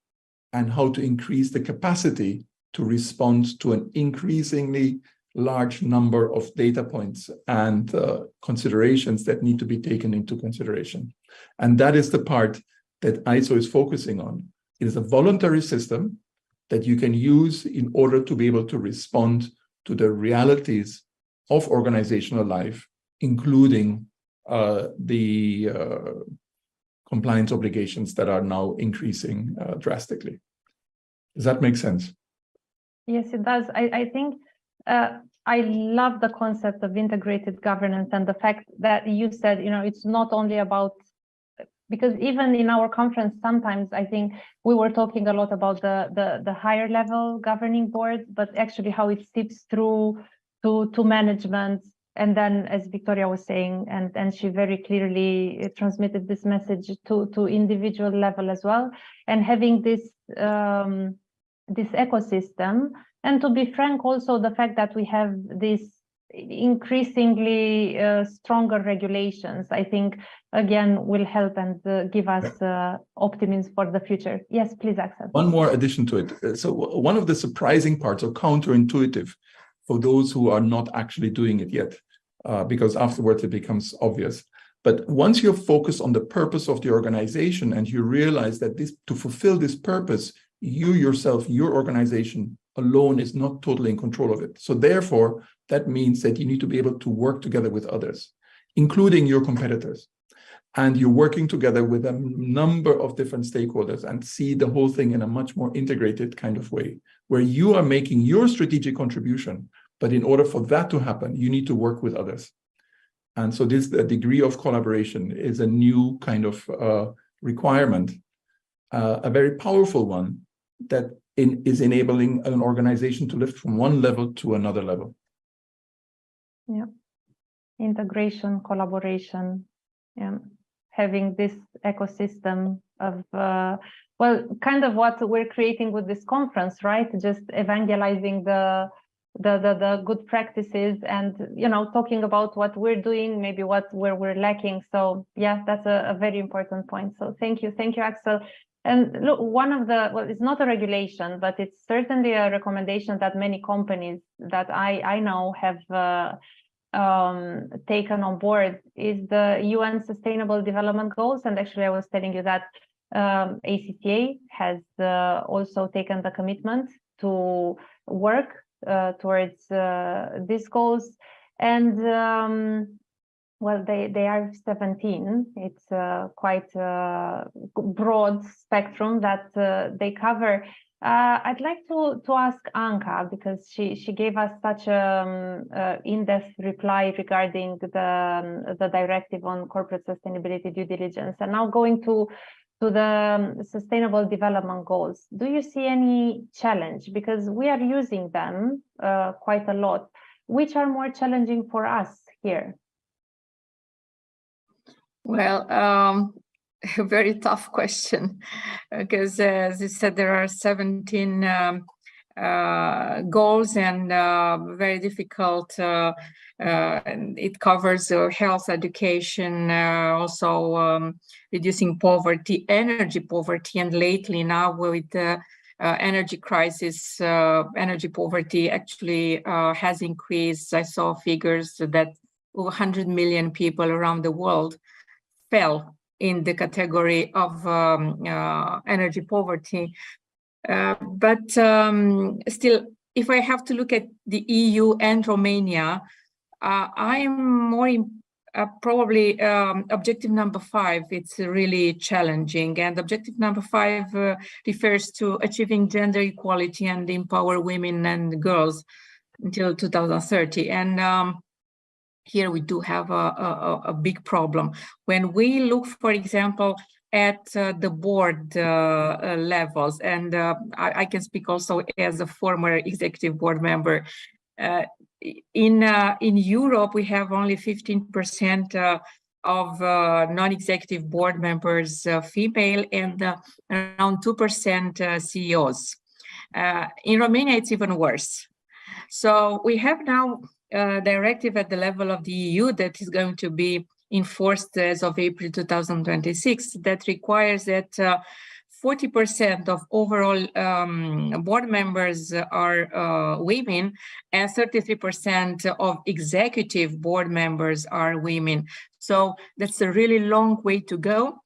I: and how to increase the capacity to respond to an increasingly large number of data points and considerations that need to be taken into consideration. And that is the part that ISO is focusing on. It is a voluntary system that you can use in order to be able to respond to the realities of organizational life, including the compliance obligations that are now increasing drastically. Does that make sense?
B: Yes, it does. I think I love the concept of integrated governance and the fact that you said, it's not only about, because even in our conference, sometimes I think we were talking a lot about the higher level governing board, but actually how it seeps through to management. And then, as Victoria was saying, and she very clearly transmitted this message to individual level as well, and having this this ecosystem. And to be frank, also the fact that we have this increasingly stronger regulations, I think, again, will help and give us optimism for the future. Yes, please, Axel.
I: One more addition to it. So one of the surprising parts, or counterintuitive, for those who are not actually doing it yet, because afterwards it becomes obvious. But once you're focused on the purpose of the organization and you realize that to fulfill this purpose, you yourself, your organization alone is not totally in control of it. So therefore, that means that you need to be able to work together with others, including your competitors. And you're working together with a number of different stakeholders and see the whole thing in a much more integrated kind of way, where you are making your strategic contribution. But in order for that to happen, you need to work with others. And so this degree of collaboration is a new kind of requirement, a very powerful one that is enabling an organization to lift from one level to another level.
B: Yeah, integration, collaboration, yeah, having this ecosystem of, well, kind of what we're creating with this conference, right? Just evangelizing the good practices and, talking about what we're doing, maybe where we're lacking. So yeah, that's a very important point. So thank you, Axel. And look, one of well, it's not a regulation, but it's certainly a recommendation that many companies that I know have taken on board is the UN Sustainable Development Goals. And actually, I was telling you that ACCA has also taken the commitment to work towards these goals. And well, they are 17. It's quite a broad spectrum that they cover. I'd like to ask Anca, because she gave us such a in-depth reply regarding the directive on corporate sustainability due diligence. And now going to the Sustainable Development Goals, do you see any challenge? Because we are using them quite a lot. Which are more challenging for us here?
J: Well, a very tough question, because as you said, there are 17 goals and very difficult. And it covers health, education, also reducing poverty, energy poverty, and lately now with the energy crisis, energy poverty actually has increased. I saw figures that 100 million people around the world fell in the category of energy poverty. But still, if I have to look at the EU and Romania, I am more probably objective number 5. It's really challenging, and objective number 5 refers to achieving gender equality and empower women and girls until 2030. And here we do have a big problem. When we look, for example, at the board levels, and I can speak also as a former executive board member. In Europe, we have only 15% of non-executive board members female, and around 2% CEOs. In Romania, it's even worse. So we have now a directive at the level of the EU that is going to be enforced as of April 2026 that requires that 40% of overall board members are women, and 33% of executive board members are women. So that's a really long way to go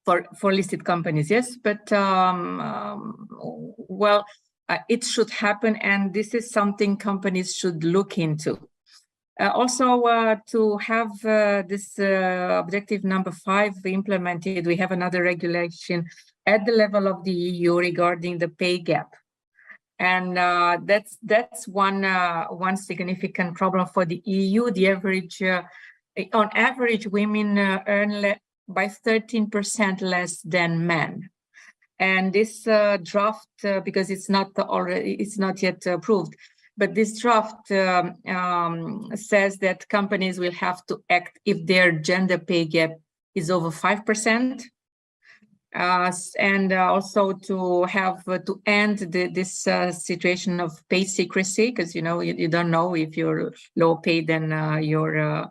J: for listed companies, yes, but well, it should happen, and this is something companies should look into. Also, to have this objective number 5 implemented, we have another regulation at the level of the EU regarding the pay gap, and that's one significant problem for the EU. The average, on average, women earn by 13% less than men. And this draft, because it's not yet approved, but this draft says that companies will have to act if their gender pay gap is over 5%, and also to have to end this situation of pay secrecy, because you don't know if you're low paid than your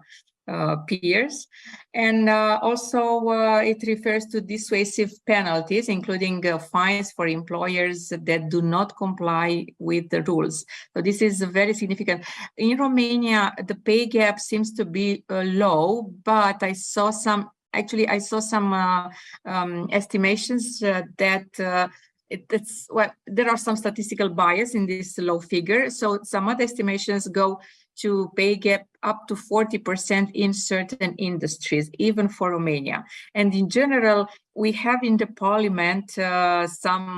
J: peers, and also it refers to dissuasive penalties, including fines for employers that do not comply with the rules. So this is very significant. In Romania, the pay gap seems to be low, but I saw some estimations that there are some statistical bias in this low figure. So some other estimations go to pay gap up to 40% in certain industries, even for Romania. And in general, we have in the parliament some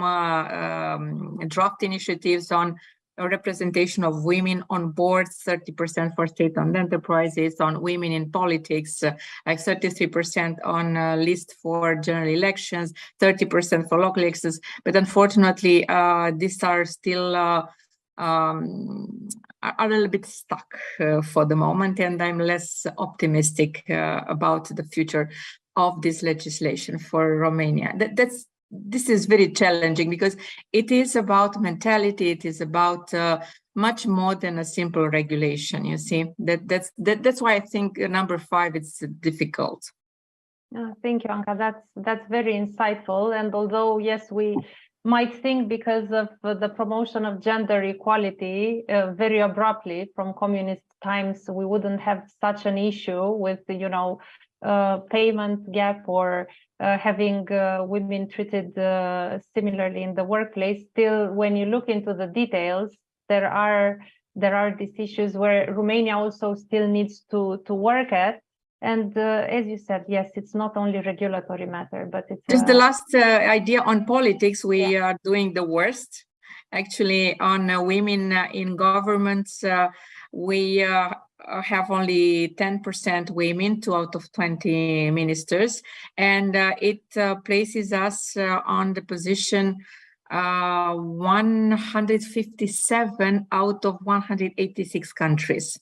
J: draft initiatives on representation of women on boards, 30% for state-owned enterprises, on women in politics, like 33% on list for general elections, 30% for local elections. But unfortunately, these are still are a little bit stuck for the moment, and I'm less optimistic about the future of this legislation for Romania. This is very challenging because it is about mentality. It is about much more than a simple regulation. You see, that's why I think number 5 is difficult.
B: Thank you, Anca. That's very insightful. And although yes, we might think because of the promotion of gender equality very abruptly from communist times, we wouldn't have such an issue with payment gap or having women treated similarly in the workplace. Still, when you look into the details, there are these issues where Romania also still needs to work at. And as you said, yes, it's not only regulatory matter, but it's
J: just the last idea on politics. We are doing the worst, actually, on women in governments. We have only 10% women, 2 out of 20 ministers, and it places us on the position 157 out of 186 countries.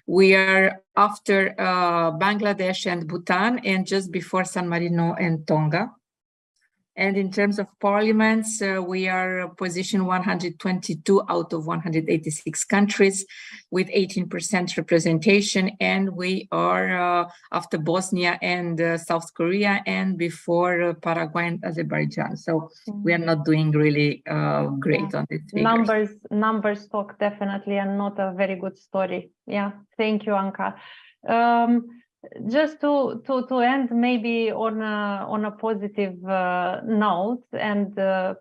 J: We are after Bangladesh and Bhutan, and just before San Marino and Tonga. And in terms of parliaments, we are position 122 out of 186 countries with 18% representation. And we are after Bosnia and South Korea, and before Paraguay and Azerbaijan. So we are not doing really great on this figure.
B: Numbers talk definitely, and not a very good story. Yeah, thank you, Anca. just to end maybe on a positive note and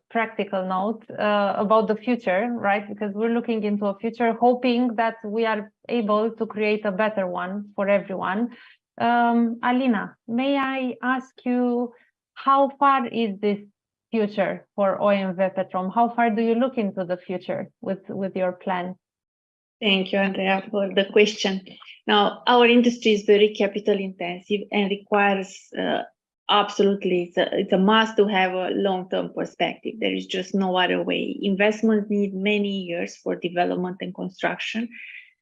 B: practical note about the future, right? Because we're looking into a future, hoping that we are able to create a better one for everyone. Alina, may I ask you, how far is this future for OMV Petrom? How far do you look into the future with your plan?
L: Thank you, Andrea, for the question. Now, our industry is very capital intensive and requires absolutely, it's a must to have a long-term perspective. There is just no other way. Investments need many years for development and construction.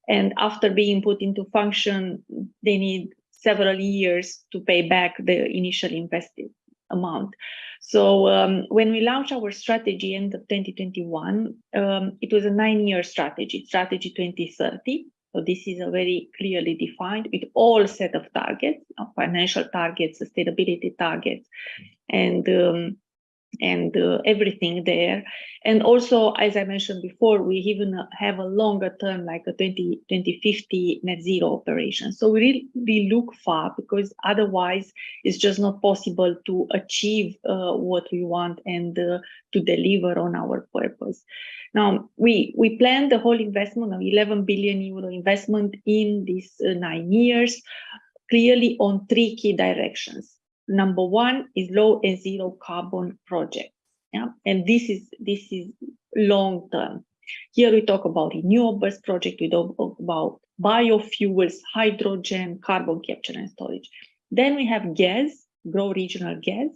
L: And after being put into function, they need several years to pay back the initial invested amount. So when we launched our strategy end of 2021, it was a 9-year strategy 2030. So this is a very clearly defined with all set of targets, financial targets, sustainability targets, and everything there. And also, as I mentioned before, we even have a longer term, like a 2050 net zero operation. So we really look far, because otherwise it's just not possible to achieve what we want and to deliver on our purpose. Now, we planned the whole investment of 11 billion euro investment in these 9 years, clearly on 3 key directions. Number one is low and zero carbon projects, yeah, and this is long term. Here we talk about renewables project, we talk about biofuels, hydrogen, carbon capture and storage. Then we have gas, grow regional gas.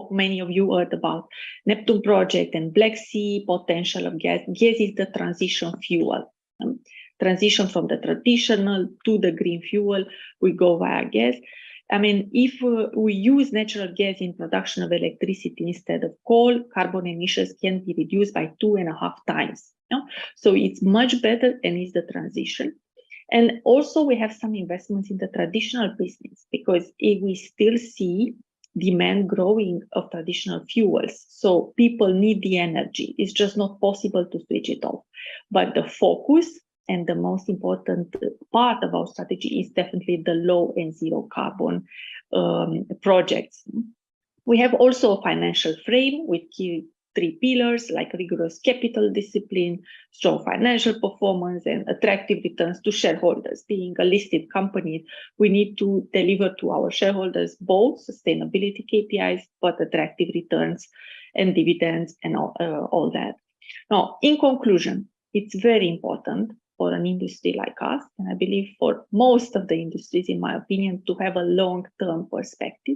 L: Many of you heard about Neptune project and Black Sea potential of gas. Gas is the transition fuel. Transition from the traditional to the green fuel, we go via gas. I mean, if we use natural gas in production of electricity instead of coal, carbon emissions can be reduced by 2.5 times. You know? So it's much better, and it's the transition. And also we have some investments in the traditional business, because if we still see demand growing of traditional fuels. So people need the energy. It's just not possible to switch it off. But the focus and the most important part of our strategy is definitely the low and zero carbon projects. We have also a financial frame with key 3 pillars, like rigorous capital discipline, strong financial performance, and attractive returns to shareholders. Being a listed company, we need to deliver to our shareholders both sustainability KPIs, but attractive returns and dividends and all that. Now, in conclusion, it's very important for an industry like us, and I believe for most of the industries, in my opinion, to have a long-term perspective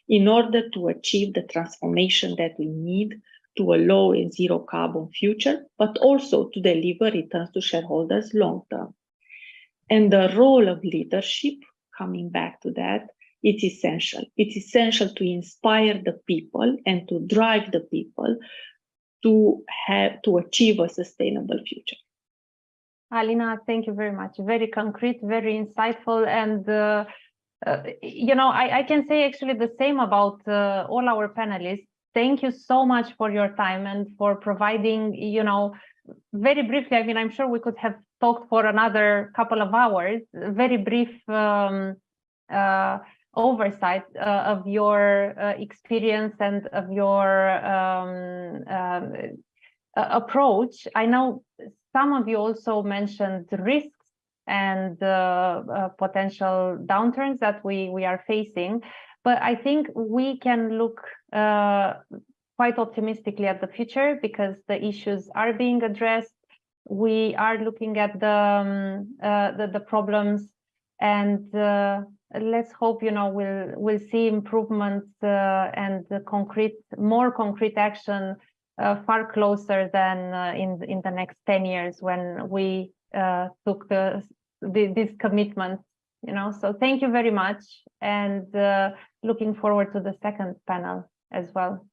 L: in order to achieve the transformation that we need to a low and zero carbon future, but also to deliver returns to shareholders long-term. And the role of leadership, coming back to that, it's essential. It's essential to inspire the people and to drive the people to achieve a sustainable future.
B: Alina, thank you very much. Very concrete, very insightful, and you know, I can say actually the same about all our panelists. Thank you so much for your time and for providing, you know, very briefly. I mean, I'm sure we could have talked for another couple of hours. Very brief oversight of your experience and of your approach. I know some of you also mentioned risks and potential downturns that we are facing, but I think we can look quite optimistically at the future, because the issues are being addressed. We are looking at the problems, and let's hope, you know, we'll see improvements and more concrete action far closer than in the next 10 years when we took this commitment, you know. So thank you very much, and looking forward to the second panel as well.